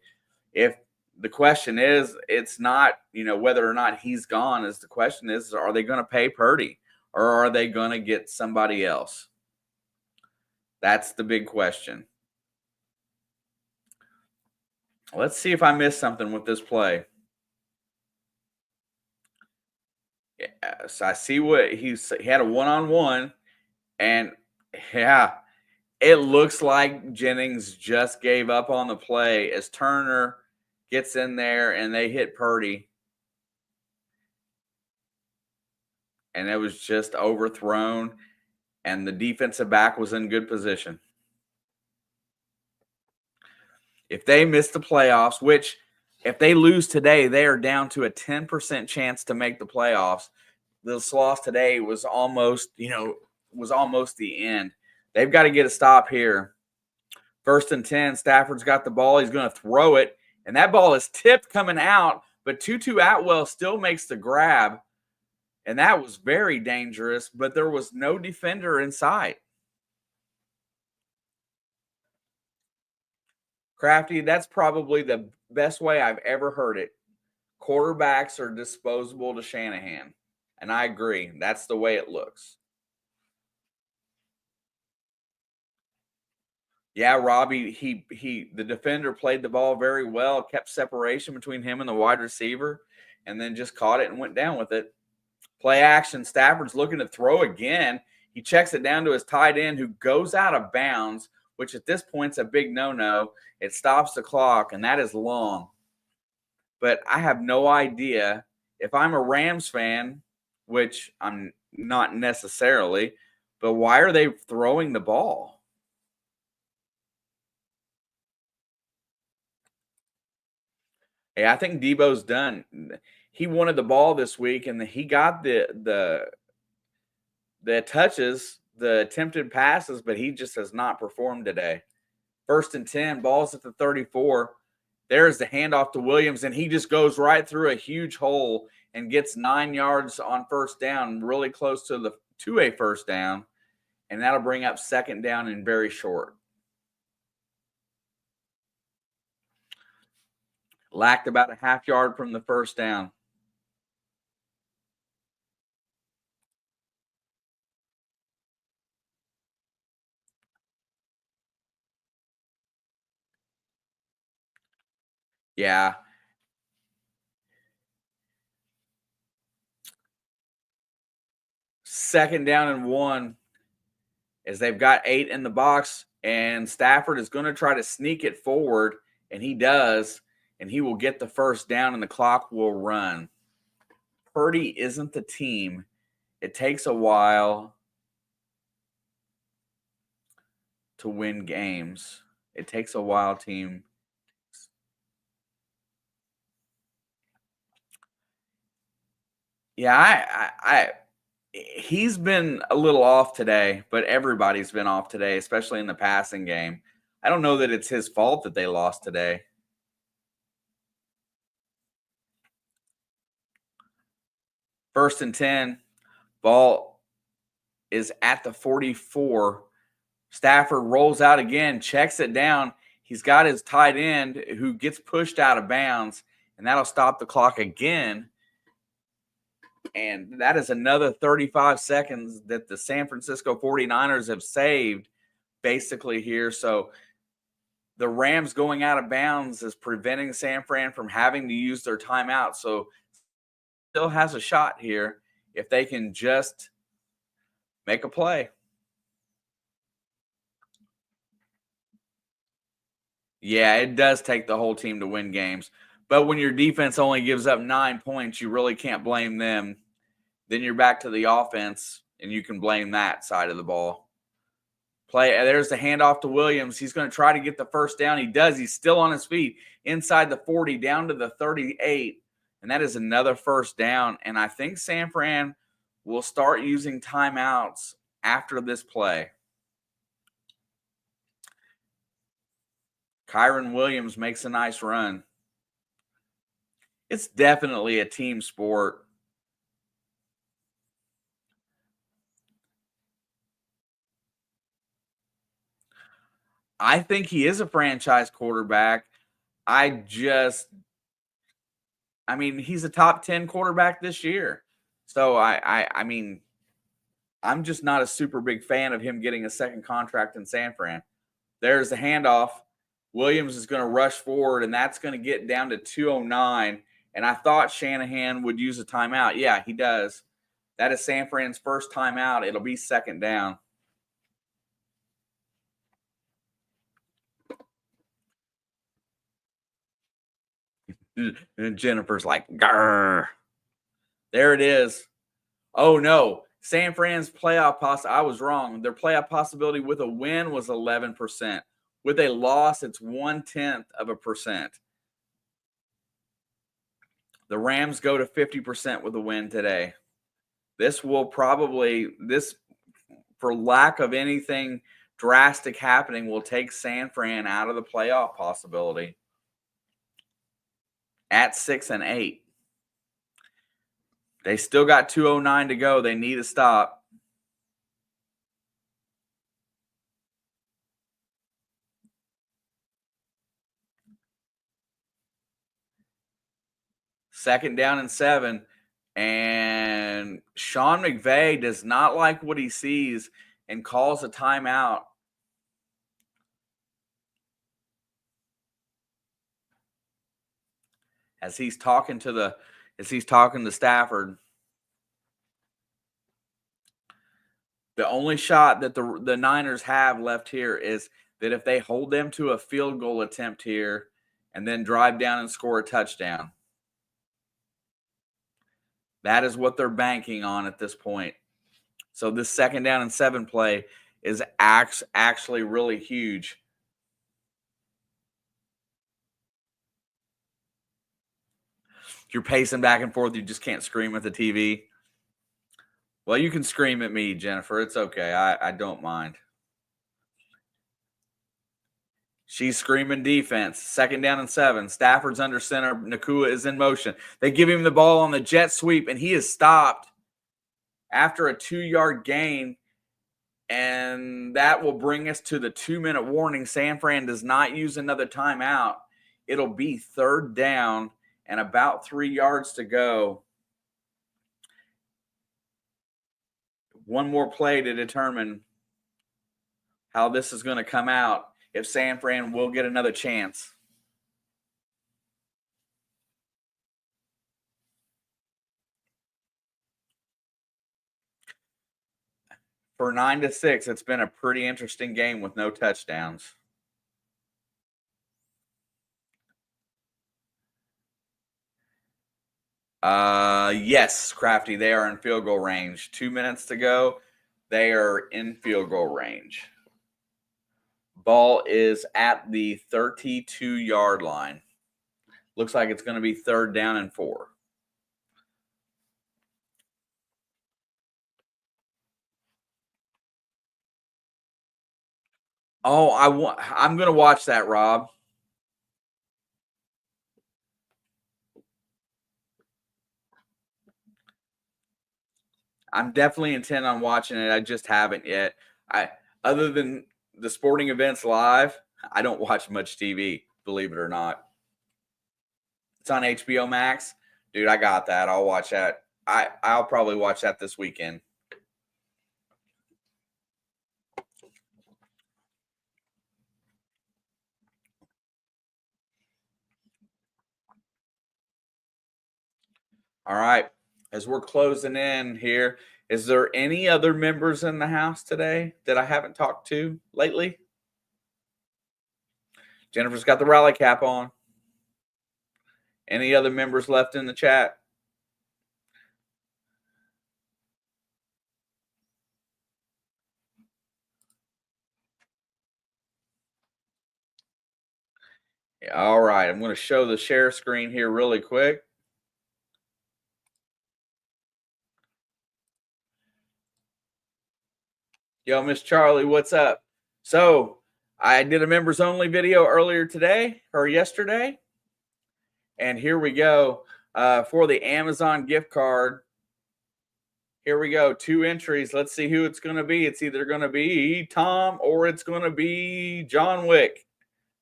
If the question is, it's not, whether or not he's gone. The question is, are they going to pay Purdy or are they going to get somebody else? That's the big question. Let's see if I missed something with this play. Yeah, so I see what he had a one-on-one, and yeah, it looks like Jennings just gave up on the play as Turner gets in there and they hit Purdy. And it was just overthrown, and the defensive back was in good position. If they miss the playoffs, which if they lose today, they are down to a 10% chance to make the playoffs. This loss today was almost the end. They've got to get a stop here. 1st and 10, Stafford's got the ball. He's going to throw it, and that ball is tipped coming out, but Tutu Atwell still makes the grab, and that was very dangerous, but there was no defender in sight. Crafty, that's probably the best way I've ever heard it. Quarterbacks are disposable to Shanahan. And I agree. That's the way it looks. Yeah, Robbie, the defender played the ball very well, kept separation between him and the wide receiver, and then just caught it and went down with it. Play action. Stafford's looking to throw again. He checks it down to his tight end, who goes out of bounds which at this point's a big no-no. It stops the clock, and that is long. But I have no idea if I'm a Rams fan, which I'm not necessarily, but why are they throwing the ball? Hey, I think Debo's done. He wanted the ball this week, and he got the touches, the attempted passes, but he just has not performed today. 1st and 10, balls at the 34. There's the handoff to Williams, and he just goes right through a huge hole and gets 9 yards on 1st down, really close to a 1st down, and that'll bring up 2nd down and very short. Lacked about a half yard from the 1st down. Yeah. Second down and 1 as they've got 8 in the box, and Stafford is going to try to sneak it forward, and he does, and he will get the 1st down, and the clock will run. Purdy isn't the team. It takes a while to win games. It takes a while, team. Yeah, he's been a little off today, but everybody's been off today, especially in the passing game. I don't know that it's his fault that they lost today. First and 10, ball is at the 44. Stafford rolls out again, checks it down. He's got his tight end who gets pushed out of bounds, and that'll stop the clock again. And that is another 35 seconds that the San Francisco 49ers have saved basically here. So the Rams going out of bounds is preventing San Fran from having to use their timeout. So still has a shot here if they can just make a play. Yeah, it does take the whole team to win games. But when your defense only gives up 9 points, you really can't blame them. Then you're back to the offense, and you can blame that side of the ball. There's the handoff to Williams. He's going to try to get the 1st down. He does. He's still on his feet inside the 40, down to the 38, and that is another 1st down. And I think San Fran will start using timeouts after this play. Kyren Williams makes a nice run. It's definitely a team sport. I think he is a franchise quarterback. He's a top 10 quarterback this year. So I'm just not a super big fan of him getting a second contract in San Fran. There's the handoff. Williams is going to rush forward, and that's going to get down to 2:09. And I thought Shanahan would use a timeout. Yeah, he does. That is San Fran's first timeout. It'll be 2nd down. And Jennifer's like, grr. There it is. Oh, no. San Fran's playoff I was wrong. Their playoff possibility with a win was 11%. With a loss, it's 0.1%. The Rams go to 50% with a win today. This will probably, for lack of anything drastic happening, will take San Fran out of the playoff possibility at 6-8. They still got 2:09 to go. They need a stop. Second down and 7. And Sean McVay does not like what he sees and calls a timeout. As he's talking to Stafford. The only shot that the Niners have left here is that if they hold them to a field goal attempt here and then drive down and score a touchdown, that is what they're banking on at this point. So this 2nd down and 7 play is actually really huge. If you're pacing back and forth, you just can't scream at the TV. Well, you can scream at me, Jennifer. It's okay. I don't mind. She's screaming defense. 2nd down and 7. Stafford's under center. Nacua is in motion. They give him the ball on the jet sweep, and he is stopped after a 2-yard gain. And that will bring us to the 2-minute warning. San Fran does not use another timeout. It'll be 3rd down and about 3 yards to go. One more play to determine how this is going to come out, if San Fran will get another chance. For 9-6, it's been a pretty interesting game with no touchdowns. Yes, Crafty, they are in field goal range. 2 minutes to go. They are in field goal range. Ball is at the 32-yard line. Looks like it's going to be 3rd down and 4. Oh, I'm going to watch that, Rob. I'm definitely intent on watching it. I just haven't yet. Other than the sporting events live, I don't watch much TV, believe it or not. It's on HBO Max. Dude, I got that. I'll watch that. I'll probably watch that this weekend. All right. As we're closing in here, is there any other members in the house today that I haven't talked to lately? Jennifer's got the rally cap on. Any other members left in the chat? All right. I'm going to show the share screen here really quick. Yo, Miss Charlie, what's up? So I did a members only video earlier today or yesterday. And here we go for the Amazon gift card. Here we go. 2 entries. Let's see who it's going to be. It's either going to be Tom or it's going to be John Wick.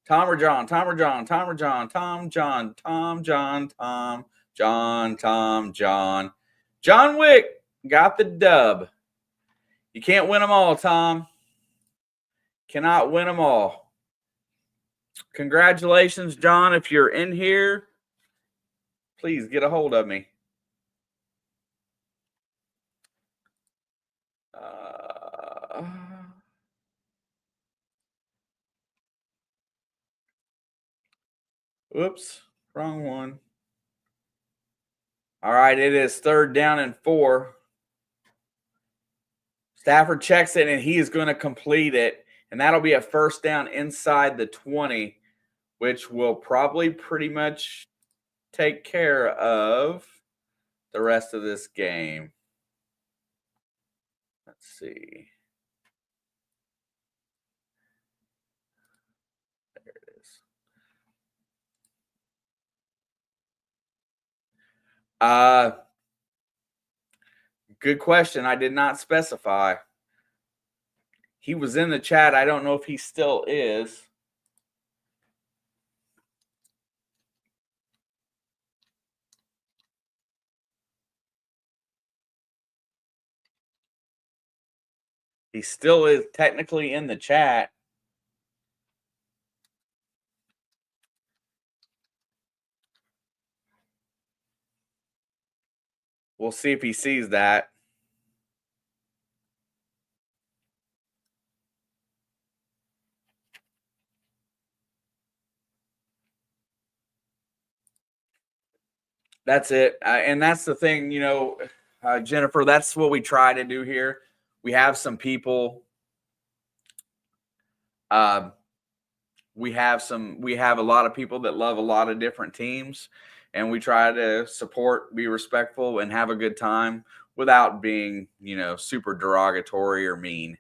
Tom or John, Tom or John, Tom or John, Tom, John, Tom, John, Tom, John, Tom, John. John Wick got the dub. You can't win them all, Tom. Cannot win them all. Congratulations, John. If you're in here, please get a hold of me. Whoops, wrong one. All right, it is 3rd down and 4. Stafford checks it, and he is going to complete it. And that'll be a 1st down inside the 20, which will probably pretty much take care of the rest of this game. Let's see. There it is. Good question. I did not specify. He was in the chat. I don't know if he still is. He still is technically in the chat. We'll see if he sees that. That's it. And that's the thing, Jennifer, that's what we try to do here. We have some people. We have a lot of people that love a lot of different teams, and we try to support, be respectful, and have a good time without being, super derogatory or mean.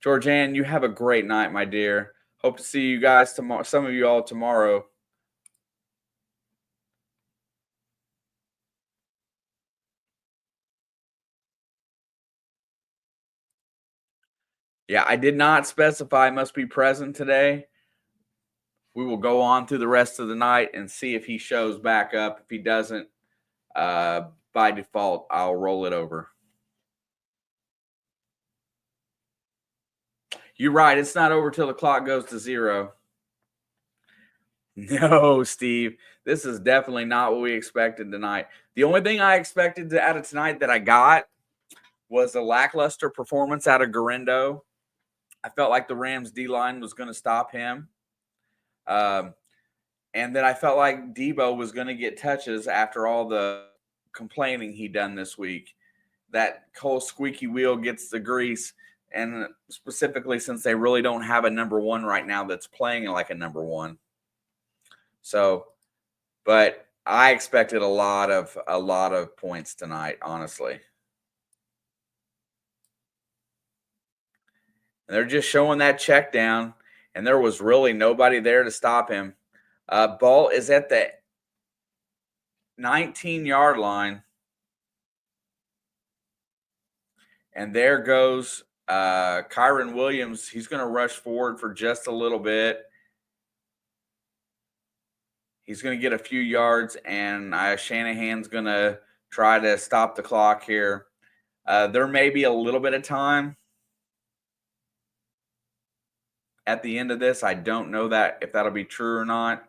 Georgianne, you have a great night, my dear. Hope to see you guys tomorrow. Some of you all tomorrow. Yeah, I did not specify must be present today. We will go on through the rest of the night and see if he shows back up. If he doesn't, by default, I'll roll it over. You're right. It's not over till the clock goes to 0. No, Steve. This is definitely not what we expected tonight. The only thing I expected out of tonight that I got was a lackluster performance out of Guerrero. I felt like the Rams D-line was going to stop him. And then I felt like Debo was going to get touches after all the complaining he done this week. That whole squeaky wheel gets the grease. And specifically since they really don't have a number one right now that's playing like a number one. So, but I expected a lot of points tonight, honestly. And they're just showing that check down, and there was really nobody there to stop him. Ball is at the 19-yard line. And there goes Kyren Williams. He's going to rush forward for just a little bit. He's going to get a few yards, and Shanahan's going to try to stop the clock here. There may be a little bit of time at the end of this. I don't know if that'll be true or not.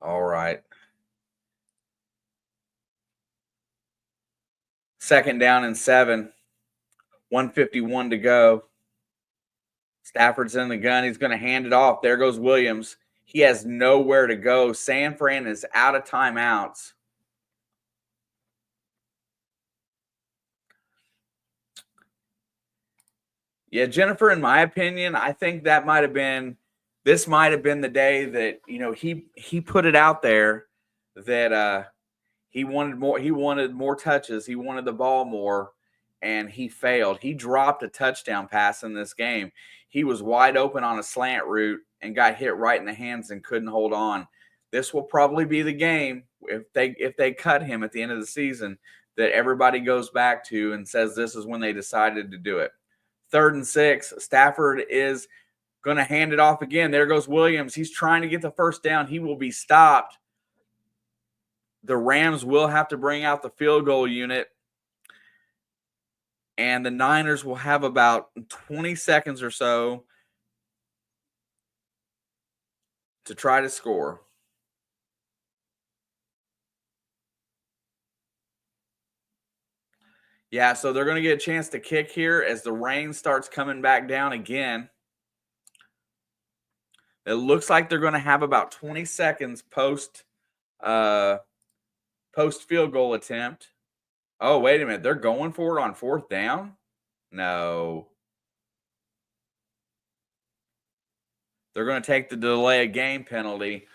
All right. 2nd down and 7. 1:51 to go. Stafford's in the gun. He's going to hand it off. There goes Williams. He has nowhere to go. San Fran is out of timeouts. Yeah, Jennifer, in my opinion, I think this might have been the day that, he put it out there that he wanted more touches. He wanted the ball more, and he failed. He dropped a touchdown pass in this game. He was wide open on a slant route and got hit right in the hands and couldn't hold on. This will probably be the game if they cut him at the end of the season that everybody goes back to and says this is when they decided to do it. 3rd and 6. Stafford is going to hand it off again. There goes Williams. He's trying to get the 1st down. He will be stopped. The Rams will have to bring out the field goal unit. And the Niners will have about 20 seconds or so to try to score. Yeah, so they're going to get a chance to kick here as the rain starts coming back down again. It looks like they're going to have about 20 seconds post field goal attempt. Oh, wait a minute. They're going for it on 4th down? No. They're going to take the delay of game penalty.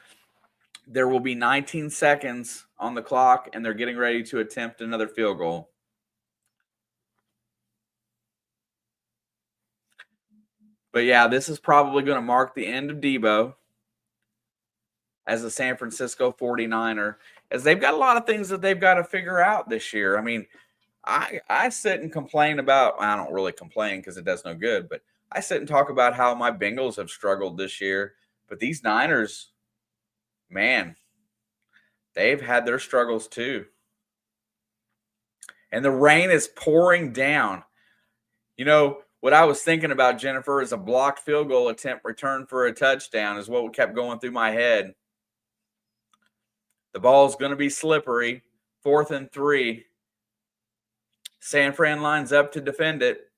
There will be 19 seconds on the clock, and they're getting ready to attempt another field goal. But, yeah, this is probably going to mark the end of Debo as a San Francisco 49er, as they've got a lot of things that they've got to figure out this year. I mean, I sit and complain about – I don't really complain because it does no good, but I sit and talk about how my Bengals have struggled this year. But these Niners, man, they've had their struggles too. And the rain is pouring down. what I was thinking about, Jennifer, is a blocked field goal attempt return for a touchdown is what kept going through my head. The ball's going to be slippery. 4th and 3. San Fran lines up to defend it.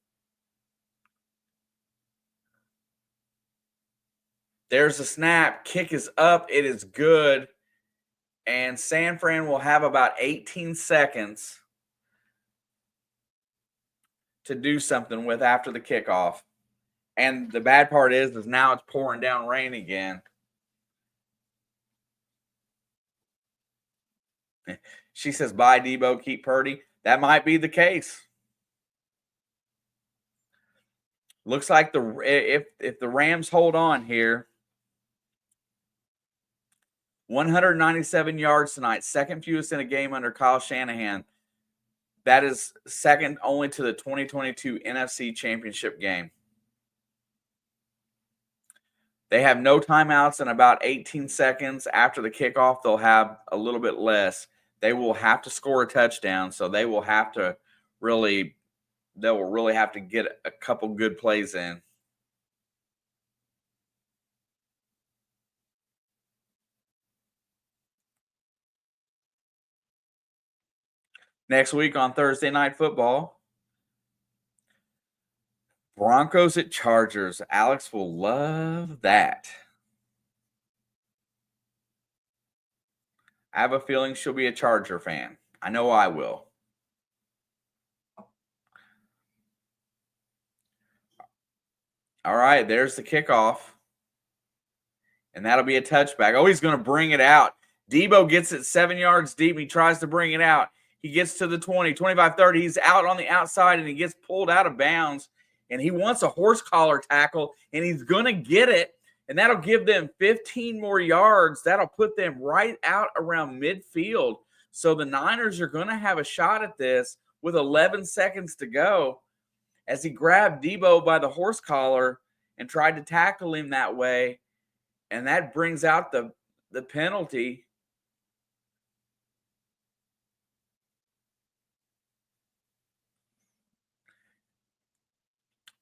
There's a snap. Kick is up. It is good. And San Fran will have about 18 seconds to do something with after the kickoff. And the bad part is now it's pouring down rain again. She says, bye, Debo, keep Purdy. That might be the case. Looks like if the Rams hold on here, 197 yards tonight, second fewest in a game under Kyle Shanahan. That is second only to the 2022 NFC Championship game. They have no timeouts in about 18 seconds. After the kickoff, they'll have a little bit less. They will have to score a touchdown, so they will have to really have to get a couple good plays in. Next week on Thursday Night Football, Broncos at Chargers. Alex will love that. I have a feeling she'll be a Charger fan. I know I will. All right, there's the kickoff. And that'll be a touchback. Oh, he's going to bring it out. Debo gets it 7 yards deep. He tries to bring it out. He gets to the 20, 25, 30. He's out on the outside, and he gets pulled out of bounds. And he wants a horse collar tackle, and he's going to get it. And that'll give them 15 more yards. That'll put them right out around midfield. So the Niners are going to have a shot at this with 11 seconds to go as he grabbed Debo by the horse collar and tried to tackle him that way. And that brings out the penalty.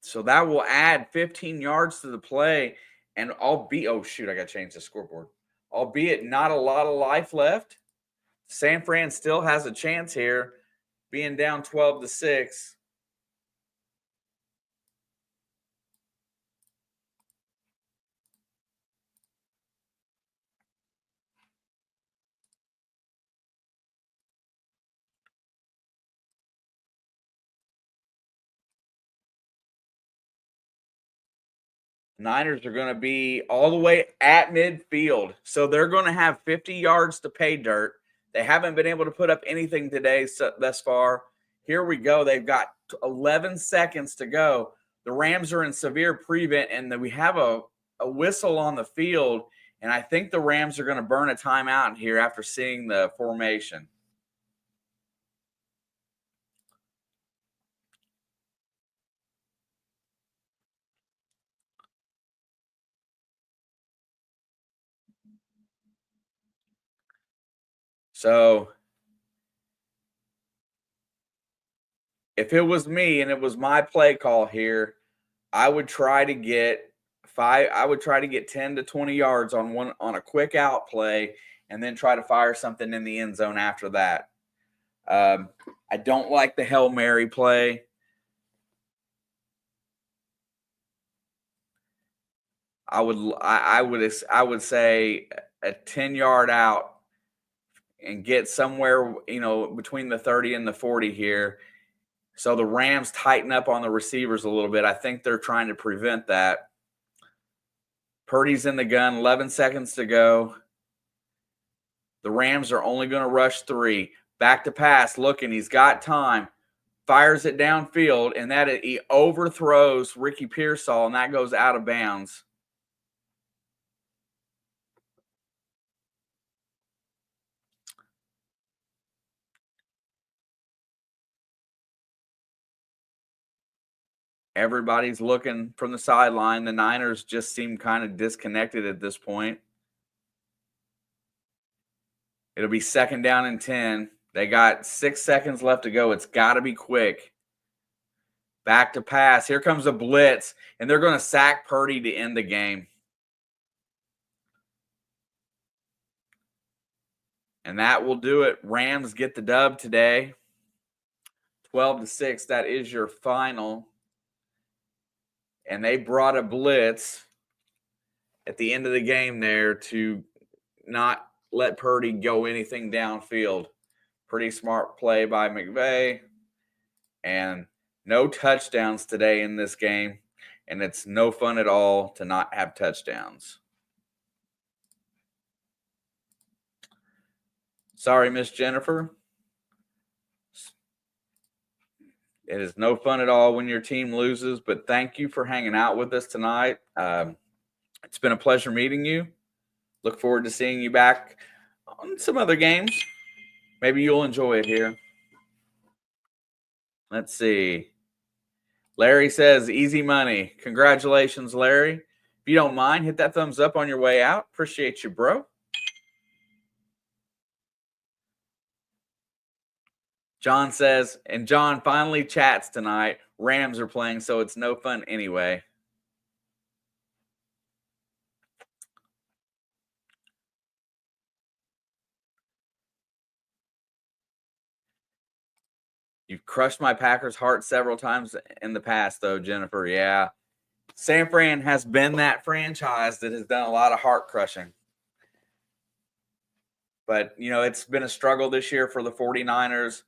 So that will add 15 yards to the play. And oh shoot, I got to change the scoreboard. Albeit not a lot of life left, San Fran still has a chance here, being down 12-6. Niners are going to be all the way at midfield. So they're going to have 50 yards to pay dirt. They haven't been able to put up anything today thus far. Here we go. They've got 11 seconds to go. The Rams are in severe prevent, and we have a whistle on the field. And I think the Rams are going to burn a timeout here after seeing the formation. So if it was me and it was my play call here, I would try to get 10 to 20 yards on a quick out play and then try to fire something in the end zone after that. I don't like the Hail Mary play. I would say a 10-yard out and get somewhere, between the 30 and the 40 here. So the Rams tighten up on the receivers a little bit. I think they're trying to prevent that. Purdy's in the gun, 11 seconds to go. The Rams are only going to rush 3. Back to pass, looking, he's got time. Fires it downfield, and he overthrows Ricky Pearsall, and that goes out of bounds. Everybody's looking from the sideline. The Niners just seem kind of disconnected at this point. It'll be 2nd down and 10. They got 6 seconds left to go. It's got to be quick. Back to pass. Here comes a blitz, and they're going to sack Purdy to end the game. And that will do it. Rams get the dub today. 12-6. That is your final. And they brought a blitz at the end of the game there to not let Purdy go anything downfield. Pretty smart play by McVay. And no touchdowns today in this game. And it's no fun at all to not have touchdowns. Sorry, Miss Jennifer. It is no fun at all when your team loses, but thank you for hanging out with us tonight. It's been a pleasure meeting you. Look forward to seeing you back on some other games. Maybe you'll enjoy it here. Let's see. Larry says, easy money. Congratulations, Larry. If you don't mind, hit that thumbs up on your way out. Appreciate you, bro. John says, and John finally chats tonight. Rams are playing, so it's no fun anyway. You've crushed my Packers' heart several times in the past, though, Jennifer. Yeah. San Fran has been that franchise that has done a lot of heart crushing. But, you know, it's been a struggle this year for the 49ers.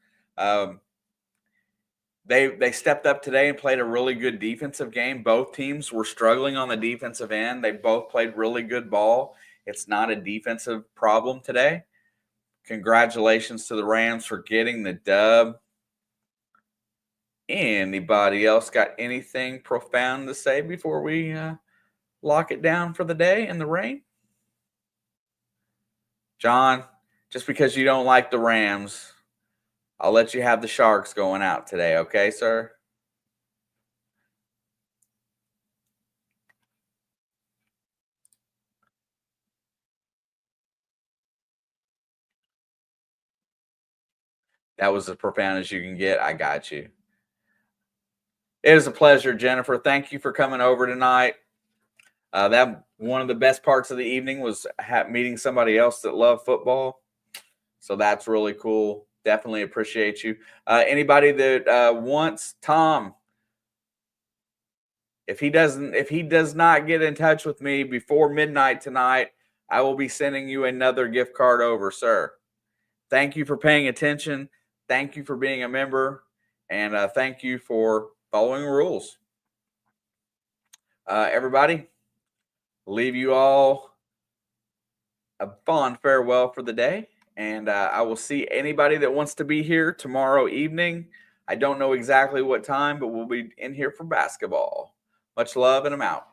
They stepped up today and played a really good defensive game. Both teams were struggling on the defensive end. They both played really good ball. It's not a defensive problem today. Congratulations to the Rams for getting the dub. Anybody else got anything profound to say before we lock it down for the day in the rain? John, just because you don't like the Rams, I'll let you have the Sharks going out today, okay, sir? That was as profound as you can get. I got you. It is a pleasure, Jennifer. Thank you for coming over tonight. That one of the best parts of the evening was meeting somebody else that loved football. So that's really cool. Definitely appreciate you. Anybody that wants Tom, if he does not get in touch with me before midnight tonight, I will be sending you another gift card over, sir. Thank you for paying attention. Thank you for being a member. And thank you for following rules. Everybody, leave you all a fond farewell for the day. And I will see anybody that wants to be here tomorrow evening. I don't know exactly what time, but we'll be in here for basketball. Much love, and I'm out.